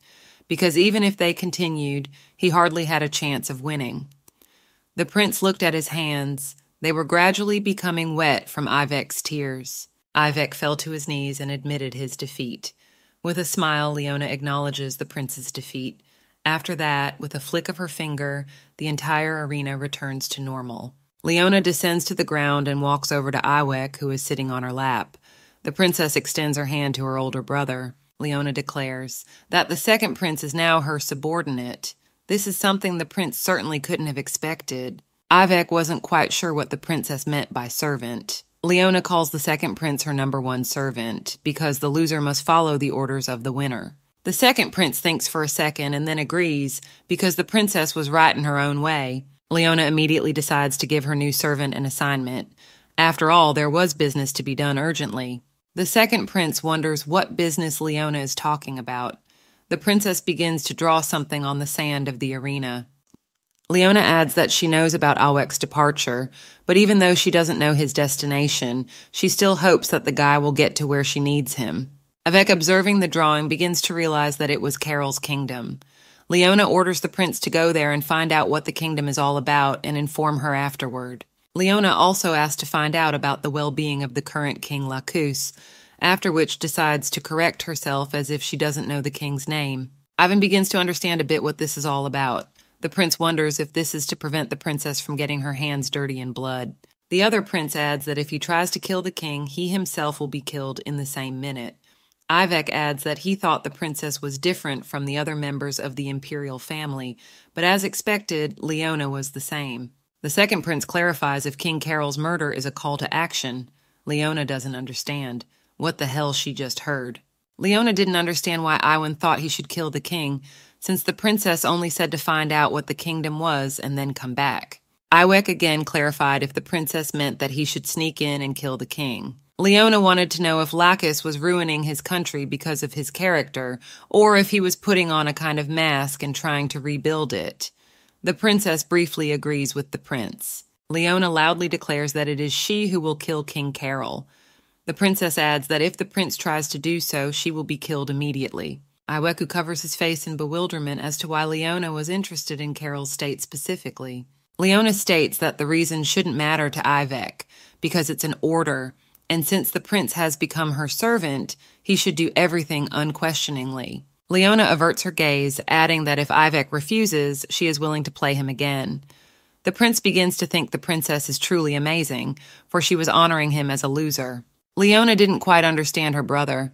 because even if they continued, he hardly had a chance of winning. The prince looked at his hands. They were gradually becoming wet from Ivek's tears. Ivek fell to his knees and admitted his defeat. With a smile, Leona acknowledges the prince's defeat. After that, with a flick of her finger, the entire arena returns to normal. Leona descends to the ground and walks over to Ivek, who is sitting on her lap. The princess extends her hand to her older brother. Leona declares that the second prince is now her subordinate. This is something the prince certainly couldn't have expected. Ivek wasn't quite sure what the princess meant by servant. Leona calls the second prince her number one servant, because the loser must follow the orders of the winner. The second prince thinks for a second and then agrees, because the princess was right in her own way. Leona immediately decides to give her new servant an assignment. After all, there was business to be done urgently. The second prince wonders what business Leona is talking about. The princess begins to draw something on the sand of the arena. Leona adds that she knows about Awek's departure, but even though she doesn't know his destination, she still hopes that the guy will get to where she needs him. Ivek, observing the drawing, begins to realize that it was Carol's kingdom. Leona orders the prince to go there and find out what the kingdom is all about and inform her afterward. Leona also asks to find out about the well-being of the current King Lacus, after which decides to correct herself as if she doesn't know the king's name. Ivan begins to understand a bit what this is all about. The prince wonders if this is to prevent the princess from getting her hands dirty in blood. The other prince adds that if he tries to kill the king, he himself will be killed in the same minute. Ivek adds that he thought the princess was different from the other members of the imperial family, but as expected, Leona was the same. The second prince clarifies if King Carol's murder is a call to action. Leona doesn't understand what the hell she just heard. Leona didn't understand why Iwan thought he should kill the king, since the princess only said to find out what the kingdom was and then come back. Ivek again clarified if the princess meant that he should sneak in and kill the king. Leona wanted to know if Lacus was ruining his country because of his character, or if he was putting on a kind of mask and trying to rebuild it. The princess briefly agrees with the prince. Leona loudly declares that it is she who will kill King Carol. The princess adds that if the prince tries to do so, she will be killed immediately. Iweku covers his face in bewilderment as to why Leona was interested in Carol's state specifically. Leona states that the reason shouldn't matter to Ivek, because it's an order, and since the prince has become her servant, he should do everything unquestioningly. Leona averts her gaze, adding that if Ivek refuses, she is willing to play him again. The prince begins to think the princess is truly amazing, for she was honoring him as a loser. Leona didn't quite understand her brother.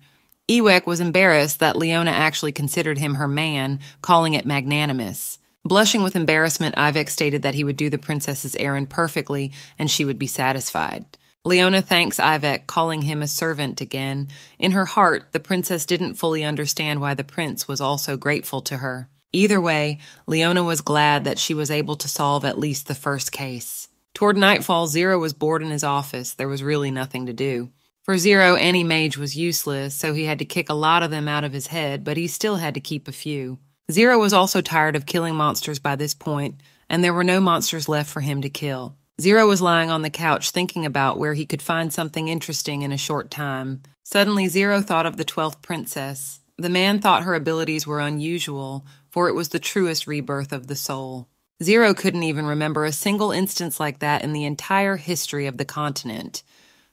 Ewek was embarrassed that Leona actually considered him her man, calling it magnanimous. Blushing with embarrassment, Ivek stated that he would do the princess's errand perfectly and she would be satisfied. Leona thanks Ivek, calling him a servant again. In her heart, the princess didn't fully understand why the prince was also grateful to her. Either way, Leona was glad that she was able to solve at least the first case. Toward nightfall, Zero was bored in his office. There was really nothing to do. For Zero, any mage was useless, so he had to kick a lot of them out of his head, but he still had to keep a few. Zero was also tired of killing monsters by this point, and there were no monsters left for him to kill. Zero was lying on the couch thinking about where he could find something interesting in a short time. Suddenly, Zero thought of the 12th princess. The man thought her abilities were unusual, for it was the truest rebirth of the soul. Zero couldn't even remember a single instance like that in the entire history of the continent.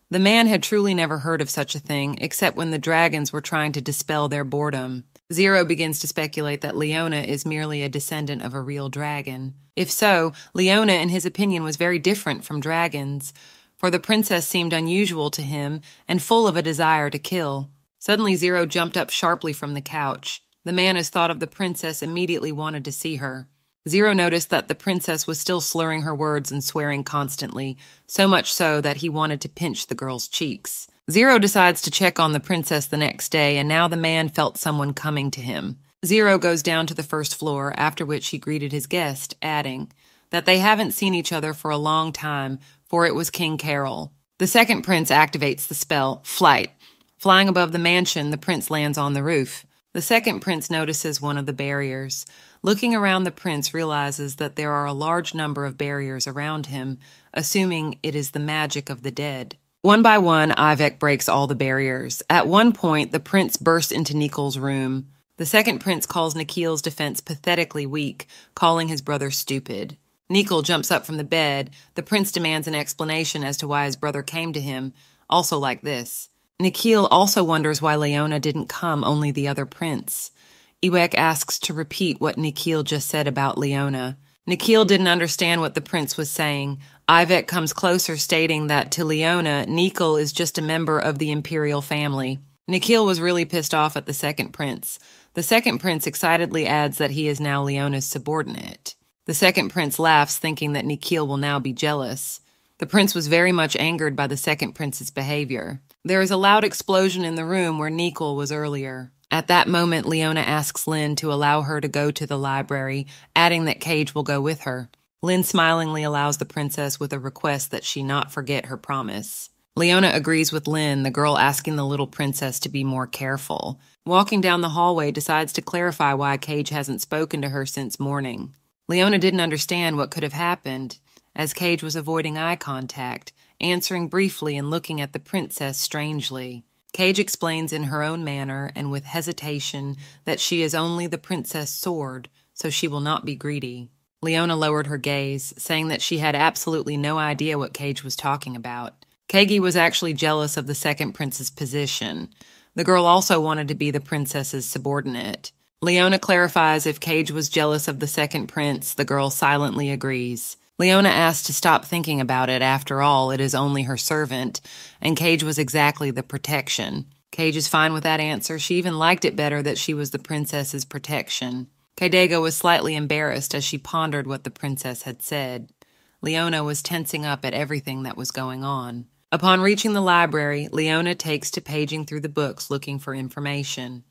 The man had truly never heard of such a thing, except when the dragons were trying to dispel their boredom. Zero begins to speculate that Leona is merely a descendant of a real dragon. If so, Leona, in his opinion, was very different from dragons, for the princess seemed unusual to him and full of a desire to kill. Suddenly, Zero jumped up sharply from the couch. The man, as thought of the princess, immediately wanted to see her. Zero noticed that the princess was still slurring her words and swearing constantly, so much so that he wanted to pinch the girl's cheeks. Zero decides to check on the princess the next day, and now the man felt someone coming to him. Zero goes down to the first floor, after which he greeted his guest, adding that they haven't seen each other for a long time, for it was King Carol. The second prince activates the spell, Flight. Flying above the mansion, the prince lands on the roof. The second prince notices one of the barriers. Looking around, the prince realizes that there are a large number of barriers around him, assuming it is the magic of the dead. One by one, Ivek breaks all the barriers. At one point, the prince bursts into Nikel's room. The second prince calls Nikhil's defense pathetically weak, calling his brother stupid. Nikel jumps up from the bed. The prince demands an explanation as to why his brother came to him, also like this. Nikhil also wonders why Leona didn't come, only the other prince. Iwek asks to repeat what Nikhil just said about Leona. Nikhil didn't understand what the prince was saying. Ivek comes closer, stating that to Leona, Nikel is just a member of the imperial family. Nikhil was really pissed off at the second prince. The second prince excitedly adds that he is now Leona's subordinate. The second prince laughs, thinking that Nikhil will now be jealous. The prince was very much angered by the second prince's behavior. There is a loud explosion in the room where Nikel was earlier. At that moment, Leona asks Lynn to allow her to go to the library, adding that Cage will go with her. Lynn smilingly allows the princess with a request that she not forget her promise. Leona agrees with Lynn, the girl asking the little princess to be more careful. Walking down the hallway, decides to clarify why Cage hasn't spoken to her since morning. Leona didn't understand what could have happened, as Cage was avoiding eye contact, answering briefly and looking at the princess strangely. Cage explains in her own manner and with hesitation that she is only the princess' sword, so she will not be greedy. Leona lowered her gaze, saying that she had absolutely no idea what Cage was talking about. Kagi was actually jealous of the second prince's position. The girl also wanted to be the princess's subordinate. Leona clarifies if Cage was jealous of the second prince, the girl silently agrees. Leona asked to stop thinking about it. After all, it is only her servant, and Cage was exactly the protection. Cage is fine with that answer. She even liked it better that she was the princess's protection. Kaidega was slightly embarrassed as she pondered what the princess had said. Leona was tensing up at everything that was going on. Upon reaching the library, Leona takes to paging through the books looking for information.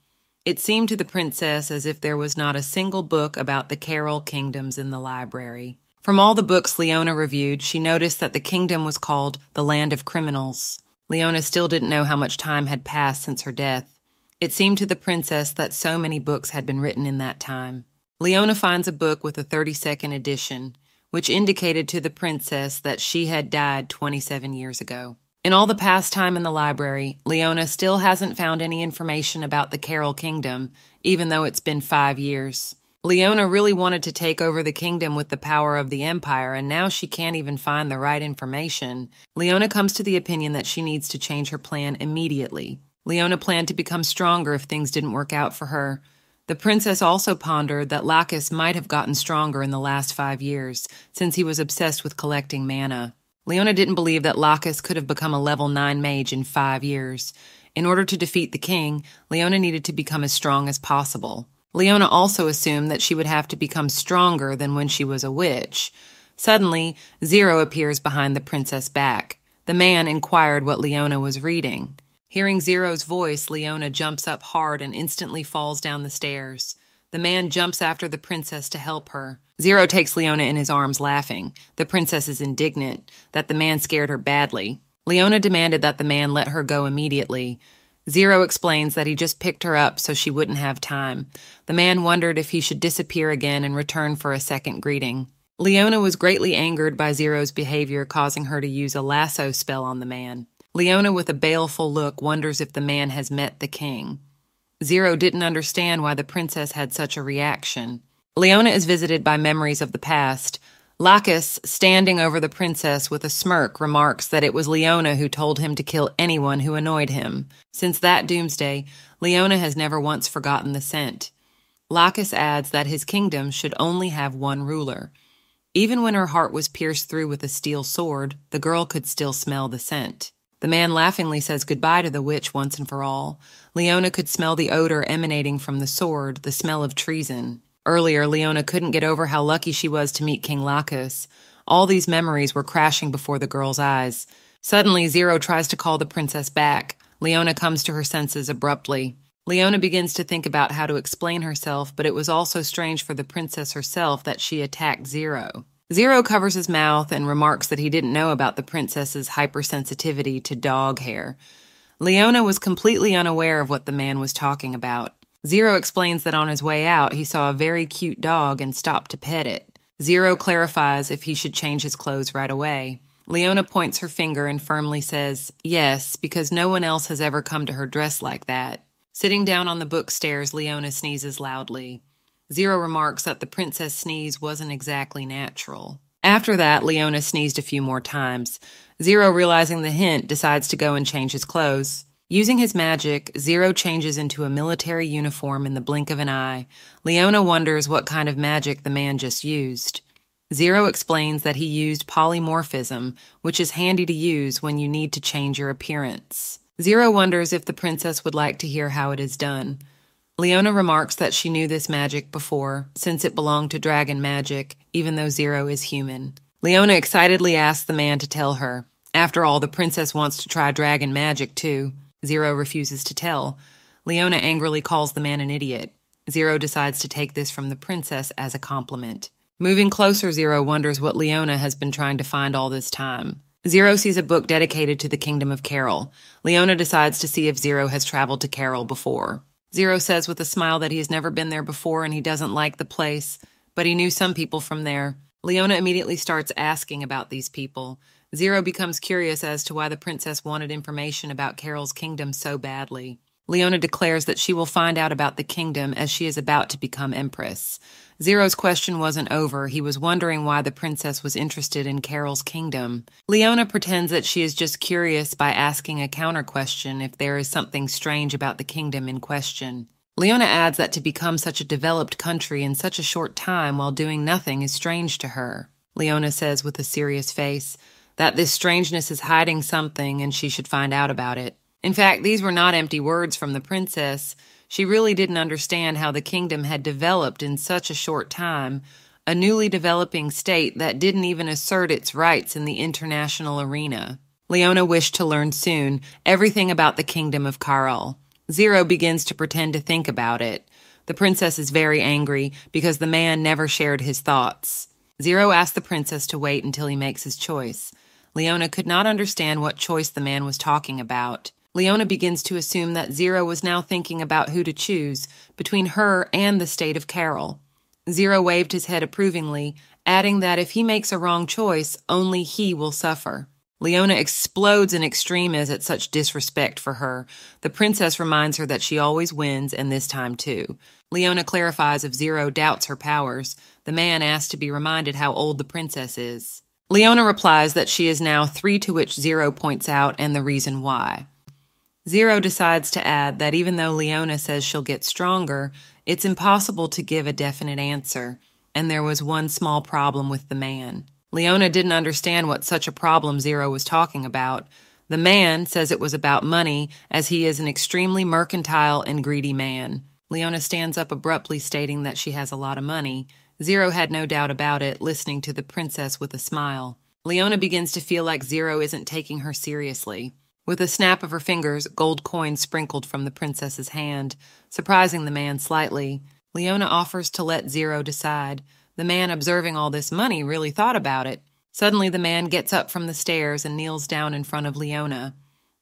It seemed to the princess as if there was not a single book about the Carol kingdoms in the library. From all the books Leona reviewed, she noticed that the kingdom was called the Land of Criminals. Leona still didn't know how much time had passed since her death. It seemed to the princess that so many books had been written in that time. Leona finds a book with a 32nd edition, which indicated to the princess that she had died 27 years ago. In all the past time in the library, Leona still hasn't found any information about the Carol Kingdom, even though it's been 5 years. Leona really wanted to take over the kingdom with the power of the Empire, and now she can't even find the right information. Leona comes to the opinion that she needs to change her plan immediately. Leona planned to become stronger if things didn't work out for her. The princess also pondered that Lacus might have gotten stronger in the last 5 years, since he was obsessed with collecting mana. Leona didn't believe that Lacus could have become a level 9 mage in 5 years. In order to defeat the king, Leona needed to become as strong as possible. Leona also assumed that she would have to become stronger than when she was a witch. Suddenly, Zero appears behind the princess' back. The man inquired what Leona was reading. Hearing Zero's voice, Leona jumps up hard and instantly falls down the stairs. The man jumps after the princess to help her. Zero takes Leona in his arms, laughing. The princess is indignant that the man scared her badly. Leona demanded that the man let her go immediately. Zero explains that he just picked her up so she wouldn't have time. The man wondered if he should disappear again and return for a second greeting. Leona was greatly angered by Zero's behavior, causing her to use a lasso spell on the man. Leona, with a baleful look, wonders if the man has met the king. Zero didn't understand why the princess had such a reaction. Leona is visited by memories of the past. Lacus, standing over the princess with a smirk, remarks that it was Leona who told him to kill anyone who annoyed him. Since that doomsday, Leona has never once forgotten the scent. Lacus adds that his kingdom should only have one ruler. Even when her heart was pierced through with a steel sword, the girl could still smell the scent. The man laughingly says goodbye to the witch once and for all. Leona could smell the odor emanating from the sword, the smell of treason. Earlier, Leona couldn't get over how lucky she was to meet King Lacus. All these memories were crashing before the girl's eyes. Suddenly, Zero tries to call the princess back. Leona comes to her senses abruptly. Leona begins to think about how to explain herself, but it was also strange for the princess herself that she attacked Zero. Zero covers his mouth and remarks that he didn't know about the princess's hypersensitivity to dog hair. Leona was completely unaware of what the man was talking about. Zero explains that on his way out, he saw a very cute dog and stopped to pet it. Zero clarifies if he should change his clothes right away. Leona points her finger and firmly says, yes, because no one else has ever come to her dressed like that. Sitting down on the book stairs, Leona sneezes loudly. Zero remarks that the princess' sneeze wasn't exactly natural. After that, Leona sneezed a few more times. Zero, realizing the hint, decides to go and change his clothes. Using his magic, Zero changes into a military uniform in the blink of an eye. Leona wonders what kind of magic the man just used. Zero explains that he used polymorphism, which is handy to use when you need to change your appearance. Zero wonders if the princess would like to hear how it is done. Leona remarks that she knew this magic before, since it belonged to dragon magic, even though Zero is human. Leona excitedly asks the man to tell her. After all, the princess wants to try dragon magic too. Zero refuses to tell. Leona angrily calls the man an idiot. Zero decides to take this from the princess as a compliment. Moving closer, Zero wonders what Leona has been trying to find all this time. Zero sees a book dedicated to the kingdom of Carol. Leona decides to see if Zero has traveled to Carol before. Zero says with a smile that he has never been there before and he doesn't like the place, but he knew some people from there. Leona immediately starts asking about these people. Zero becomes curious as to why the princess wanted information about Carol's kingdom so badly. Leona declares that she will find out about the kingdom as she is about to become empress. Zero's question wasn't over. He was wondering why the princess was interested in Carol's kingdom. Leona pretends that she is just curious by asking a counter-question if there is something strange about the kingdom in question. Leona adds that to become such a developed country in such a short time while doing nothing is strange to her. Leona says with a serious face that this strangeness is hiding something and she should find out about it. In fact, these were not empty words from the princess. She really didn't understand how the kingdom had developed in such a short time, a newly developing state that didn't even assert its rights in the international arena. Leona wished to learn soon everything about the kingdom of Carol. Zero begins to pretend to think about it. The princess is very angry because the man never shared his thoughts. Zero asks the princess to wait until he makes his choice. Leona could not understand what choice the man was talking about. Leona begins to assume that Zero was now thinking about who to choose between her and the state of Carol. Zero waved his head approvingly, adding that if he makes a wrong choice, only he will suffer. Leona explodes in extremis at such disrespect for her. The princess reminds her that she always wins, and this time too. Leona clarifies if Zero doubts her powers. The man asks to be reminded how old the princess is. Leona replies that she is now 3, to which Zero points out and the reason why. Zero decides to add that even though Leona says she'll get stronger, it's impossible to give a definite answer, and there was one small problem with the man. Leona didn't understand what such a problem Zero was talking about. The man says it was about money, as he is an extremely mercantile and greedy man. Leona stands up abruptly, stating that she has a lot of money. Zero had no doubt about it, listening to the princess with a smile. Leona begins to feel like Zero isn't taking her seriously. With a snap of her fingers, gold coins sprinkled from the princess's hand, surprising the man slightly. Leona offers to let Zero decide. The man, observing all this money, really thought about it. Suddenly, the man gets up from the stairs and kneels down in front of Leona.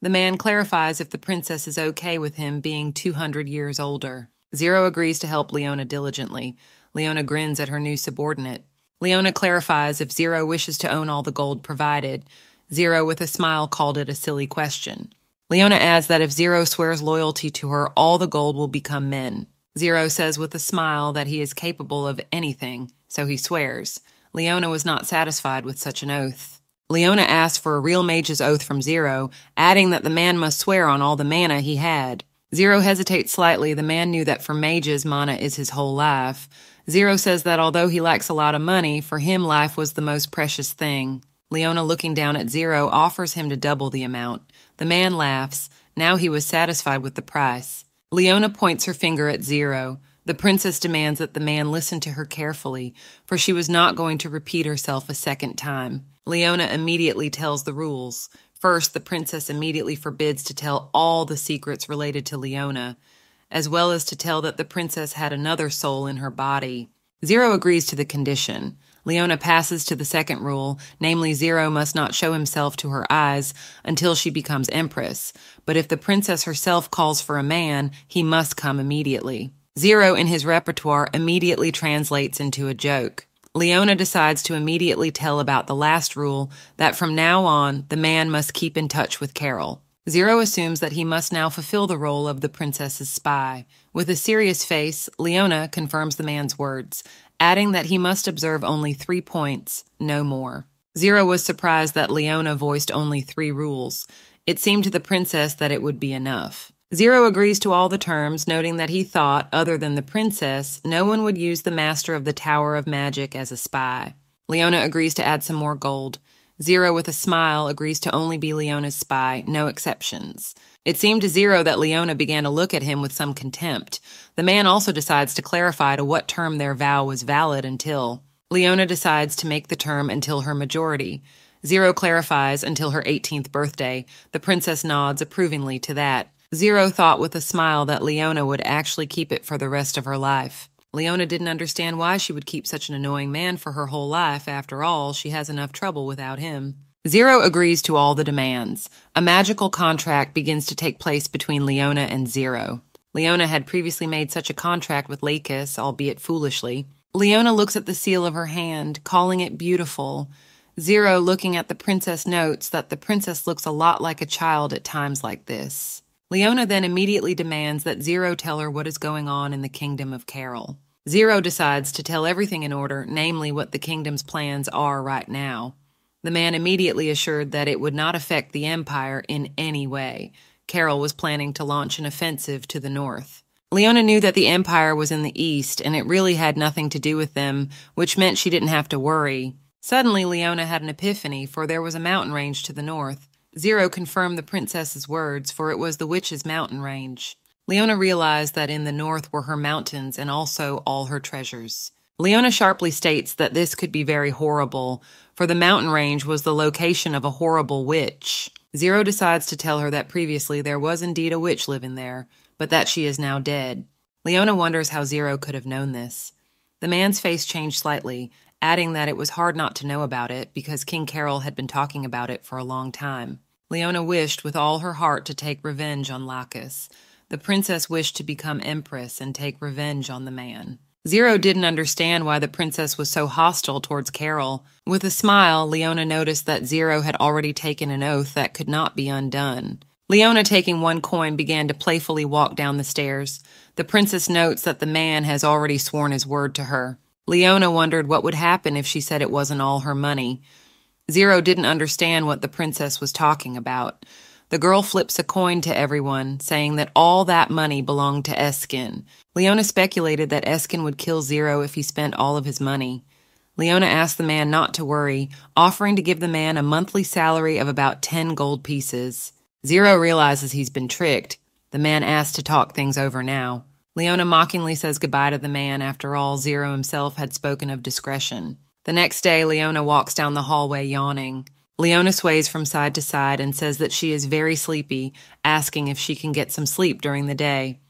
The man clarifies if the princess is okay with him being 200 years older. Zero agrees to help Leona diligently. Leona grins at her new subordinate. Leona clarifies if Zero wishes to own all the gold provided. Zero, with a smile, called it a silly question. Leona adds that if Zero swears loyalty to her, all the gold will become men. Zero says with a smile that he is capable of anything, so he swears. Leona was not satisfied with such an oath. Leona asked for a real mage's oath from Zero, adding that the man must swear on all the mana he had. Zero hesitates slightly. The man knew that for mages, mana is his whole life. Zero says that although he lacks a lot of money, for him life was the most precious thing. Leona, looking down at Zero, offers him to double the amount. The man laughs. Now he was satisfied with the price. Leona points her finger at Zero. The princess demands that the man listen to her carefully, for she was not going to repeat herself a second time. Leona immediately tells the rules. First, the princess immediately forbids to tell all the secrets related to Leona, as well as to tell that the princess had another soul in her body. Zero agrees to the condition. Leona passes to the second rule, namely Zero must not show himself to her eyes until she becomes empress, but if the princess herself calls for a man, he must come immediately. Zero, in his repertoire, immediately translates into a joke. Leona decides to immediately tell about the last rule, that from now on, the man must keep in touch with Carol. Zero assumes that he must now fulfill the role of the princess's spy. With a serious face, Leona confirms the man's words, adding that he must observe only 3 points, no more. Zero was surprised that Leona voiced only 3 rules. It seemed to the princess that it would be enough. Zero agrees to all the terms, noting that he thought, other than the princess, no one would use the master of the Tower of Magic as a spy. Leona agrees to add some more gold. Zero, with a smile, agrees to only be Leona's spy, no exceptions. It seemed to Zero that Leona began to look at him with some contempt. The man also decides to clarify to what term their vow was valid until. Leona decides to make the term until her majority. Zero clarifies until her 18th birthday. The princess nods approvingly to that. Zero thought with a smile that Leona would actually keep it for the rest of her life. Leona didn't understand why she would keep such an annoying man for her whole life. After all, she has enough trouble without him. Zero agrees to all the demands. A magical contract begins to take place between Leona and Zero. Leona had previously made such a contract with Lakis, albeit foolishly. Leona looks at the seal of her hand, calling it beautiful. Zero, looking at the princess, notes that the princess looks a lot like a child at times like this. Leona then immediately demands that Zero tell her what is going on in the kingdom of Carol. Zero decides to tell everything in order, namely what the kingdom's plans are right now. The man immediately assured that it would not affect the empire in any way. Carol was planning to launch an offensive to the north. Leona knew that the empire was in the east, and it really had nothing to do with them, which meant she didn't have to worry. Suddenly, Leona had an epiphany, for there was a mountain range to the north. Zero confirmed the princess's words, for it was the witch's mountain range. Leona realized that in the north were her mountains and also all her treasures. Leona sharply states that this could be very horrible, for the mountain range was the location of a horrible witch. Zero decides to tell her that previously there was indeed a witch living there, but that she is now dead. Leona wonders how Zero could have known this. The man's face changed slightly, adding that it was hard not to know about it because King Carol had been talking about it for a long time. Leona wished with all her heart to take revenge on Lakis. The princess wished to become empress and take revenge on the man. Zero didn't understand why the princess was so hostile towards Carol. With a smile, Leona noticed that Zero had already taken an oath that could not be undone. Leona, taking 1 coin, began to playfully walk down the stairs. The princess notes that the man has already sworn his word to her. Leona wondered what would happen if she said it wasn't all her money. Zero didn't understand what the princess was talking about. The girl flips a coin to everyone, saying that all that money belonged to Eskin. Leona speculated that Eskin would kill Zero if he spent all of his money. Leona asked the man not to worry, offering to give the man a monthly salary of about 10 gold pieces. Zero realizes he's been tricked. The man asks to talk things over now. Leona mockingly says goodbye to the man. After all, Zero himself had spoken of discretion. The next day, Leona walks down the hallway yawning. Leona sways from side to side and says that she is very sleepy, asking if she can get some sleep during the day.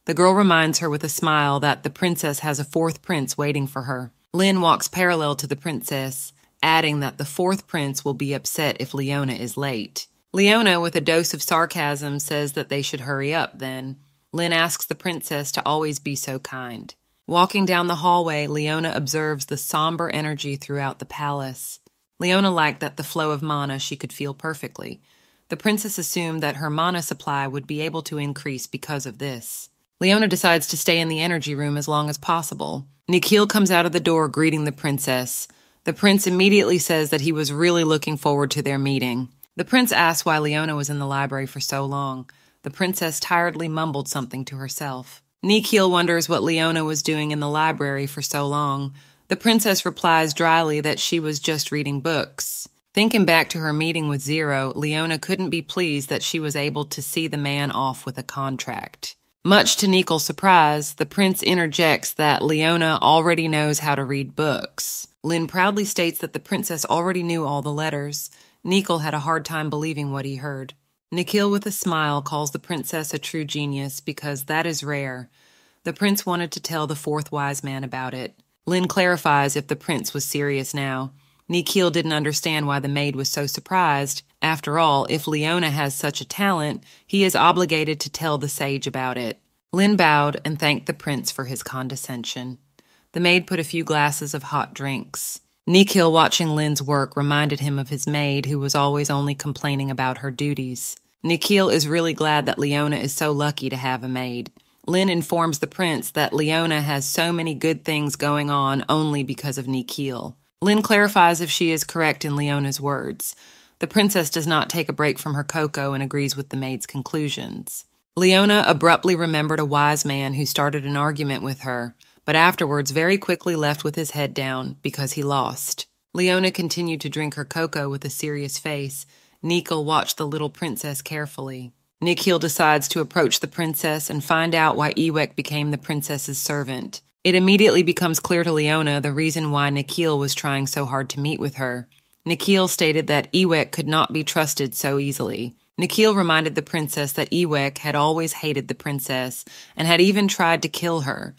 The girl reminds her with a smile that the princess has a 4th prince waiting for her. Lynn walks parallel to the princess, adding that the 4th prince will be upset if Leona is late. Leona, with a dose of sarcasm, says that they should hurry up then. Lynn asks the princess to always be so kind. Walking down the hallway, Leona observes the somber energy throughout the palace. Leona liked that the flow of mana she could feel perfectly. The princess assumed that her mana supply would be able to increase because of this. Leona decides to stay in the energy room as long as possible. Nikhil comes out of the door greeting the princess. The prince immediately says that he was really looking forward to their meeting. The prince asks why Leona was in the library for so long. The princess tiredly mumbled something to herself. Nikhil wonders what Leona was doing in the library for so long. The princess replies dryly that she was just reading books. Thinking back to her meeting with Zero, Leona couldn't be pleased that she was able to see the man off with a contract. Much to Nikhil's surprise, the prince interjects that Leona already knows how to read books. Lynn proudly states that the princess already knew all the letters. Nikhil had a hard time believing what he heard. Nikhil, with a smile, calls the princess a true genius because that is rare. The prince wanted to tell the fourth wise man about it. Lynn clarifies if the prince was serious now. Nikhil didn't understand why the maid was so surprised. After all, if Leona has such a talent, he is obligated to tell the sage about it. Lynn bowed and thanked the prince for his condescension. The maid put a few glasses of hot drinks. Nikhil, watching Lynn's work, reminded him of his maid, who was always only complaining about her duties. Nikhil is really glad that Leona is so lucky to have a maid. Lynn informs the prince that Leona has so many good things going on only because of Nikhil. Lynn clarifies if she is correct in Leona's words. The princess does not take a break from her cocoa and agrees with the maid's conclusions. Leona abruptly remembered a wise man who started an argument with her, but afterwards very quickly left with his head down because he lost. Leona continued to drink her cocoa with a serious face. Nikhil watched the little princess carefully. Nikhil decides to approach the princess and find out why Ewek became the princess's servant. It immediately becomes clear to Leona the reason why Nikhil was trying so hard to meet with her. Nikhil stated that Ewek could not be trusted so easily. Nikhil reminded the princess that Ewek had always hated the princess and had even tried to kill her.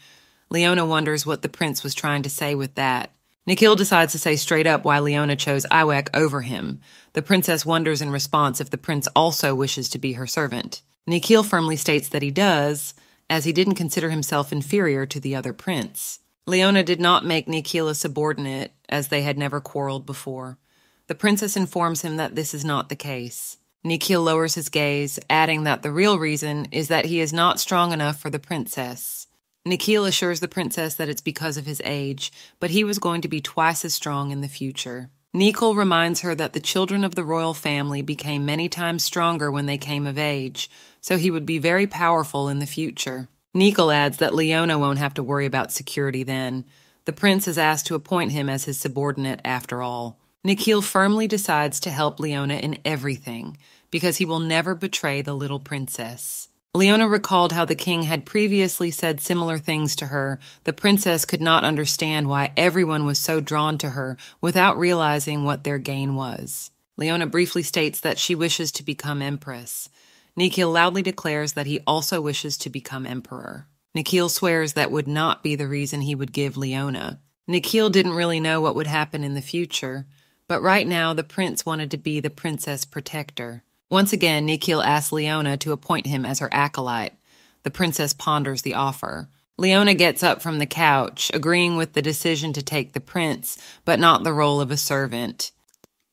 Leona wonders what the prince was trying to say with that. Nikhil decides to say straight up why Leona chose Ewek over him. The princess wonders in response if the prince also wishes to be her servant. Nikhil firmly states that he does, as he didn't consider himself inferior to the other prince. Leona did not make Nikhil a subordinate, as they had never quarreled before. The princess informs him that this is not the case. Nikhil lowers his gaze, adding that the real reason is that he is not strong enough for the princess. Nikhil assures the princess that it's because of his age, but he was going to be twice as strong in the future. Nikhil reminds her that the children of the royal family became many times stronger when they came of age, so he would be very powerful in the future. Nikhil adds that Leona won't have to worry about security then. The prince is asked to appoint him as his subordinate after all. Nikhil firmly decides to help Leona in everything, because he will never betray the little princess. Leona recalled how the king had previously said similar things to her. The princess could not understand why everyone was so drawn to her without realizing what their gain was. Leona briefly states that she wishes to become empress. Nikhil loudly declares that he also wishes to become emperor. Nikhil swears that would not be the reason he would give Leona. Nikhil didn't really know what would happen in the future, but right now the prince wanted to be the princess' protector. Once again, Nikhil asks Leona to appoint him as her acolyte. The princess ponders the offer. Leona gets up from the couch, agreeing with the decision to take the prince, but not the role of a servant.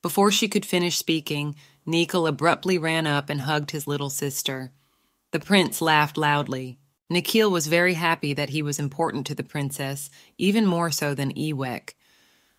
Before she could finish speaking, Nikhil abruptly ran up and hugged his little sister. The prince laughed loudly. Nikhil was very happy that he was important to the princess, even more so than Ewek.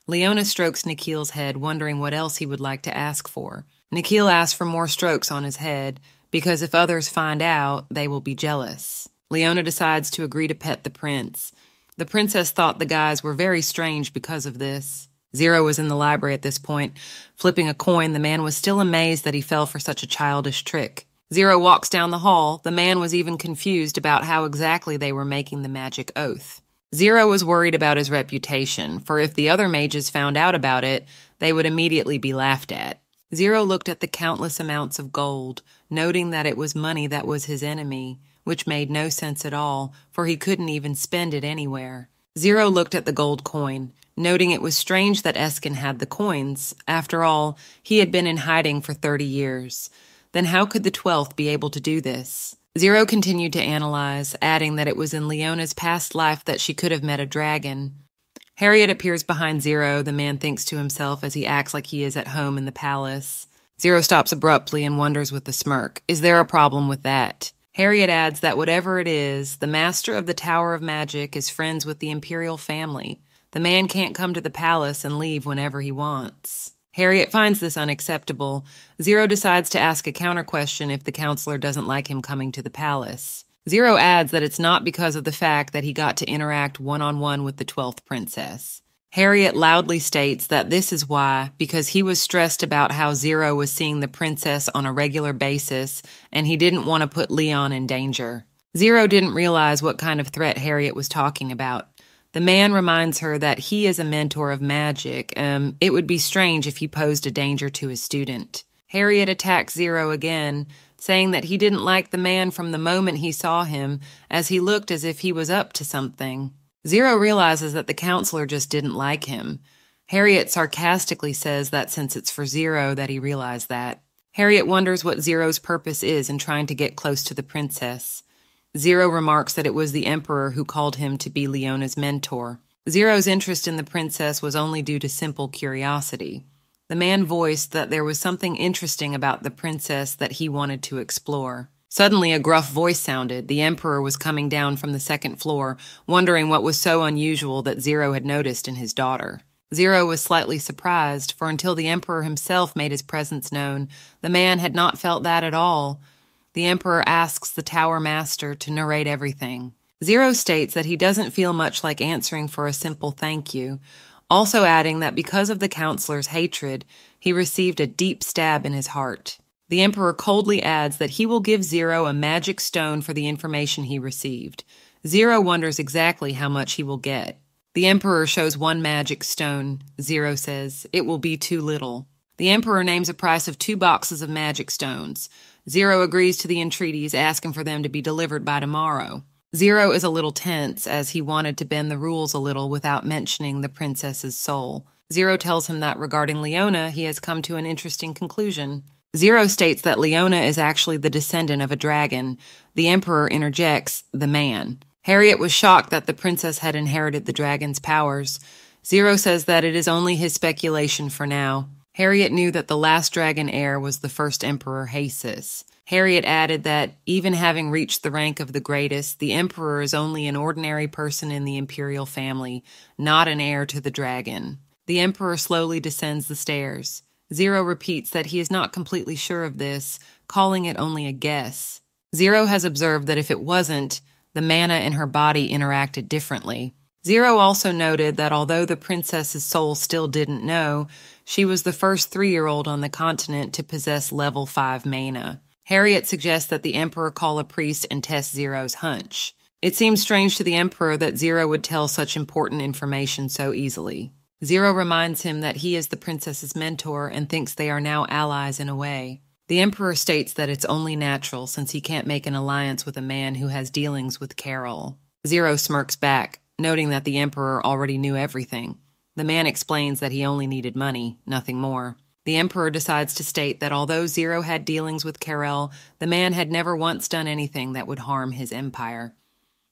Leona strokes Nikhil's head, wondering what else he would like to ask for. Nikhil asks for more strokes on his head, because if others find out, they will be jealous. Leona decides to agree to pet the prince. The princess thought the guys were very strange because of this. Zero was in the library at this point. Flipping a coin, the man was still amazed that he fell for such a childish trick. Zero walks down the hall. The man was even confused about how exactly they were making the magic oath. Zero was worried about his reputation, for if the other mages found out about it, they would immediately be laughed at. Zero looked at the countless amounts of gold, noting that it was money that was his enemy, which made no sense at all, for he couldn't even spend it anywhere. Zero looked at the gold coin, noting it was strange that Eskin had the coins. After all, he had been in hiding for 30 years. Then how could the 12th be able to do this? Zero continued to analyze, adding that it was in Leona's past life that she could have met a dragon. Harriet appears behind Zero, the man thinks to himself as he acts like he is at home in the palace. Zero stops abruptly and wonders with a smirk, is there a problem with that? Harriet adds that whatever it is, the master of the Tower of Magic is friends with the imperial family. The man can't come to the palace and leave whenever he wants. Harriet finds this unacceptable. Zero decides to ask a counter-question if the counselor doesn't like him coming to the palace. Zero adds that it's not because of the fact that he got to interact one-on-one with the 12th princess. Harriet loudly states that this is why, because he was stressed about how Zero was seeing the princess on a regular basis, and he didn't want to put Leon in danger. Zero didn't realize what kind of threat Harriet was talking about. The man reminds her that he is a mentor of magic. It would be strange if he posed a danger to his student. Harriet attacks Zero again, saying that he didn't like the man from the moment he saw him, as he looked as if he was up to something. Zero realizes that the counselor just didn't like him. Harriet sarcastically says that since it's for Zero that he realized that. Harriet wonders what Zero's purpose is in trying to get close to the princess. Zero remarks that it was the Emperor who called him to be Leona's mentor. Zero's interest in the princess was only due to simple curiosity. The man voiced that there was something interesting about the princess that he wanted to explore. Suddenly, a gruff voice sounded. The Emperor was coming down from the second floor, wondering what was so unusual that Zero had noticed in his daughter. Zero was slightly surprised, for until the Emperor himself made his presence known, the man had not felt that at all. The Emperor asks the Tower Master to narrate everything. Zero states that he doesn't feel much like answering for a simple thank you, also adding that because of the counselor's hatred, he received a deep stab in his heart. The Emperor coldly adds that he will give Zero a magic stone for the information he received. Zero wonders exactly how much he will get. The Emperor shows one magic stone. Zero says, "It will be too little." The Emperor names a price of 2 boxes of magic stones. Zero agrees to the entreaties, asking for them to be delivered by tomorrow. Zero is a little tense, as he wanted to bend the rules a little without mentioning the princess's soul. Zero tells him that regarding Leona, he has come to an interesting conclusion. Zero states that Leona is actually the descendant of a dragon. The Emperor interjects, "the man." Harriet was shocked that the princess had inherited the dragon's powers. Zero says that it is only his speculation for now. Harriet knew that the last dragon heir was the first Emperor Hasis. Harriet added that, even having reached the rank of the greatest, the Emperor is only an ordinary person in the imperial family, not an heir to the dragon. The Emperor slowly descends the stairs. Zero repeats that he is not completely sure of this, calling it only a guess. Zero has observed that if it wasn't, the mana in her body interacted differently. Zero also noted that although the princess's soul still didn't know, she was the first 3-year-old on the continent to possess level 5 mana. Harriet suggests that the Emperor call a priest and test Zero's hunch. It seems strange to the Emperor that Zero would tell such important information so easily. Zero reminds him that he is the princess's mentor and thinks they are now allies in a way. The Emperor states that it's only natural since he can't make an alliance with a man who has dealings with Carol. Zero smirks back, noting that the Emperor already knew everything. The man explains that he only needed money, nothing more. The Emperor decides to state that although Zero had dealings with Carel, the man had never once done anything that would harm his empire.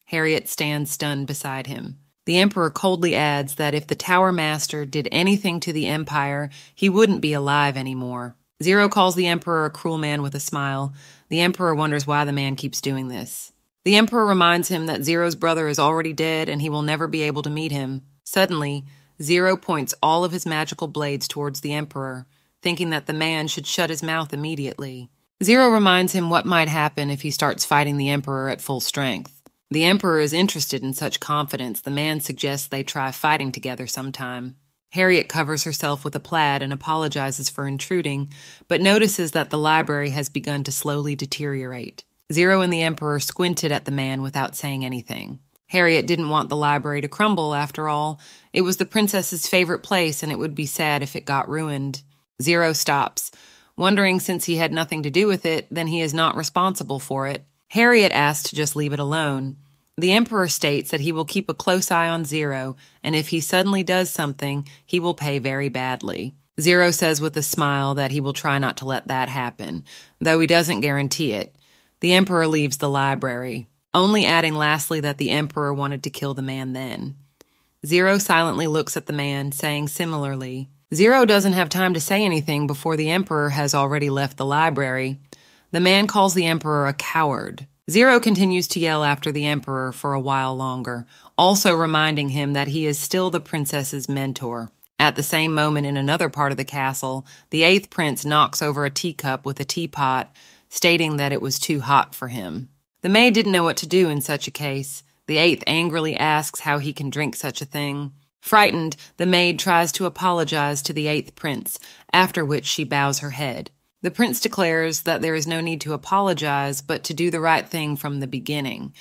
Harriet stands stunned beside him. The Emperor coldly adds that if the Tower Master did anything to the Empire, he wouldn't be alive anymore. Zero calls the Emperor a cruel man with a smile. The Emperor wonders why the man keeps doing this. The Emperor reminds him that Zero's brother is already dead and he will never be able to meet him. Suddenly, Zero points all of his magical blades towards the Emperor, thinking that the man should shut his mouth immediately. Zero reminds him what might happen if he starts fighting the Emperor at full strength. The Emperor is interested in such confidence, the man suggests they try fighting together sometime. Harriet covers herself with a plaid and apologizes for intruding, but notices that the library has begun to slowly deteriorate. Zero and the Emperor squinted at the man without saying anything. Harriet didn't want the library to crumble, after all. It was the princess's favorite place, and it would be sad if it got ruined. Zero stops, wondering since he had nothing to do with it, then he is not responsible for it. Harriet asks to just leave it alone. The Emperor states that he will keep a close eye on Zero, and if he suddenly does something, he will pay very badly. Zero says with a smile that he will try not to let that happen, though he doesn't guarantee it. The Emperor leaves the library, only adding lastly that the Emperor wanted to kill the man then. Zero silently looks at the man, saying similarly. Zero doesn't have time to say anything before the Emperor has already left the library. The man calls the Emperor a coward. Zero continues to yell after the Emperor for a while longer, also reminding him that he is still the princess's mentor. At the same moment in another part of the castle, the 8th prince knocks over a teacup with a teapot, stating that it was too hot for him. The maid didn't know what to do in such a case. The 8th angrily asks how he can drink such a thing. Frightened, the maid tries to apologize to the 8th prince, after which she bows her head. The prince declares that there is no need to apologize, but to do the right thing from the beginning.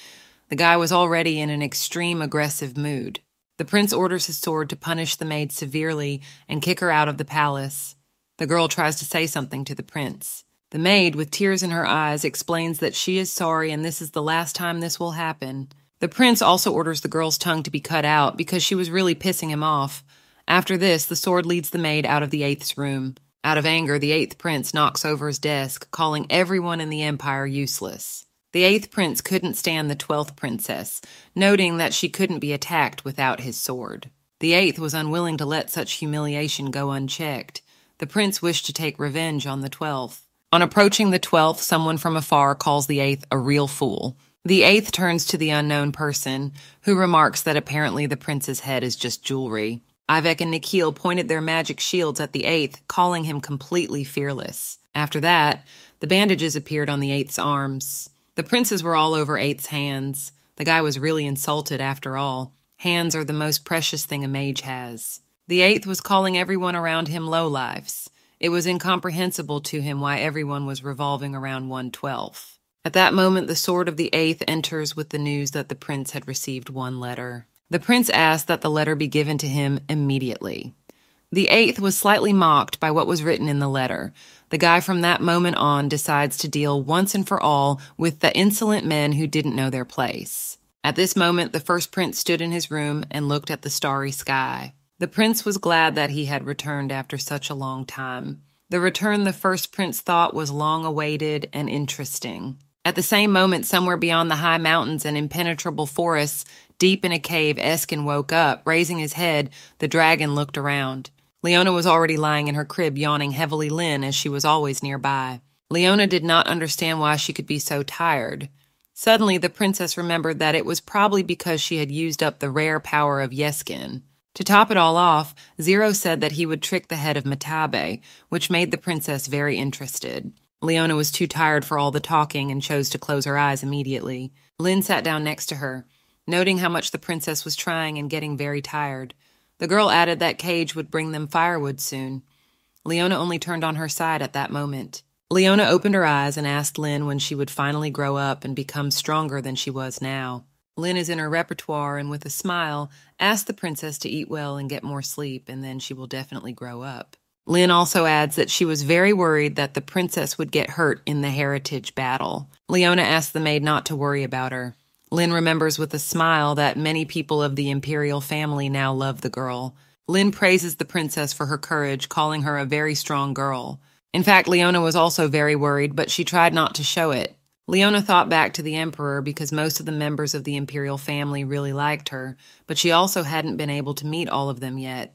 The guy was already in an extreme aggressive mood. The prince orders his sword to punish the maid severely and kick her out of the palace. The girl tries to say something to the prince. The maid, with tears in her eyes, explains that she is sorry and this is the last time this will happen. The prince also orders the girl's tongue to be cut out because she was really pissing him off. After this, the sword leads the maid out of the 8th's room. Out of anger, the 8th prince knocks over his desk, calling everyone in the empire useless. The 8th prince couldn't stand the 12th princess, noting that she couldn't be attacked without his sword. The 8th was unwilling to let such humiliation go unchecked. The prince wished to take revenge on the 12th. On approaching the 12th, someone from afar calls the 8th a real fool. The 8th turns to the unknown person, who remarks that apparently the prince's head is just jewelry. Ivek and Nikhil pointed their magic shields at the 8th, calling him completely fearless. After that, the bandages appeared on the 8th's arms. The princes were all over 8th's hands. The guy was really insulted after all. Hands are the most precious thing a mage has. The 8th was calling everyone around him lowlifes. It was incomprehensible to him why everyone was revolving around 1/12. At that moment, the sword of the 8th enters with the news that the prince had received one letter. The prince asked that the letter be given to him immediately. The 8th was slightly mocked by what was written in the letter. The guy from that moment on decides to deal once and for all with the insolent men who didn't know their place. At this moment, the first prince stood in his room and looked at the starry sky. The prince was glad that he had returned after such a long time. The return the first prince thought was long-awaited and interesting. At the same moment, somewhere beyond the high mountains and impenetrable forests, deep in a cave, Eskin woke up. Raising his head, the dragon looked around. Leona was already lying in her crib, yawning heavily Lynn, as she was always nearby. Leona did not understand why she could be so tired. Suddenly, the princess remembered that it was probably because she had used up the rare power of Yeskin. To top it all off, Zero said that he would trick the head of Matabe, which made the princess very interested. Leona was too tired for all the talking and chose to close her eyes immediately. Lynn sat down next to her, noting how much the princess was trying and getting very tired. The girl added that Cage would bring them firewood soon. Leona only turned on her side at that moment. Leona opened her eyes and asked Lynn when she would finally grow up and become stronger than she was now. Lynn is in her repertoire and with a smile asked the princess to eat well and get more sleep, and then she will definitely grow up. Lynn also adds that she was very worried that the princess would get hurt in the heritage battle. Leona asked the maid not to worry about her. Lynn remembers with a smile that many people of the imperial family now love the girl. Lynn praises the princess for her courage, calling her a very strong girl. In fact, Leona was also very worried, but she tried not to show it. Leona thought back to the emperor because most of the members of the imperial family really liked her, but she also hadn't been able to meet all of them yet.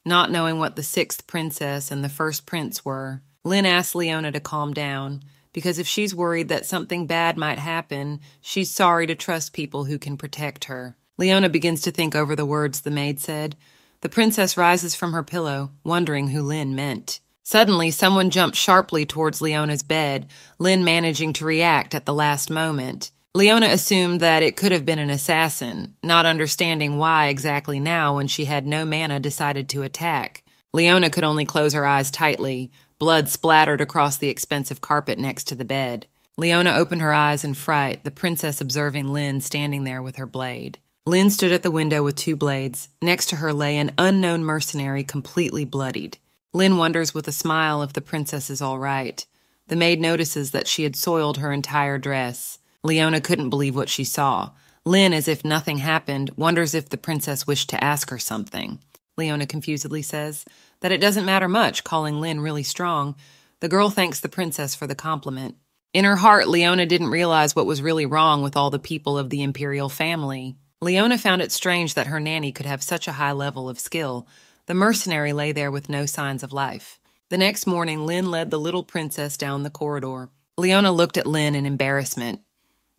Not knowing what the 6th princess and the 1st prince were, Lynn asked Leona to calm down, because if she's worried that something bad might happen, she's sorry to trust people who can protect her. Leona begins to think over the words the maid said. The princess rises from her pillow, wondering who Lynn meant. Suddenly, someone jumped sharply towards Leona's bed, Lynn managing to react at the last moment. Leona assumed that it could have been an assassin, not understanding why exactly now when she had no mana decided to attack. Leona could only close her eyes tightly. Blood splattered across the expensive carpet next to the bed. Leona opened her eyes in fright, the princess observing Lynn standing there with her blade. Lynn stood at the window with 2 blades. Next to her lay an unknown mercenary completely bloodied. Lynn wonders with a smile if the princess is all right. The maid notices that she had soiled her entire dress. Leona couldn't believe what she saw. Lynn, as if nothing happened, wonders if the princess wished to ask her something. Leona confusedly says that it doesn't matter much, calling Lynn really strong. The girl thanks the princess for the compliment. In her heart, Leona didn't realize what was really wrong with all the people of the imperial family. Leona found it strange that her nanny could have such a high level of skill. The mercenary lay there with no signs of life. The next morning, Lynn led the little princess down the corridor. Leona looked at Lynn in embarrassment.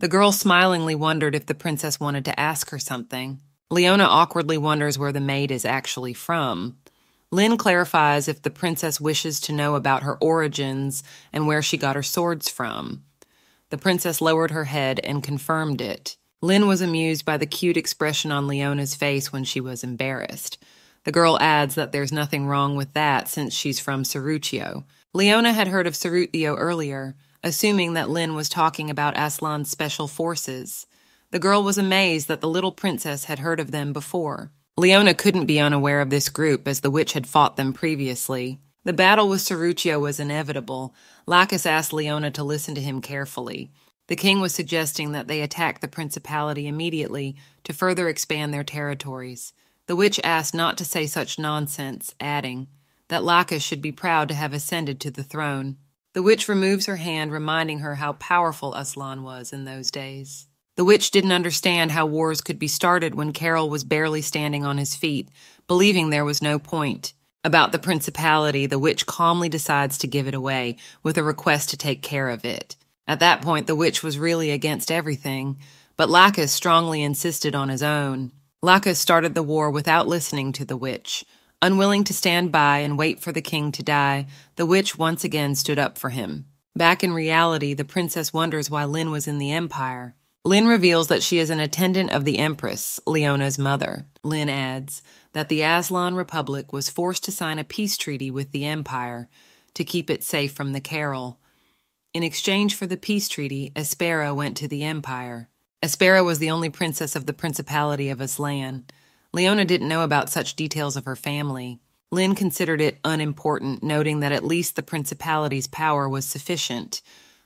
The girl smilingly wondered if the princess wanted to ask her something. Leona awkwardly wonders where the maid is actually from. Lynn clarifies if the princess wishes to know about her origins and where she got her swords from. The princess lowered her head and confirmed it. Lynn was amused by the cute expression on Leona's face when she was embarrassed. The girl adds that there's nothing wrong with that since she's from Cerruchio. Leona had heard of Cerruchio earlier, assuming that Lynn was talking about Aslan's special forces. The girl was amazed that the little princess had heard of them before. Leona couldn't be unaware of this group as the witch had fought them previously. The battle with Cerruchio was inevitable. Lacus asked Leona to listen to him carefully. The king was suggesting that they attack the principality immediately to further expand their territories. The witch asked not to say such nonsense, adding that Lacus should be proud to have ascended to the throne. The witch removes her hand, reminding her how powerful Aslan was in those days. The witch didn't understand how wars could be started when Carol was barely standing on his feet, believing there was no point. About the principality, the witch calmly decides to give it away, with a request to take care of it. At that point, the witch was really against everything, but Lacus strongly insisted on his own. Lacus started the war without listening to the witch. Unwilling to stand by and wait for the king to die, the witch once again stood up for him. Back in reality, the princess wonders why Lynn was in the Empire. Lynn reveals that she is an attendant of the Empress, Leona's mother. Lynn adds that the Aslan Republic was forced to sign a peace treaty with the Empire to keep it safe from the Carol. In exchange for the peace treaty, Espera went to the Empire. Espera was the only princess of the Principality of Aslan. Leona didn't know about such details of her family. Lynn considered it unimportant, noting that at least the Principality's power was sufficient.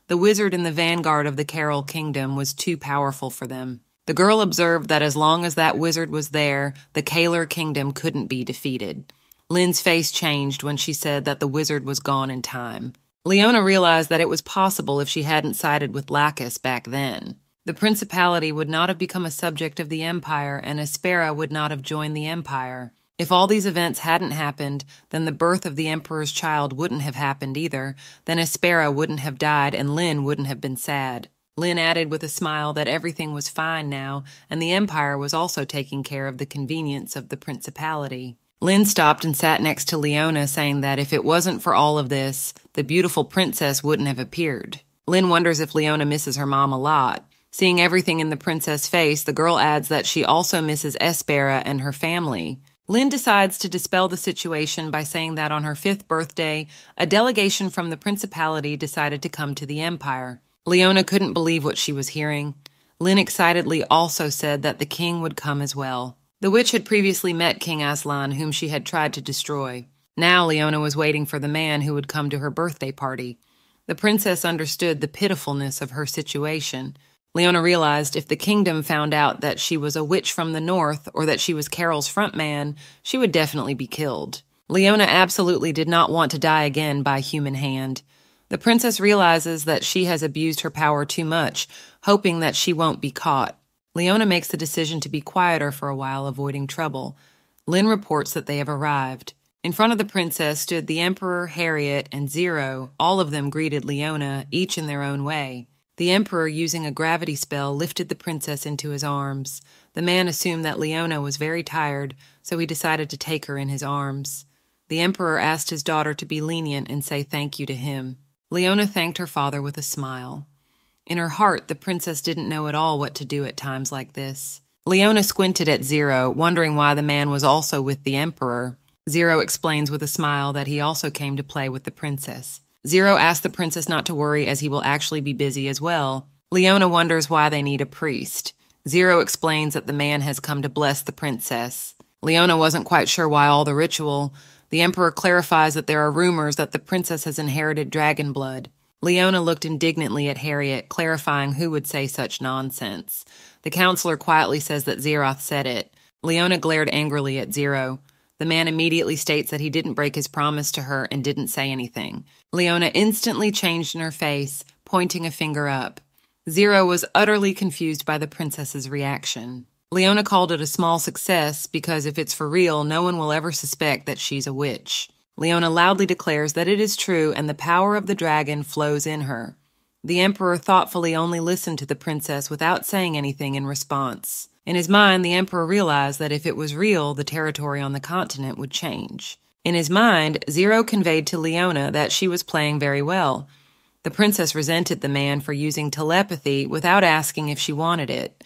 The wizard in the vanguard of the Carol Kingdom was too powerful for them. The girl observed that as long as that wizard was there, the Kaler Kingdom couldn't be defeated. Lynn's face changed when she said that the wizard was gone in time. Leona realized that it was possible if she hadn't sided with Lacus back then. The Principality would not have become a subject of the Empire, and Espera would not have joined the Empire. If all these events hadn't happened, then the birth of the Emperor's child wouldn't have happened either, then Espera wouldn't have died and Lynn wouldn't have been sad. Lynn added with a smile that everything was fine now, and the Empire was also taking care of the convenience of the Principality. Lynn stopped and sat next to Leona, saying that if it wasn't for all of this, the beautiful princess wouldn't have appeared. Lynn wonders if Leona misses her mom a lot. Seeing everything in the princess' face, the girl adds that she also misses Espera and her family. Lynn decides to dispel the situation by saying that on her 5th birthday, a delegation from the Principality decided to come to the Empire. Leona couldn't believe what she was hearing. Lynn excitedly also said that the king would come as well. The witch had previously met King Aslan, whom she had tried to destroy. Now Leona was waiting for the man who would come to her birthday party. The princess understood the pitifulness of her situation. Leona realized if the kingdom found out that she was a witch from the north or that she was Carol's front man, she would definitely be killed. Leona absolutely did not want to die again by human hand. The princess realizes that she has abused her power too much, hoping that she won't be caught. Leona makes the decision to be quieter for a while, avoiding trouble. Lynn reports that they have arrived. In front of the princess stood the Emperor, Harriet, and Zero. All of them greeted Leona, each in their own way. The Emperor, using a gravity spell, lifted the princess into his arms. The man assumed that Leona was very tired, so he decided to take her in his arms. The Emperor asked his daughter to be lenient and say thank you to him. Leona thanked her father with a smile. In her heart, the princess didn't know at all what to do at times like this. Leona squinted at Zero, wondering why the man was also with the Emperor. Zero explains with a smile that he also came to play with the princess. Zero asks the princess not to worry as he will actually be busy as well. Leona wonders why they need a priest. Zero explains that the man has come to bless the princess. Leona wasn't quite sure why all the ritual. The Emperor clarifies that there are rumors that the princess has inherited dragon blood. Leona looked indignantly at Harriet, clarifying who would say such nonsense. The counselor quietly says that Zeroth said it. Leona glared angrily at Zero. The man immediately states that he didn't break his promise to her and didn't say anything. Leona instantly changed in her face, pointing a finger up. Zero was utterly confused by the princess's reaction. Leona called it a small success because if it's for real, no one will ever suspect that she's a witch. Leona loudly declares that it is true and the power of the dragon flows in her. The Emperor thoughtfully only listened to the princess without saying anything in response. In his mind, the Emperor realized that if it was real, the territory on the continent would change. In his mind, Zero conveyed to Leona that she was playing very well. The princess resented the man for using telepathy without asking if she wanted it.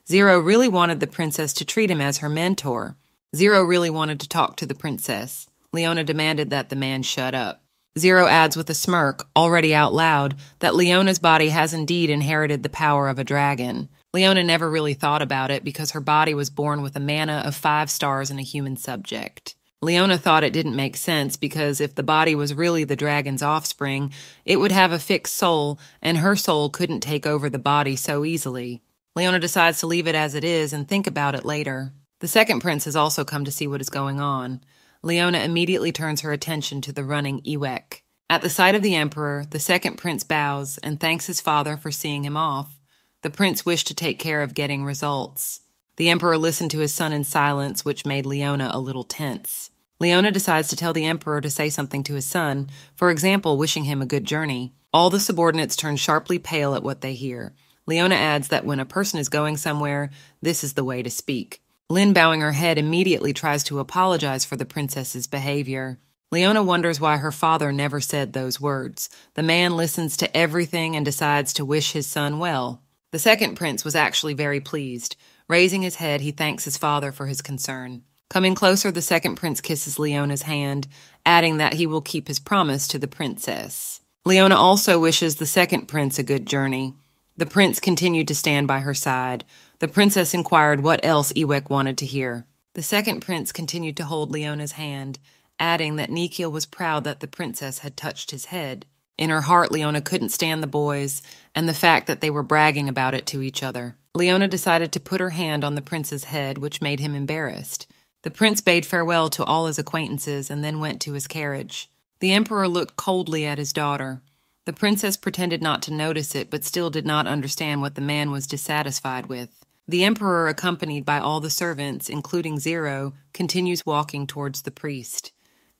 Zero really wanted the princess to treat him as her mentor. Zero really wanted to talk to the princess. Leona demanded that the man shut up. Zero adds with a smirk, already out loud, that Leona's body has indeed inherited the power of a dragon. Leona never really thought about it because her body was born with a mana of 5 stars and a human subject. Leona thought it didn't make sense because if the body was really the dragon's offspring, it would have a fixed soul, and her soul couldn't take over the body so easily. Leona decides to leave it as it is and think about it later. The second prince has also come to see what is going on. Leona immediately turns her attention to the running Ewek. At the sight of the Emperor, the second prince bows and thanks his father for seeing him off. The prince wished to take care of getting results. The Emperor listened to his son in silence, which made Leona a little tense. Leona decides to tell the Emperor to say something to his son, for example, wishing him a good journey. All the subordinates turn sharply pale at what they hear. Leona adds that when a person is going somewhere, this is the way to speak. Lynn, bowing her head, immediately tries to apologize for the princess's behavior. Leona wonders why her father never said those words. The man listens to everything and decides to wish his son well. The second prince was actually very pleased. Raising his head, he thanks his father for his concern. Coming closer, the second prince kisses Leona's hand, adding that he will keep his promise to the princess. Leona also wishes the second prince a good journey. The prince continued to stand by her side. The princess inquired what else Ewek wanted to hear. The second prince continued to hold Leona's hand, adding that Nikhil was proud that the princess had touched his head. In her heart, Leona couldn't stand the boys and the fact that they were bragging about it to each other. Leona decided to put her hand on the prince's head, which made him embarrassed. The prince bade farewell to all his acquaintances and then went to his carriage. The Emperor looked coldly at his daughter. The princess pretended not to notice it, but still did not understand what the man was dissatisfied with. The Emperor, accompanied by all the servants, including Zero, continues walking towards the priest.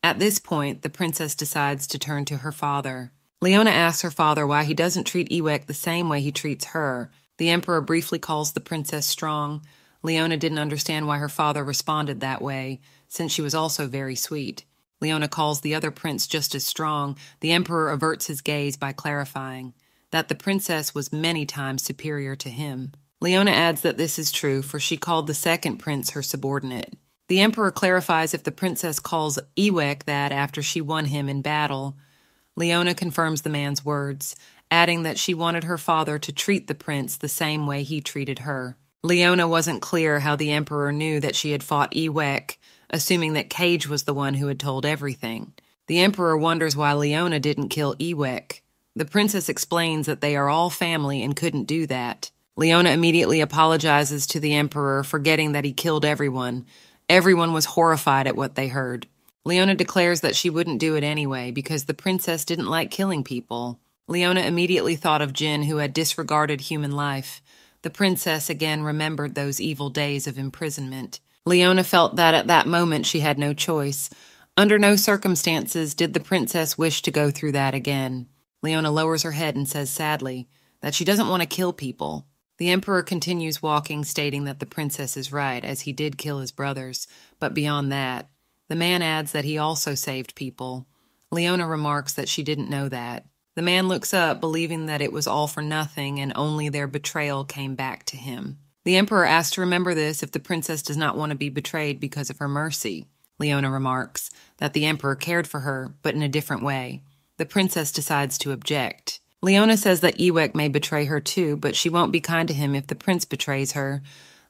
At this point, the princess decides to turn to her father. Leona asks her father why he doesn't treat Ewek the same way he treats her. The Emperor briefly calls the princess strong. Leona didn't understand why her father responded that way, since she was also very sweet. Leona calls the other prince just as strong. The Emperor averts his gaze by clarifying that the princess was many times superior to him. Leona adds that this is true, for she called the second prince her subordinate. The Emperor clarifies if the princess calls Ewek that after she won him in battle. Leona confirms the man's words, adding that she wanted her father to treat the prince the same way he treated her. Leona wasn't clear how the Emperor knew that she had fought Ewek, assuming that Cage was the one who had told everything. The Emperor wonders why Leona didn't kill Ewek. The princess explains that they are all family and couldn't do that. Leona immediately apologizes to the Emperor, forgetting that he killed everyone. Everyone was horrified at what they heard. Leona declares that she wouldn't do it anyway because the princess didn't like killing people. Leona immediately thought of Jin, who had disregarded human life. The princess again remembered those evil days of imprisonment. Leona felt that at that moment she had no choice. Under no circumstances did the princess wish to go through that again. Leona lowers her head and says sadly that she doesn't want to kill people. The Emperor continues walking, stating that the princess is right, as he did kill his brothers, but beyond that, the man adds that he also saved people. Leona remarks that she didn't know that. The man looks up, believing that it was all for nothing and only their betrayal came back to him. The Emperor asks to remember this if the princess does not want to be betrayed because of her mercy. Leona remarks that the Emperor cared for her, but in a different way. The princess decides to object. Leona says that Ewek may betray her too, but she won't be kind to him if the prince betrays her.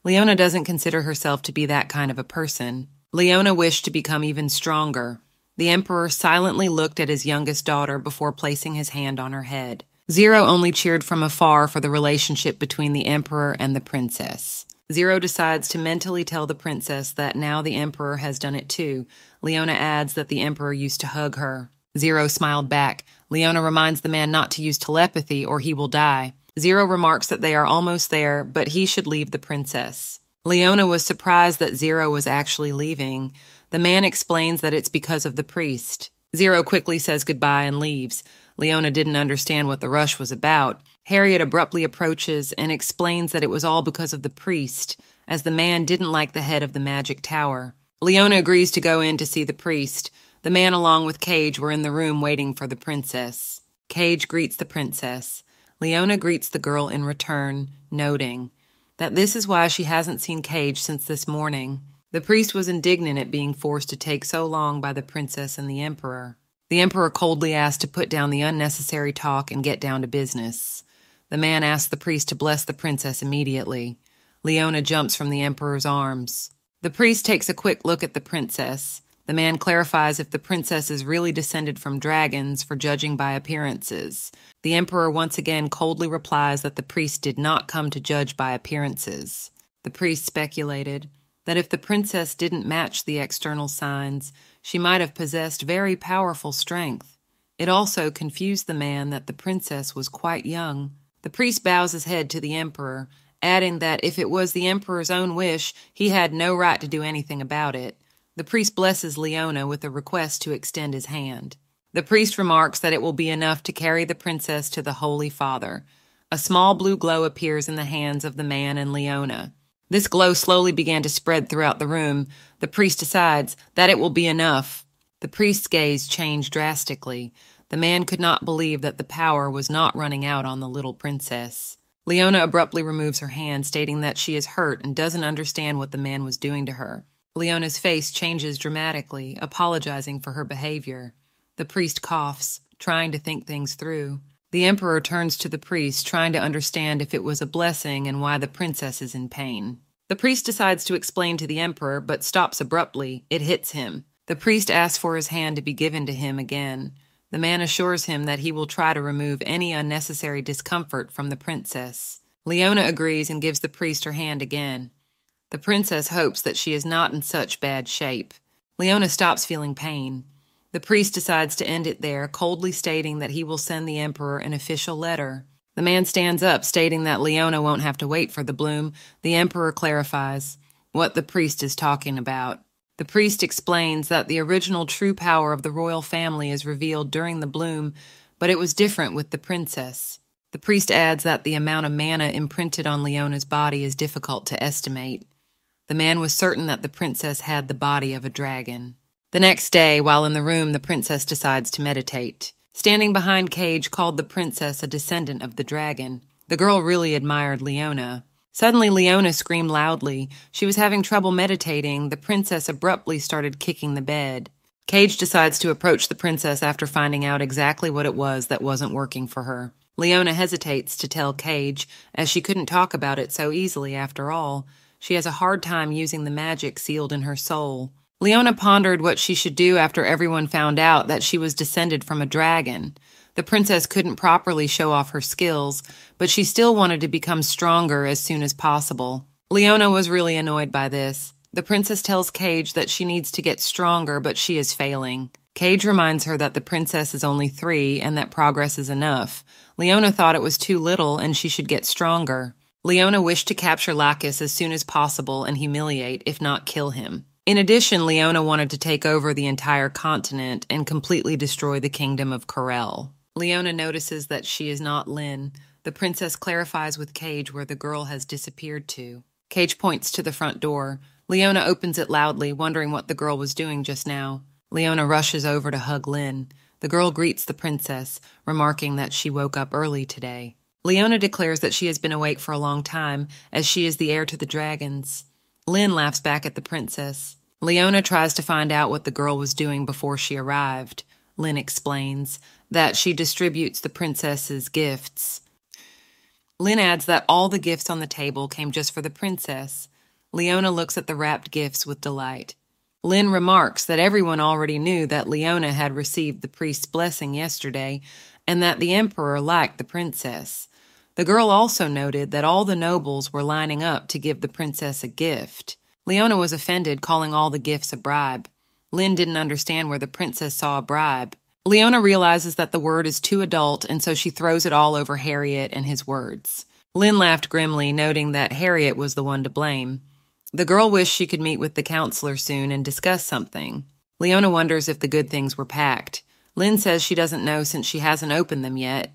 Leona doesn't consider herself to be that kind of a person. Leona wished to become even stronger. The Emperor silently looked at his youngest daughter before placing his hand on her head. Zero only cheered from afar for the relationship between the Emperor and the princess. Zero decides to mentally tell the princess that now the Emperor has done it too. Leona adds that the Emperor used to hug her. Zero smiled back. Leona reminds the man not to use telepathy or he will die. Zero remarks that they are almost there, but he should leave the princess. Leona was surprised that Zero was actually leaving. The man explains that it's because of the priest. Zero quickly says goodbye and leaves. Leona didn't understand what the rush was about. Harriet abruptly approaches and explains that it was all because of the priest, as the man didn't like the head of the magic tower. Leona agrees to go in to see the priest. The man along with Cage were in the room waiting for the princess. Cage greets the princess. Leona greets the girl in return, noting that this is why she hasn't seen Cage since this morning. The priest was indignant at being forced to take so long by the princess and the emperor. The emperor coldly asked to put down the unnecessary talk and get down to business. The man asked the priest to bless the princess immediately. Leona jumps from the emperor's arms. The priest takes a quick look at the princess. The man clarifies if the princess is really descended from dragons for judging by appearances. The emperor once again coldly replies that the priest did not come to judge by appearances. The priest speculated that if the princess didn't match the external signs, she might have possessed very powerful strength. It also confused the man that the princess was quite young. The priest bows his head to the emperor, adding that if it was the emperor's own wish, he had no right to do anything about it. The priest blesses Leona with a request to extend his hand. The priest remarks that it will be enough to carry the princess to the Holy Father. A small blue glow appears in the hands of the man and Leona. This glow slowly began to spread throughout the room. The priest decides that it will be enough. The priest's gaze changed drastically. The man could not believe that the power was not running out on the little princess. Leona abruptly removes her hand, stating that she is hurt and doesn't understand what the man was doing to her. Leona's face changes dramatically, apologizing for her behavior. The priest coughs, trying to think things through. The emperor turns to the priest, trying to understand if it was a blessing and why the princess is in pain. The priest decides to explain to the emperor, but stops abruptly. It hits him. The priest asks for his hand to be given to him again. The man assures him that he will try to remove any unnecessary discomfort from the princess. Leona agrees and gives the priest her hand again. The princess hopes that she is not in such bad shape. Leona stops feeling pain. The priest decides to end it there, coldly stating that he will send the emperor an official letter. The man stands up, stating that Leona won't have to wait for the bloom. The emperor clarifies what the priest is talking about. The priest explains that the original true power of the royal family is revealed during the bloom, but it was different with the princess. The priest adds that the amount of mana imprinted on Leona's body is difficult to estimate. The man was certain that the princess had the body of a dragon. The next day, while in the room, the princess decides to meditate. Standing behind Cage called the princess a descendant of the dragon. The girl really admired Leona. Suddenly, Leona screamed loudly. She was having trouble meditating. The princess abruptly started kicking the bed. Cage decides to approach the princess after finding out exactly what it was that wasn't working for her. Leona hesitates to tell Cage, as she couldn't talk about it so easily after all. She has a hard time using the magic sealed in her soul. Leona pondered what she should do after everyone found out that she was descended from a dragon. The princess couldn't properly show off her skills, but she still wanted to become stronger as soon as possible. Leona was really annoyed by this. The princess tells Cage that she needs to get stronger, but she is failing. Cage reminds her that the princess is only 3 and that progress is enough. Leona thought it was too little and she should get stronger. Leona wished to capture Lacus as soon as possible and humiliate, if not kill him. In addition, Leona wanted to take over the entire continent and completely destroy the kingdom of Corel. Leona notices that she is not Lynn. The princess clarifies with Cage where the girl has disappeared to. Cage points to the front door. Leona opens it loudly, wondering what the girl was doing just now. Leona rushes over to hug Lynn. The girl greets the princess, remarking that she woke up early today. Leona declares that she has been awake for a long time, as she is the heir to the dragons. Lynn laughs back at the princess. Leona tries to find out what the girl was doing before she arrived. Lynn explains that she distributes the princess's gifts. Lynn adds that all the gifts on the table came just for the princess. Leona looks at the wrapped gifts with delight. Lynn remarks that everyone already knew that Leona had received the priest's blessing yesterday and that the emperor liked the princess. The girl also noted that all the nobles were lining up to give the princess a gift. Leona was offended, calling all the gifts a bribe. Lynn didn't understand where the princess saw a bribe. Leona realizes that the word is too adult, and so she throws it all over Harriet and his words. Lynn laughed grimly, noting that Harriet was the one to blame. The girl wished she could meet with the counselor soon and discuss something. Leona wonders if the good things were packed. Lynn says she doesn't know since she hasn't opened them yet.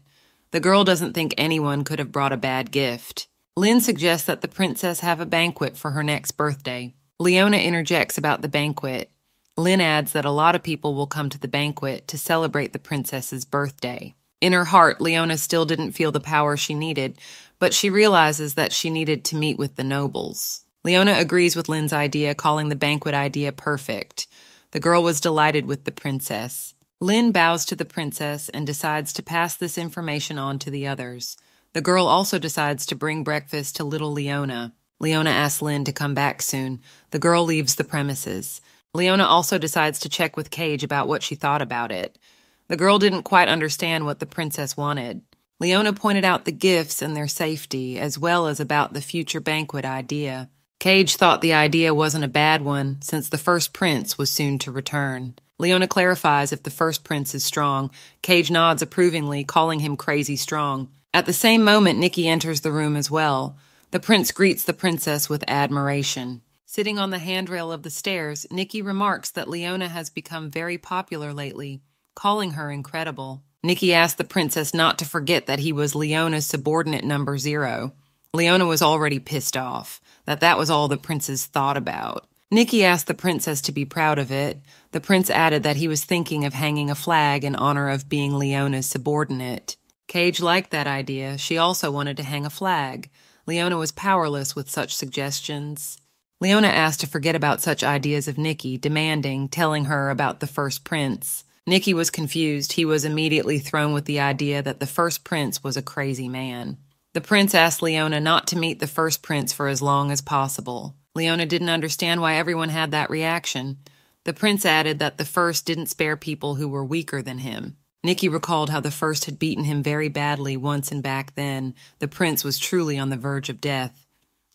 The girl doesn't think anyone could have brought a bad gift. Lynn suggests that the princess have a banquet for her next birthday. Leona interjects about the banquet. Lynn adds that a lot of people will come to the banquet to celebrate the princess's birthday. In her heart, Leona still didn't feel the power she needed, but she realizes that she needed to meet with the nobles. Leona agrees with Lynn's idea, calling the banquet idea perfect. The girl was delighted with the princess. Lynn bows to the princess and decides to pass this information on to the others. The girl also decides to bring breakfast to little Leona. Leona asks Lynn to come back soon. The girl leaves the premises. Leona also decides to check with Cage about what she thought about it. The girl didn't quite understand what the princess wanted. Leona pointed out the gifts and their safety, as well as about the future banquet idea. Cage thought the idea wasn't a bad one, since the first prince was soon to return. Leona clarifies if the first prince is strong. Cage nods approvingly, calling him crazy strong. At the same moment, Nikki enters the room as well. The prince greets the princess with admiration. Sitting on the handrail of the stairs, Nikki remarks that Leona has become very popular lately, calling her incredible. Nikki asks the princess not to forget that he was Leona's subordinate number 0. Leona was already pissed off, that was all the princes thought about. Nikki asked the princess to be proud of it. The prince added that he was thinking of hanging a flag in honor of being Leona's subordinate. Cage liked that idea. She also wanted to hang a flag. Leona was powerless with such suggestions. Leona asked to forget about such ideas of Nikki, telling her about the first prince. Nikki was confused. He was immediately thrown with the idea that the first prince was a crazy man. The prince asked Leona not to meet the first prince for as long as possible. Leona didn't understand why everyone had that reaction. The prince added that the first didn't spare people who were weaker than him. Nikki recalled how the first had beaten him very badly once, and back then, the prince was truly on the verge of death.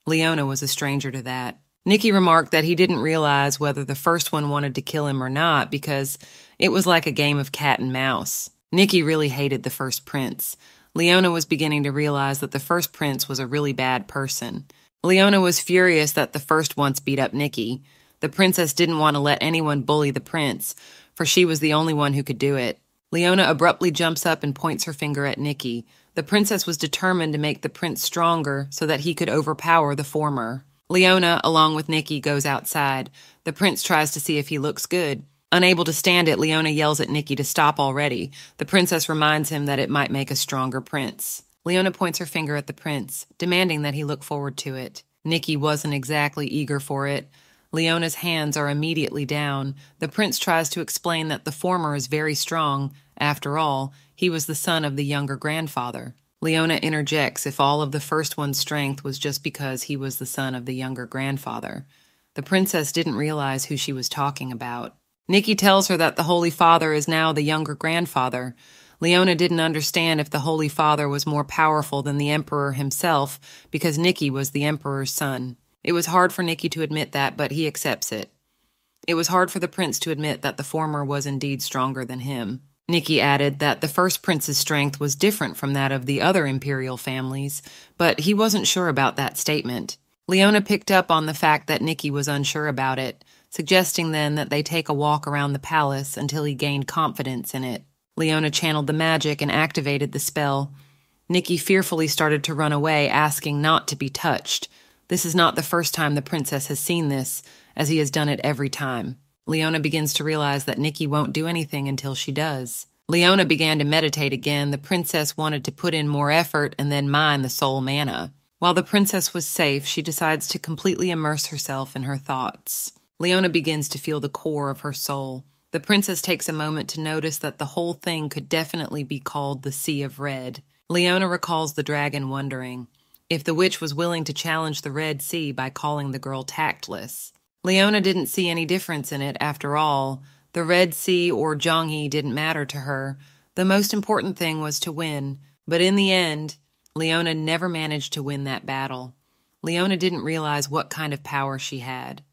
Leona was a stranger to that. Nikki remarked that he didn't realize whether the first one wanted to kill him or not because it was like a game of cat and mouse. Nikki really hated the first prince. Leona was beginning to realize that the first prince was a really bad person. Leona was furious that the first once beat up Nikki. The princess didn't want to let anyone bully the prince, for she was the only one who could do it. Leona abruptly jumps up and points her finger at Nikki. The princess was determined to make the prince stronger so that he could overpower the former. Leona, along with Nikki, goes outside. The prince tries to see if he looks good. Unable to stand it, Leona yells at Nikki to stop already. The princess reminds him that it might make a stronger prince. Leona points her finger at the prince, demanding that he look forward to it. Nikki wasn't exactly eager for it. Leona's hands are immediately down. The prince tries to explain that the former is very strong. After all, he was the son of the younger grandfather. Leona interjects if all of the first one's strength was just because he was the son of the younger grandfather. The princess didn't realize who she was talking about. Nikki tells her that the Holy Father is now the younger grandfather. Leona didn't understand if the Holy Father was more powerful than the Emperor himself because Nikki was the Emperor's son. It was hard for Nikki to admit that, but he accepts it. It was hard for the prince to admit that the former was indeed stronger than him. Nikki added that the first prince's strength was different from that of the other imperial families, but he wasn't sure about that statement. Leona picked up on the fact that Nikki was unsure about it, suggesting then that they take a walk around the palace until he gained confidence in it. Leona channeled the magic and activated the spell. Nikki fearfully started to run away, asking not to be touched. This is not the first time the princess has seen this, as he has done it every time. Leona begins to realize that Nikki won't do anything until she does. Leona began to meditate again. The princess wanted to put in more effort and then mine the soul mana. While the princess was safe, she decides to completely immerse herself in her thoughts. Leona begins to feel the core of her soul. The princess takes a moment to notice that the whole thing could definitely be called the Sea of Red. Leona recalls the dragon wondering if the witch was willing to challenge the Red Sea by calling the girl tactless. Leona didn't see any difference in it after all. The Red Sea or Zhonghe didn't matter to her. The most important thing was to win. But in the end, Leona never managed to win that battle. Leona didn't realize what kind of power she had.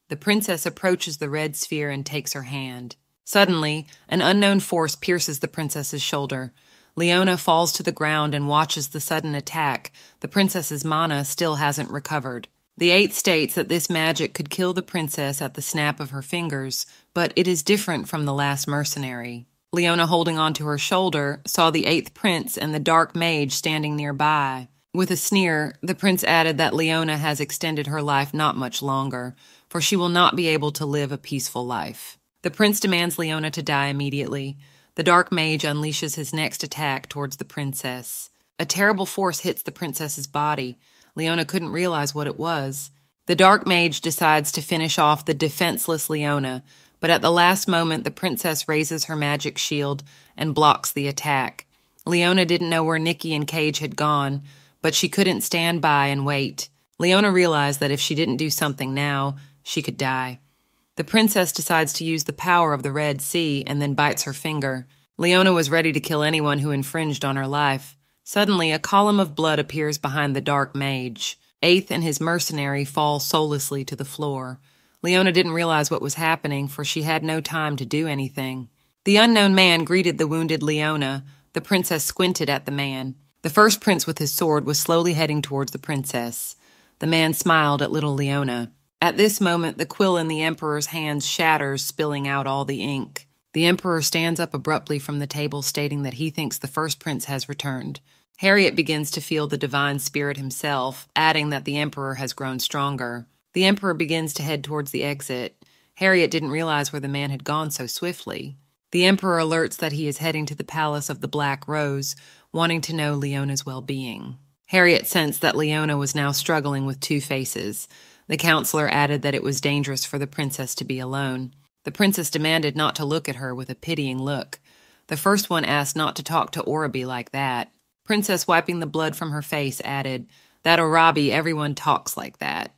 The princess approaches the red sphere and takes her hand. Suddenly, an unknown force pierces the princess's shoulder. Leona falls to the ground and watches the sudden attack. The princess's mana still hasn't recovered. The 8 states that this magic could kill the princess at the snap of her fingers, but it is different from the last mercenary. Leona, holding onto her shoulder, saw the 8th prince and the dark mage standing nearby. With a sneer, the prince added that Leona has extended her life not much longer, for she will not be able to live a peaceful life. The prince demands Leona to die immediately. The dark mage unleashes his next attack towards the princess. A terrible force hits the princess's body. Leona couldn't realize what it was. The dark mage decides to finish off the defenseless Leona, but at the last moment the princess raises her magic shield and blocks the attack. Leona didn't know where Nikki and Cage had gone, but she couldn't stand by and wait. Leona realized that if she didn't do something now, she could die. The princess decides to use the power of the Red Sea and then bites her finger. Leona was ready to kill anyone who infringed on her life. Suddenly, a column of blood appears behind the dark mage. 8th and his mercenary fall soullessly to the floor. Leona didn't realize what was happening, for she had no time to do anything. The unknown man greeted the wounded Leona. The princess squinted at the man. The first prince with his sword was slowly heading towards the princess. The man smiled at little Leona. At this moment, the quill in the emperor's hands shatters, spilling out all the ink. The emperor stands up abruptly from the table, stating that he thinks the first prince has returned. Harriet begins to feel the divine spirit himself, adding that the emperor has grown stronger. The emperor begins to head towards the exit. Harriet didn't realize where the man had gone so swiftly. The emperor alerts that he is heading to the palace of the Black Rose, wanting to know Leona's well-being. Harriet sensed that Leona was now struggling with 2 faces. The counselor added that it was dangerous for the princess to be alone. The princess demanded not to look at her with a pitying look. The first one asked not to talk to Orabi like that. Princess, wiping the blood from her face, added, "That Orabi, everyone talks like that."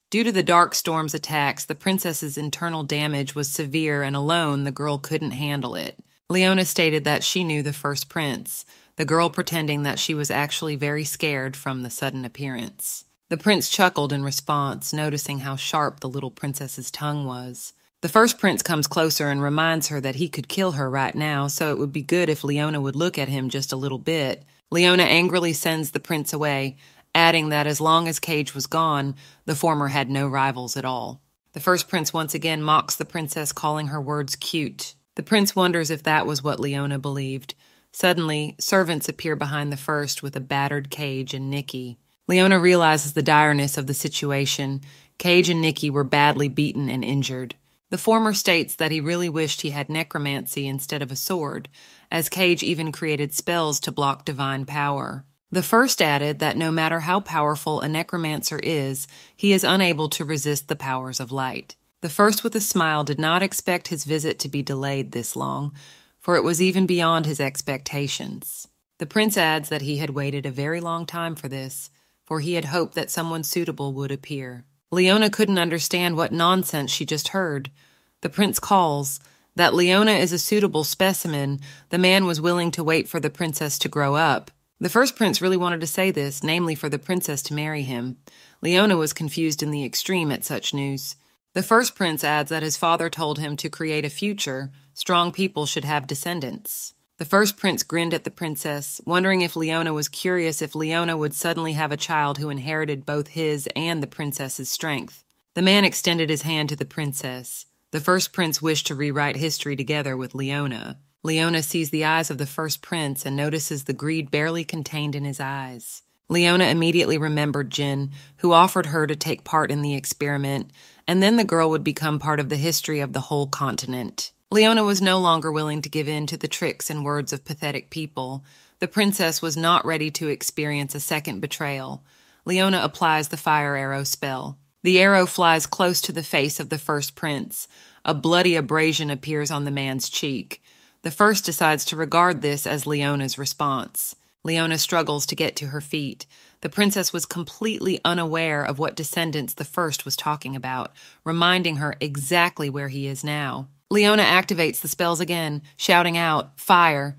Due to the Dark Storm's attacks, the princess's internal damage was severe, and alone the girl couldn't handle it. Leona stated that she knew the first prince, the girl pretending that she was actually very scared from the sudden appearance. The prince chuckled in response, noticing how sharp the little princess's tongue was. The first prince comes closer and reminds her that he could kill her right now, so it would be good if Leona would look at him just a little bit. Leona angrily sends the prince away, adding that as long as Cage was gone, the former had no rivals at all. The first prince once again mocks the princess, calling her words cute. The prince wonders if that was what Leona believed. Suddenly, servants appear behind the first with a battered Cage and Nikki. Leona realizes the direness of the situation. Cage and Nikki were badly beaten and injured. The former states that he really wished he had necromancy instead of a sword, as Cage even created spells to block divine power. The first added that no matter how powerful a necromancer is, he is unable to resist the powers of light. The first with a smile did not expect his visit to be delayed this long, for it was even beyond his expectations. The prince adds that he had waited a very long time for this, for he had hoped that someone suitable would appear. Leona couldn't understand what nonsense she just heard. The prince calls that Leona is a suitable specimen. The man was willing to wait for the princess to grow up. The first prince really wanted to say this, namely for the princess to marry him. Leona was confused in the extreme at such news. The first prince adds that his father told him to create a future. Strong people should have descendants. The first prince grinned at the princess, wondering if Leona was curious if Leona would suddenly have a child who inherited both his and the princess's strength. The man extended his hand to the princess. The first prince wished to rewrite history together with Leona. Leona sees the eyes of the first prince and notices the greed barely contained in his eyes. Leona immediately remembered Jin, who offered her to take part in the experiment, and then the girl would become part of the history of the whole continent. Leona was no longer willing to give in to the tricks and words of pathetic people. The princess was not ready to experience a second betrayal. Leona applies the fire arrow spell. The arrow flies close to the face of the first prince. A bloody abrasion appears on the man's cheek. The first decides to regard this as Leona's response. Leona struggles to get to her feet. The princess was completely unaware of what descendants the first was talking about, reminding her exactly where he is now. Leona activates the spells again, shouting out, "Fire!"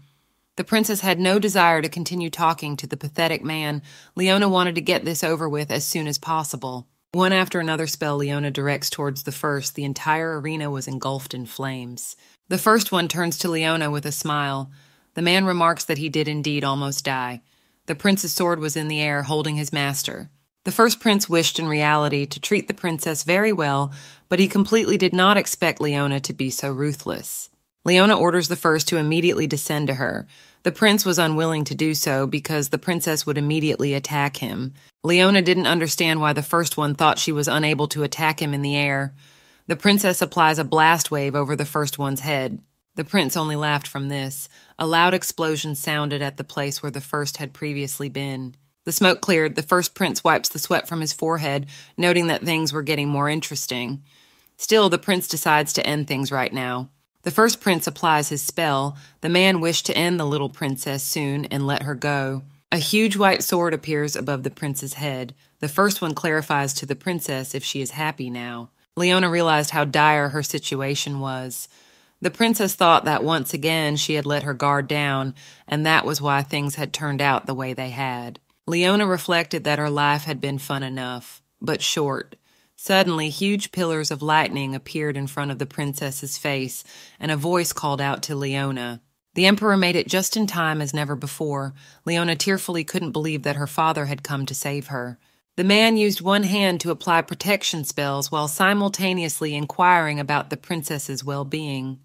The princess had no desire to continue talking to the pathetic man. Leona wanted to get this over with as soon as possible. One after another spell Leona directs towards the first. The entire arena was engulfed in flames. The first one turns to Leona with a smile. The man remarks that he did indeed almost die. The prince's sword was in the air, holding his master. The first prince wished in reality to treat the princess very well, but he completely did not expect Leona to be so ruthless. Leona orders the first to immediately descend to her. The prince was unwilling to do so because the princess would immediately attack him. Leona didn't understand why the first one thought she was unable to attack him in the air. The princess applies a blast wave over the first one's head. The prince only laughed from this. A loud explosion sounded at the place where the first had previously been. The smoke cleared. The first prince wipes the sweat from his forehead, noting that things were getting more interesting. Still, the prince decides to end things right now. The first prince applies his spell. The man wished to end the little princess soon and let her go. A huge white sword appears above the prince's head. The first one clarifies to the princess if she is happy now. Leona realized how dire her situation was. The princess thought that once again she had let her guard down, and that was why things had turned out the way they had. Leona reflected that her life had been fun enough, but short. Suddenly, huge pillars of lightning appeared in front of the princess's face, and a voice called out to Leona. The emperor made it just in time as never before. Leona tearfully couldn't believe that her father had come to save her. The man used one hand to apply protection spells while simultaneously inquiring about the princess's well-being.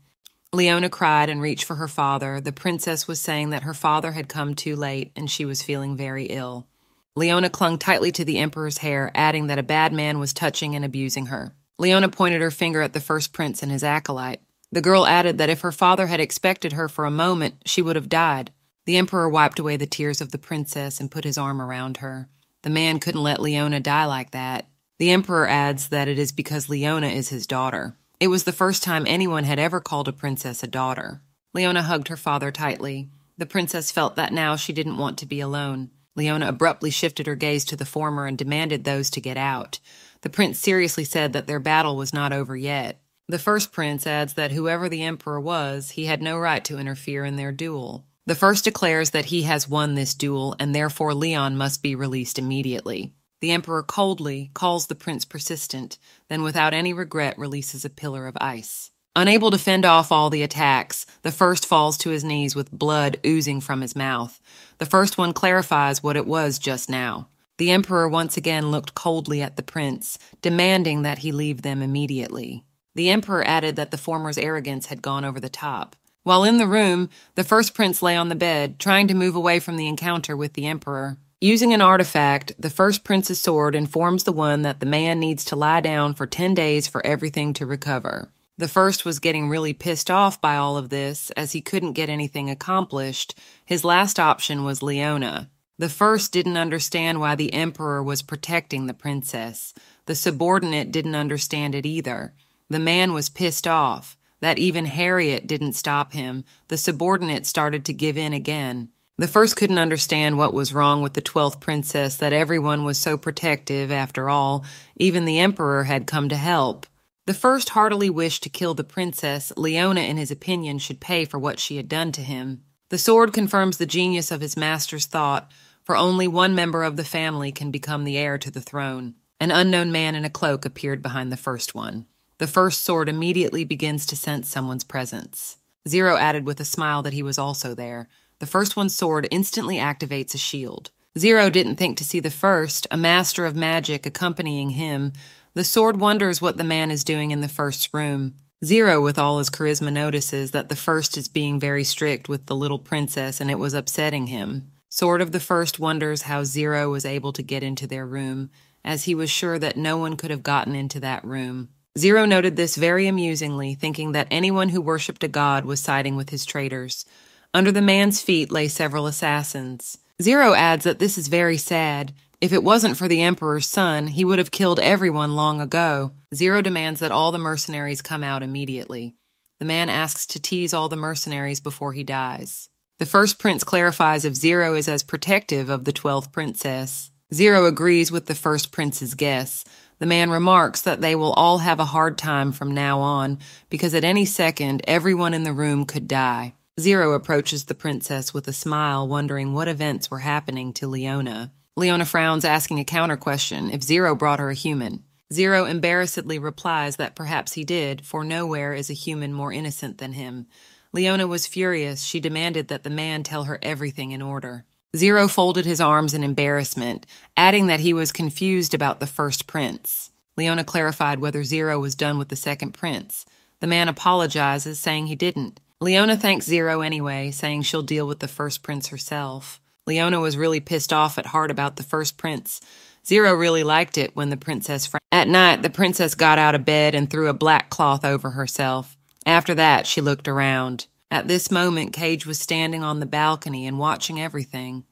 Leona cried and reached for her father. The princess was saying that her father had come too late and she was feeling very ill. Leona clung tightly to the emperor's hair, adding that a bad man was touching and abusing her. Leona pointed her finger at the first prince and his acolyte. The girl added that if her father had expected her for a moment, she would have died. The emperor wiped away the tears of the princess and put his arm around her. The man couldn't let Leona die like that. The emperor adds that it is because Leona is his daughter. It was the first time anyone had ever called a princess a daughter. Leona hugged her father tightly. The princess felt that now she didn't want to be alone. Leona abruptly shifted her gaze to the former and demanded those to get out. The prince seriously said that their battle was not over yet. The first prince adds that whoever the emperor was, he had no right to interfere in their duel. The first declares that he has won this duel, and therefore Leon must be released immediately. The emperor coldly calls the prince persistent, then without any regret releases a pillar of ice. Unable to fend off all the attacks, the first falls to his knees with blood oozing from his mouth. The first one clarifies what it was just now. The emperor once again looked coldly at the prince, demanding that he leave them immediately. The emperor added that the former's arrogance had gone over the top. While in the room, the first prince lay on the bed, trying to move away from the encounter with the emperor. Using an artifact, the first prince's sword informs the one that the man needs to lie down for 10 days for everything to recover. The first was getting really pissed off by all of this, as he couldn't get anything accomplished. His last option was Leona. The first didn't understand why the emperor was protecting the princess. The subordinate didn't understand it either. The man was pissed off. That even Harriet didn't stop him. The subordinate started to give in again. The first couldn't understand what was wrong with the 12th princess, that everyone was so protective after all. Even the emperor had come to help. The first heartily wished to kill the princess. Leona, in his opinion, should pay for what she had done to him. The sword confirms the genius of his master's thought, for only one member of the family can become the heir to the throne. An unknown man in a cloak appeared behind the first one. The first sword immediately begins to sense someone's presence. Zero added with a smile that he was also there. The first one's sword instantly activates a shield. Zero didn't think to see the first, a master of magic, accompanying him. The sword wonders what the man is doing in the first's room. Zero, with all his charisma, notices that the first is being very strict with the little princess, and it was upsetting him. Sword of the first wonders how Zero was able to get into their room, as he was sure that no one could have gotten into that room. Zero noted this very amusingly, thinking that anyone who worshipped a god was siding with his traitors. Under the man's feet lay several assassins. Zero adds that this is very sad. If it wasn't for the emperor's son, he would have killed everyone long ago. Zero demands that all the mercenaries come out immediately. The man asks to tease all the mercenaries before he dies. The first prince clarifies if Zero is as protective of the 12th princess. Zero agrees with the first prince's guess. The man remarks that they will all have a hard time from now on, because at any second, everyone in the room could die. Zero approaches the princess with a smile, wondering what events were happening to Leona. Leona frowns, asking a counter-question if Zero brought her a human. Zero embarrassedly replies that perhaps he did, for nowhere is a human more innocent than him. Leona was furious. She demanded that the man tell her everything in order. Zero folded his arms in embarrassment, adding that he was confused about the first prince. Leona clarified whether Zero was done with the second prince. The man apologizes, saying he didn't. Leona thanks Zero anyway, saying she'll deal with the first prince herself. Leona was really pissed off at heart about the first prince. Zero really liked it when the princess... At night, the princess got out of bed and threw a black cloth over herself. After that, she looked around. At this moment, Cage was standing on the balcony and watching everything.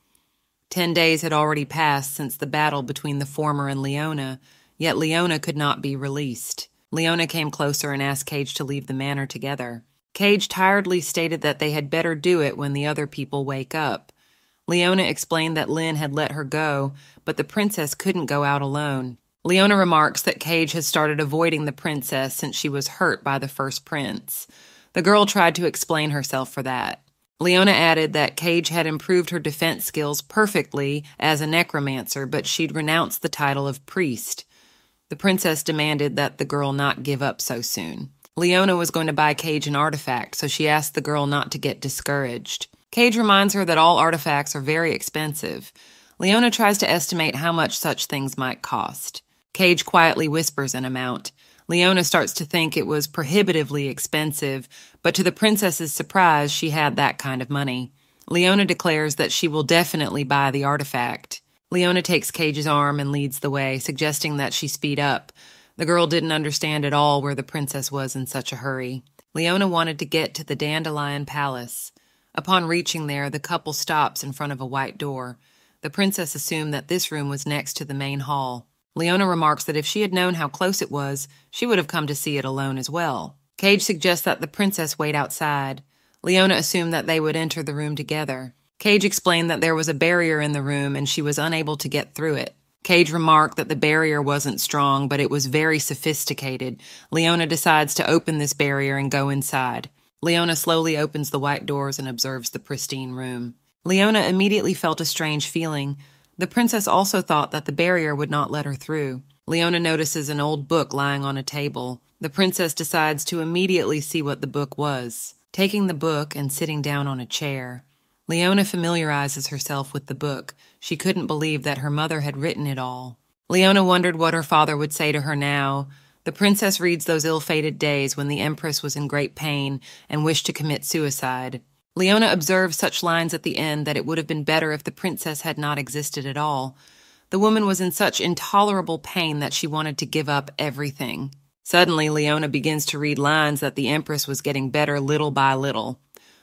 10 days had already passed since the battle between the former and Leona, yet Leona could not be released. Leona came closer and asked Cage to leave the manor together. Cage tiredly stated that they had better do it when the other people wake up. Leona explained that Lynn had let her go, but the princess couldn't go out alone. Leona remarks that Cage has started avoiding the princess since she was hurt by the first prince. The girl tried to explain herself for that. Leona added that Cage had improved her defense skills perfectly as a necromancer, but she'd renounced the title of priest. The princess demanded that the girl not give up so soon. Leona was going to buy Cage an artifact, so she asked the girl not to get discouraged. Cage reminds her that all artifacts are very expensive. Leona tries to estimate how much such things might cost. Cage quietly whispers an amount. Leona starts to think it was prohibitively expensive, but to the princess's surprise, she had that kind of money. Leona declares that she will definitely buy the artifact. Leona takes Cage's arm and leads the way, suggesting that she speed up. The girl didn't understand at all where the princess was in such a hurry. Leona wanted to get to the Dandelion Palace. Upon reaching there, the couple stops in front of a white door. The princess assumed that this room was next to the main hall. Leona remarks that if she had known how close it was, she would have come to see it alone as well. Cage suggests that the princess wait outside. Leona assumed that they would enter the room together. Cage explained that there was a barrier in the room and she was unable to get through it. Cage remarked that the barrier wasn't strong, but it was very sophisticated. Leona decides to open this barrier and go inside. Leona slowly opens the white doors and observes the pristine room. Leona immediately felt a strange feeling. The princess also thought that the barrier would not let her through. Leona notices an old book lying on a table. The princess decides to immediately see what the book was. Taking the book and sitting down on a chair, Leona familiarizes herself with the book. She couldn't believe that her mother had written it all. Leona wondered what her father would say to her now. The princess reads those ill-fated days when the empress was in great pain and wished to commit suicide. Leona observes such lines at the end that it would have been better if the princess had not existed at all. The woman was in such intolerable pain that she wanted to give up everything. Suddenly, Leona begins to read lines that the empress was getting better little by little.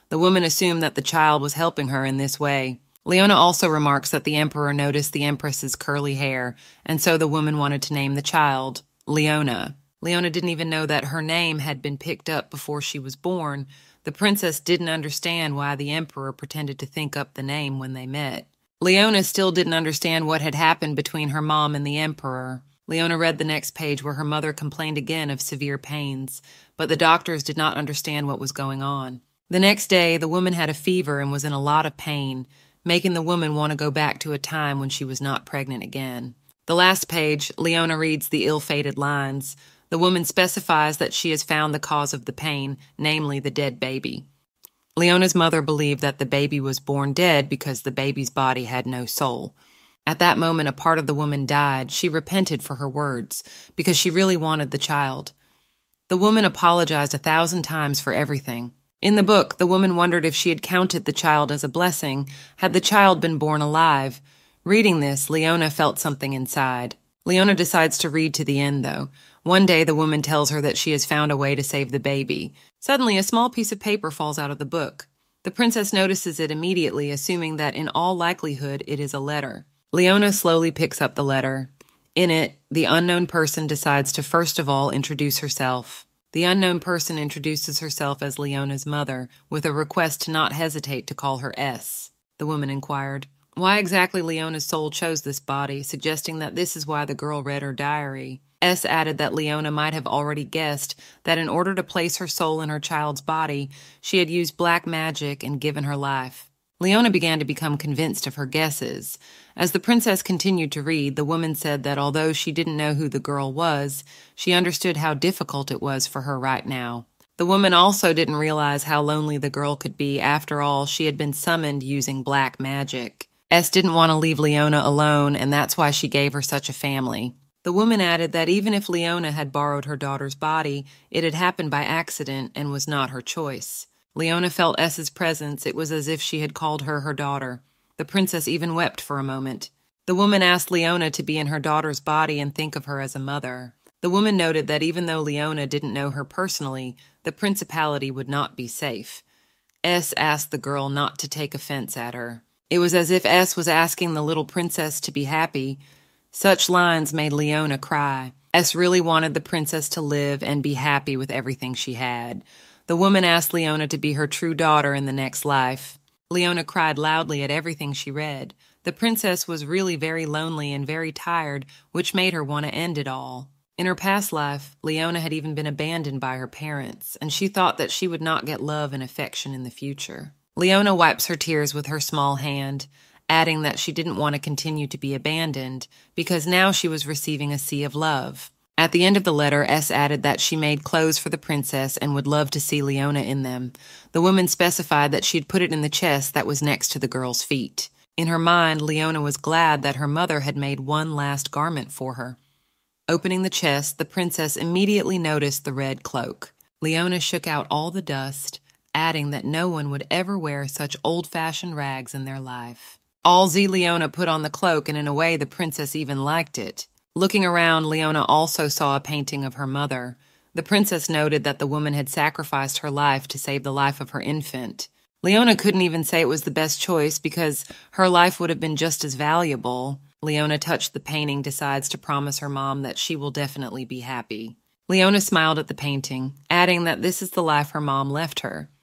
The woman assumed that the child was helping her in this way. Leona also remarks that the emperor noticed the empress's curly hair, and so the woman wanted to name the child Leona. Leona didn't even know that her name had been picked up before she was born. The princess didn't understand why the emperor pretended to think up the name when they met. Leona still didn't understand what had happened between her mom and the emperor. Leona read the next page where her mother complained again of severe pains, but the doctors did not understand what was going on. The next day, the woman had a fever and was in a lot of pain, making the woman want to go back to a time when she was not pregnant again. The last page, Leona reads the ill-fated lines. The woman specifies that she has found the cause of the pain, namely the dead baby. Leona's mother believed that the baby was born dead because the baby's body had no soul. At that moment, a part of the woman died. She repented for her words because she really wanted the child. The woman apologized 1,000 times for everything. In the book, the woman wondered if she had counted the child as a blessing, had the child been born alive. Reading this, Leona felt something inside. Leona decides to read to the end, though. One day, the woman tells her that she has found a way to save the baby. Suddenly, a small piece of paper falls out of the book. The princess notices it immediately, assuming that in all likelihood it is a letter. Leona slowly picks up the letter. In it, the unknown person decides to first of all introduce herself. The unknown person introduces herself as Leona's mother, with a request to not hesitate to call her S. The woman inquired why exactly Leona's soul chose this body, suggesting that this is why the girl read her diary. S added that Leona might have already guessed that in order to place her soul in her child's body, she had used black magic and given her life. Leona began to become convinced of her guesses. As the princess continued to read, the woman said that although she didn't know who the girl was, she understood how difficult it was for her right now. The woman also didn't realize how lonely the girl could be. After all, she had been summoned using black magic. S didn't want to leave Leona alone, and that's why she gave her such a family. The woman added that even if Leona had borrowed her daughter's body, it had happened by accident and was not her choice. Leona felt S's presence. It was as if she had called her daughter. The princess even wept for a moment. The woman asked Leona to be in her daughter's body and think of her as a mother. The woman noted that even though Leona didn't know her personally, the principality would not be safe. S asked the girl not to take offense at her. It was as if S was asking the little princess to be happy. Such lines made Leona cry. S really wanted the princess to live and be happy with everything she had. The woman asked Leona to be her true daughter in the next life. Leona cried loudly at everything she read. The princess was really very lonely and very tired, which made her want to end it all. In her past life, Leona had even been abandoned by her parents, and she thought that she would not get love and affection in the future. Leona wipes her tears with her small hand, adding that she didn't want to continue to be abandoned because now she was receiving a sea of love. At the end of the letter, S added that she made clothes for the princess and would love to see Leona in them. The woman specified that she'd put it in the chest that was next to the girl's feet. In her mind, Leona was glad that her mother had made one last garment for her. Opening the chest, the princess immediately noticed the red cloak. Leona shook out all the dust, adding that no one would ever wear such old-fashioned rags in their life. Leona put on the cloak, and in a way the princess even liked it. Looking around, Leona also saw a painting of her mother. The princess noted that the woman had sacrificed her life to save the life of her infant. Leona couldn't even say it was the best choice because her life would have been just as valuable. Leona touched the painting, decides to promise her mom that she will definitely be happy. Leona smiled at the painting, adding that this is the life her mom left her.